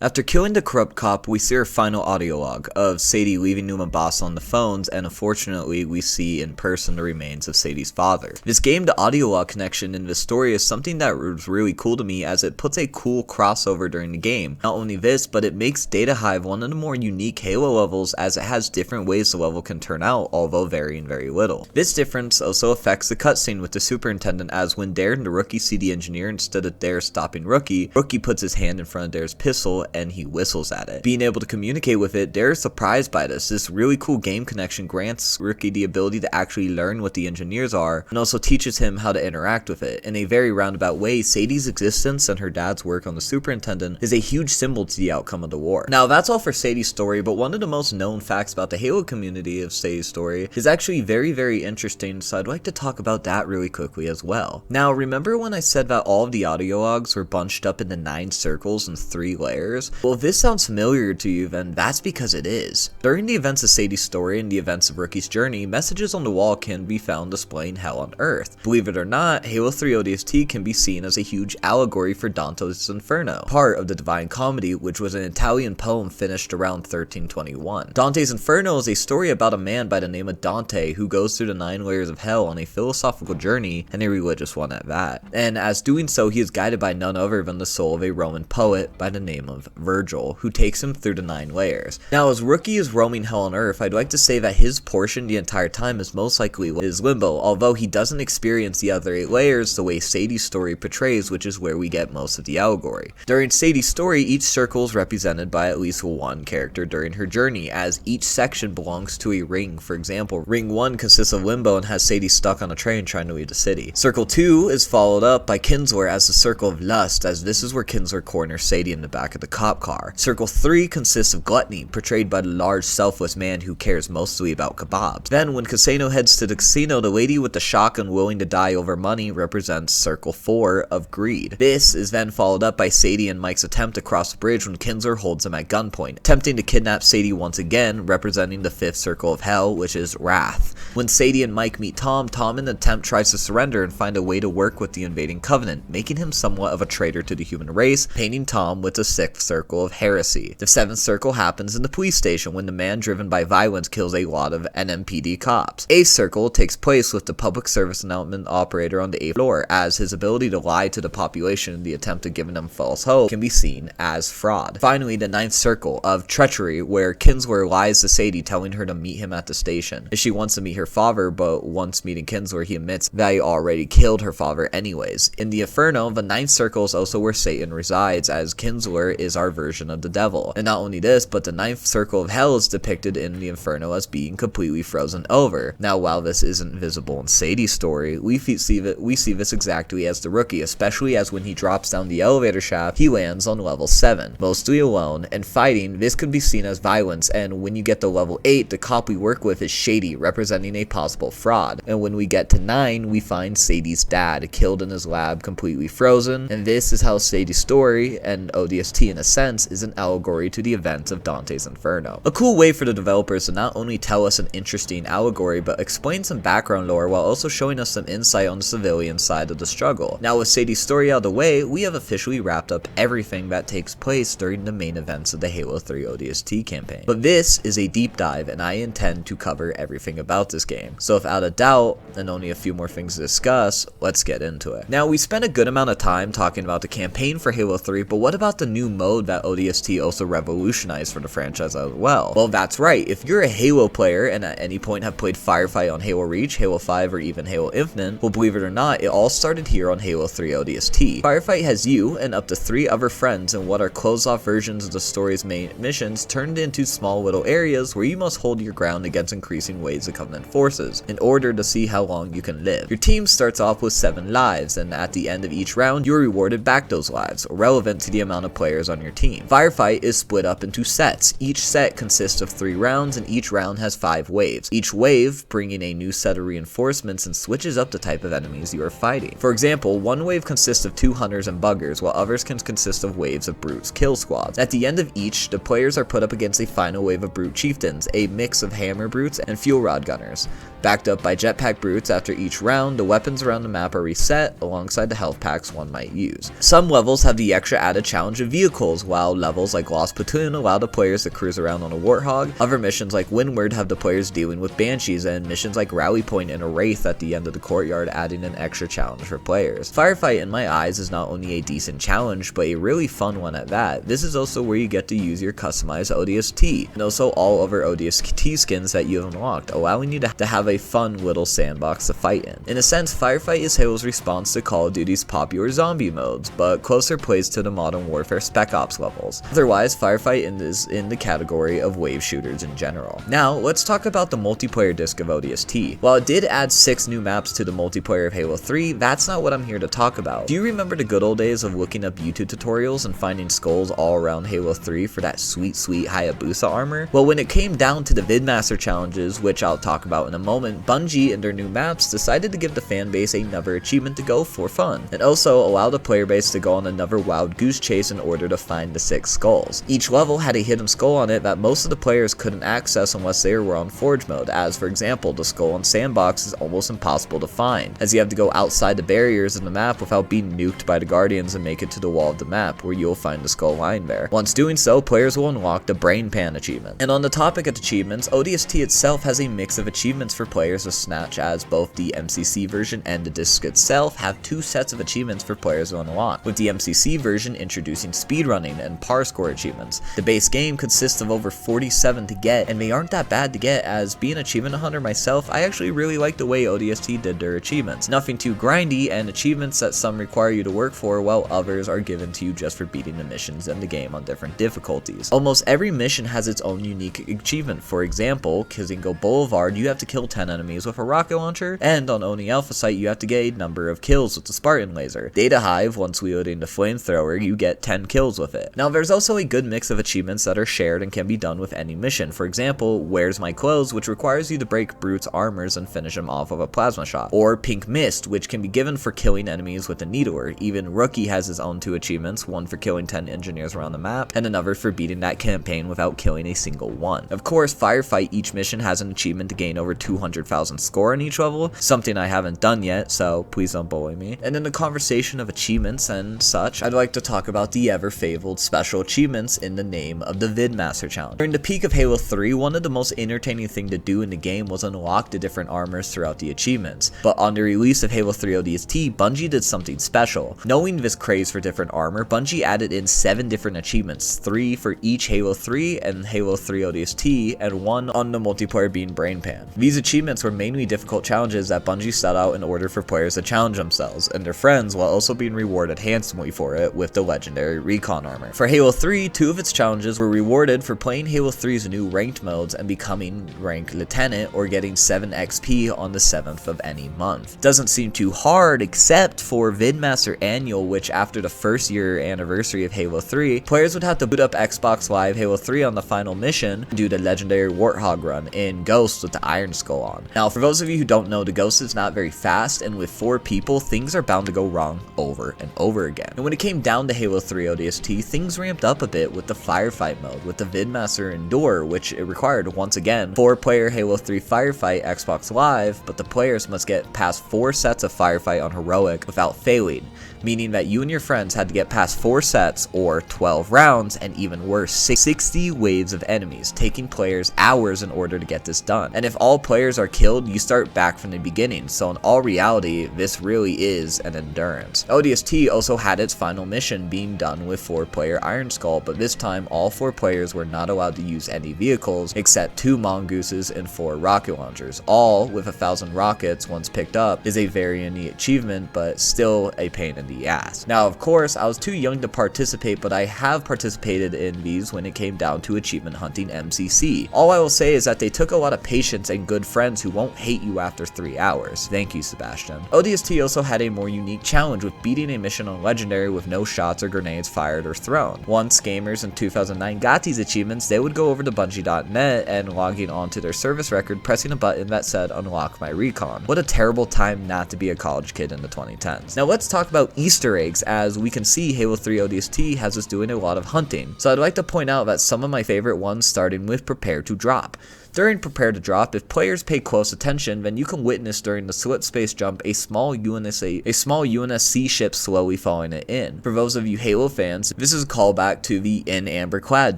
After killing the corrupt cop, we see our final audio log of Sadie leaving New Mombasa on the phones, and unfortunately we see in person the remains of Sadie's father. This game, the audio log connection in this story is something that was really cool to me, as it puts a cool crossover during the game. Not only this, but it makes Data Hive one of the more unique Halo levels, as it has different ways the level can turn out, although varying very little. This difference also affects the cutscene with the superintendent, as when Dare and the Rookie see the engineer, instead of Dare stopping Rookie, Rookie puts his hand in front of Dare's pistol and he whistles at it. Being able to communicate with it, Dare is surprised by this. This really cool game connection grants Rookie the ability to actually learn what the engineers are, and also teaches him how to interact with it. In a very roundabout way, Sadie's existence and her dad's work on the superintendent is a huge symbol to the outcome of the war. Now that's all for Sadie's story, but one of the most known facts about the Halo community of Sadie's story is actually very interesting, so I'd like to talk about that really quickly as well. Now remember when I said that all of the audio logs were bunched up into 9 circles and 3 layers? Well, if this sounds familiar to you, then that's because it is. During the events of Sadie's story and the events of Rookie's journey, messages on the wall can be found displaying hell on Earth. Believe it or not, Halo 3 ODST can be seen as a huge allegory for Dante's Inferno, part of the Divine Comedy, which was an Italian poem finished around 1321. Dante's Inferno is a story about a man by the name of Dante who goes through the 9 layers of hell on a philosophical journey, and a religious one at that. And as doing so, he is guided by none other than the soul of a Roman poet by the name of Virgil, who takes him through the 9 layers. Now, as Rookie is roaming hell on Earth, I'd like to say that his portion the entire time is most likely his limbo, although he doesn't experience the other 8 layers the way Sadie's story portrays, which is where we get most of the allegory. During Sadie's story, each circle is represented by at least one character during her journey, as each section belongs to a ring. For example, Ring 1 consists of Limbo and has Sadie stuck on a train trying to leave the city. Circle 2 is followed up by Kinsler as the Circle of Lust, as this is where Kinsler corners Sadie in the back of the cop car. Circle 3 consists of Gluttony, portrayed by the large selfless man who cares mostly about kebabs. Then when Casino heads to the casino, the lady with the shotgun willing to die over money represents Circle 4 of Greed. This is then followed up by Sadie and Mike's attempt to cross the bridge when Kinsler holds him at gunpoint, attempting to kidnap Sadie once again, representing the 5th Circle of Hell, which is Wrath. When Sadie and Mike meet Tom in an attempt tries to surrender and find a way to work with the invading Covenant, making him somewhat of a traitor to the human race, painting Tom with the 6th Circle of Heresy. The 7th Circle happens in the police station when the man driven by violence kills a lot of NMPD cops. 8th Circle takes place with the public service announcement operator on the 8th floor, as his ability to lie to the population in the attempt of giving them false hope can be seen as fraud. Finally, the 9th Circle of Treachery, where Kinsler lies to Sadie, telling her to meet him at the station, as she wants to meet her father, but once meeting Kinsler, he admits that he already killed her father anyways. In the Inferno, the 9th Circle is also where Satan resides, as Kinsler is our version of the devil. And not only this, but the 9th Circle of Hell is depicted in the Inferno as being completely frozen over. Now, while this isn't visible in Sadie's story, we see this exactly as the Rookie, especially as when he drops down the elevator shaft, he lands on level 7, mostly alone, and fighting. This could be seen as violence, and when you get to level 8, the cop we work with is Shady, representing a possible fraud. And when we get to 9, we find Sadie's dad, killed in his lab, completely frozen, and this is how Sadie's story, and ODST in a sense, is an allegory to the events of Dante's Inferno. A cool way for the developers to not only tell us an interesting allegory, but explain some background lore while also showing us some insight on the civilian side of the struggle. Now with Sadie's story out of the way, we have officially wrapped up everything that takes place during the main events of the Halo 3 ODST campaign. But this is a deep dive, and I intend to cover everything about this game. So without a doubt, and only a few more things to discuss, let's get into it. Now, we spent a good amount of time talking about the campaign for Halo 3, but what about the new mode that ODST also revolutionized for the franchise as well? Well, that's right. If you're a Halo player and at any point have played Firefight on Halo Reach, Halo 5, or even Halo Infinite, well, believe it or not, it all started here on Halo 3 ODST. Firefight has you and up to 3 other friends in what are closed-off versions of the story's main missions turned into small little areas where you must hold your ground against increasing waves of Covenant forces in order to see how long you can live. Your team starts off with 7 lives, and at the end of each round, you're rewarded back those lives, relevant to the amount of players on your team. Firefight is split up into sets. Each set consists of 3 rounds, and each round has 5 waves. Each wave bringing a new set of reinforcements and switches up the type of enemies you are fighting. For example, one wave consists of 2 hunters and buggers, while others can consist of waves of brutes kill squads. At the end of each, the players are put up against a final wave of brute chieftains, a mix of hammer brutes and fuel rod gunners. Backed up by jetpack brutes, after each round, the weapons around the map are reset alongside the health packs one might use. Some levels have the extra added challenge of vehicle vehicles, while levels like Lost Platoon allow the players to cruise around on a Warthog. Other missions like Windward have the players dealing with Banshees, and missions like Rally Point and a Wraith at the end of the courtyard adding an extra challenge for players. Firefight in my eyes is not only a decent challenge, but a really fun one at that. This is also where you get to use your customized ODST, and also all other ODST skins that you have unlocked, allowing you to have a fun little sandbox to fight in. In a sense, Firefight is Halo's response to Call of Duty's popular zombie modes, but closer placed to the Modern Warfare Spec Ops levels. Otherwise, Firefight is in the category of wave shooters in general. Now, let's talk about the multiplayer disc of ODST. While it did add 6 new maps to the multiplayer of Halo 3, that's not what I'm here to talk about. Do you remember the good old days of looking up YouTube tutorials and finding skulls all around Halo 3 for that sweet Hayabusa armor? Well, when it came down to the Vidmaster challenges, which I'll talk about in a moment, Bungie and their new maps decided to give the fanbase another achievement to go for fun, and also allow the player base to go on another wild goose chase in order to find the 6 skulls. Each level had a hidden skull on it that most of the players couldn't access unless they were on Forge mode, as for example, the skull on Sandbox is almost impossible to find, as you have to go outside the barriers in the map without being nuked by the Guardians and make it to the wall of the map, where you'll find the skull lying there. Once doing so, players will unlock the Brain Pan achievement. And on the topic of achievements, ODST itself has a mix of achievements for players to snatch, as both the MCC version and the disc itself have 2 sets of achievements for players to unlock, with the MCC version introducing speedrunning and par score achievements. The base game consists of over 47 to get, and they aren't that bad to get, as being achievement hunter myself, I actually really like the way ODST did their achievements. Nothing too grindy, and achievements that some require you to work for, while others are given to you just for beating the missions in the game on different difficulties. Almost every mission has its own unique achievement. For example, Kizingo Boulevard, you have to kill 10 enemies with a rocket launcher, and on Oni Alpha Site, you have to get a number of kills with the Spartan laser. Data Hive, once wielding the flamethrower, you get 10 kills with it. Now, there's also a good mix of achievements that are shared and can be done with any mission. For example, Where's My Clothes, which requires you to break Brute's armors and finish him off with a plasma shot, or Pink Mist, which can be given for killing enemies with a needler. Even Rookie has his own 2 achievements, one for killing 10 engineers around the map, and another for beating that campaign without killing a single one. Of course, Firefight, each mission has an achievement to gain over 200,000 score in each level, something I haven't done yet, so please don't bully me. And in the conversation of achievements and such, I'd like to talk about the ever-fabled special achievements in the name of the Vidmaster Challenge. During the peak of Halo 3, one of the most entertaining things to do in the game was unlock the different armors throughout the achievements, but on the release of Halo 3 ODST, Bungie did something special. Knowing this craze for different armor, Bungie added in 7 different achievements, 3 for each Halo 3 and Halo 3 ODST, and 1 on the multiplayer being Brain Pan. These achievements were mainly difficult challenges that Bungie set out in order for players to challenge themselves and their friends, while also being rewarded handsomely for it with the legendary Recon armor. For Halo 3, 2 of its challenges were rewarded for playing Halo 3's new ranked modes and becoming rank Lieutenant, or getting 7 XP on the 7th of any month. Doesn't seem too hard, except for Vidmaster Annual, which after the first year anniversary of Halo 3, players would have to boot up Xbox Live Halo 3 on the final mission and do the legendary Warthog run in Ghost with the Iron Skull on. Now, for those of you who don't know, the Ghost is not very fast, and with 4 people, things are bound to go wrong over and over again. And when it came down to Halo 3 ODST, things ramped up a bit with the Firefight mode, with the Vidmaster Endure, which it required, once again, 4-player Halo 3 Firefight Xbox Live, but the players must get past 4 sets of Firefight on Heroic without failing, meaning that you and your friends had to get past 4 sets, or 12 rounds, and even worse, 60 waves of enemies, taking players hours in order to get this done. And if all players are killed, you start back from the beginning, so in all reality, this really is an endurance. ODST also had its final mission being done with 4-player Iron Skull, but this time all 4 players were not allowed to use any vehicles except 2 mongooses and 4 rocket launchers, all with 1,000 rockets once picked up. Is a very neat achievement, but still a pain in the ass. Now, of course, I was too young to participate, but I have participated in these when it came down to achievement hunting MCC. All I will say is that they took a lot of patience and good friends who won't hate you after 3 hours. Thank you, Sebastian. ODST also had a more unique challenge with beating a mission on Legendary with no shots or grenades fired or thrown. Once gamers in 2009 got these achievements, they would go over to Bungie.net and logging onto their service record, pressing a button that said unlock my recon. What a terrible time not to be a college kid in the 2010s. Now let's talk about Easter eggs, as we can see Halo 3 ODST has us doing a lot of hunting. So I'd like to point out that some of my favorite ones, starting with Prepare to Drop. During Prepare to Drop, if players pay close attention, then you can witness during the slip space jump a small UNSC ship slowly following it in. For those of you Halo fans, this is a callback to the In Amber Clad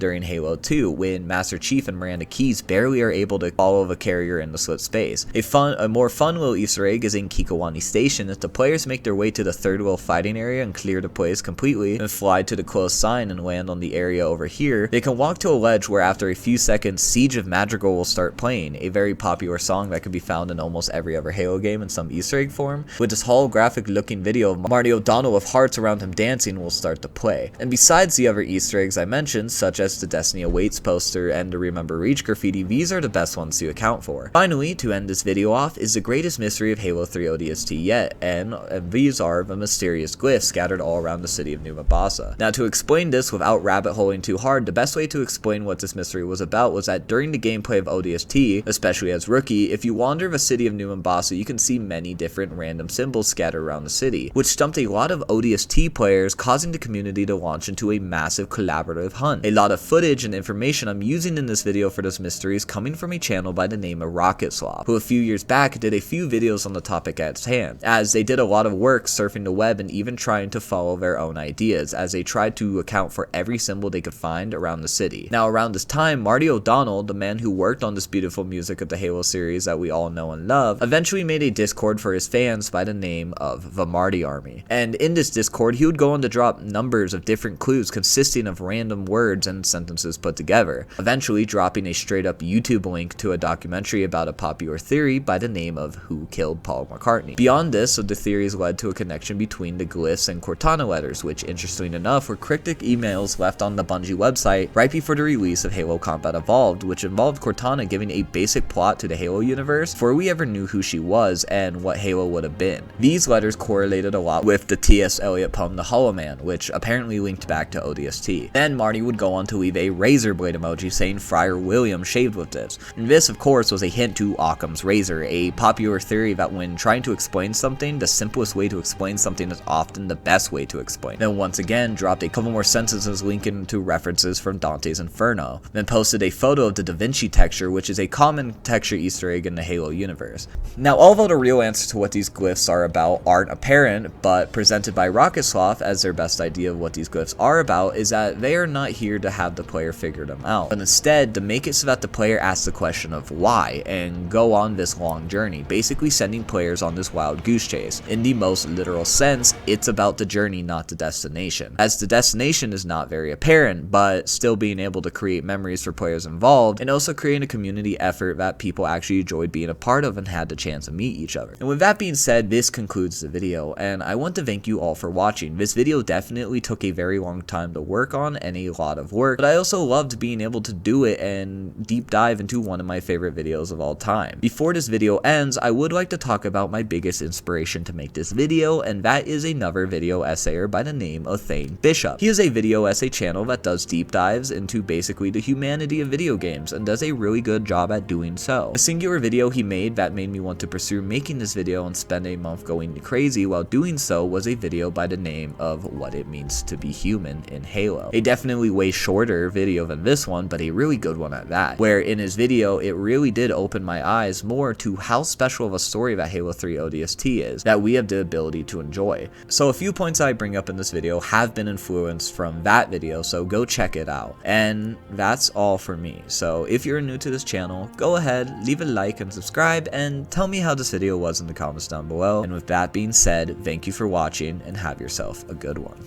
during Halo 2, when Master Chief and Miranda Keyes barely are able to follow the carrier in the slip space. A more fun little Easter egg is in Kikowani Station. If the players make their way to the third wheel fighting area and clear the place completely, and fly to the closed sign and land on the area over here, they can walk to a ledge where after a few seconds, Siege of Madrigal will start playing, a very popular song that can be found in almost every other Halo game in some Easter egg form, with this holographic looking video of Marty O'Donnell with hearts around him dancing will start to play. And besides the other Easter eggs I mentioned, such as the Destiny Awaits poster and the Remember Reach graffiti, these are the best ones to account for. Finally, to end this video off, is the greatest mystery of Halo 3 ODST yet, and these are the mysterious glyphs scattered all around the city of New Mombasa. Now, to explain this without rabbit holing too hard, the best way to explain what this mystery was about was that during the gameplay of ODST, especially as Rookie, if you wander the city of New Mombasa, you can see many different random symbols scattered around the city, which stumped a lot of ODST players, causing the community to launch into a massive collaborative hunt. A lot of footage and information I'm using in this video for this mystery is coming from a channel by the name of Rocket Swap, who a few years back did a few videos on the topic at hand, as they did a lot of work surfing the web and even trying to follow their own ideas, as they tried to account for every symbol they could find around the city. Now, around this time, Marty O'Donnell, the man who worked on this beautiful music of the Halo series that we all know and love, eventually made a Discord for his fans by the name of the Marty Army. And in this Discord, he would go on to drop numbers of different clues consisting of random words and sentences put together, eventually dropping a straight up YouTube link to a documentary about a popular theory by the name of Who Killed Paul McCartney. Beyond this, the theories led to a connection between the glyphs and Cortana letters, which interestingly enough were cryptic emails left on the Bungie website right before the release of Halo Combat Evolved, which involved Cortana giving a basic plot to the Halo universe before we ever knew who she was and what Halo would have been. These letters correlated a lot with the T.S. Eliot poem The Hollow Man, which apparently linked back to ODST. Then Marty would go on to leave a razor blade emoji saying Friar William shaved with this. And this, of course, was a hint to Occam's razor, a popular theory that when trying to explain something, the simplest way to explain something is often the best way to explain. Then once again dropped a couple more sentences linking to references from Dante's Inferno. Then posted a photo of the Da Vinci texture, which is a common texture Easter egg in the Halo universe. Now, although the real answer to what these glyphs are about aren't apparent, but presented by Rocket Sloth as their best idea of what these glyphs are about is that they are not here to have the player figure them out, but instead to make it so that the player asks the question of why and go on this long journey, basically sending players on this wild goose chase. In the most literal sense, it's about the journey, not the destination, as the destination is not very apparent, but still being able to create memories for players involved and also creating a community effort that people actually enjoyed being a part of and had the chance to meet each other. And with that being said, this concludes the video, and I want to thank you all for watching. This video definitely took a very long time to work on and a lot of work, but I also loved being able to do it and deep dive into one of my favorite videos of all time. Before this video ends, I would like to talk about my biggest inspiration to make this video, and that is another video essayer by the name of Thane Bishop. He is a video essay channel that does deep dives into basically the humanity of video games and does a really good job at doing so. A singular video he made that made me want to pursue making this video and spend a month going crazy while doing so was a video by the name of What It Means to Be Human in Halo. A definitely way shorter video than this one, but a really good one at that, where in his video it really did open my eyes more to how special of a story that Halo 3 ODST is that we have the ability to enjoy. So a few points I bring up in this video have been influenced from that video, so go check it out. And that's all for me. So if you're new to this channel, go ahead, leave a like and subscribe, and tell me how this video was in the comments down below. And with that being said, thank you for watching and have yourself a good one.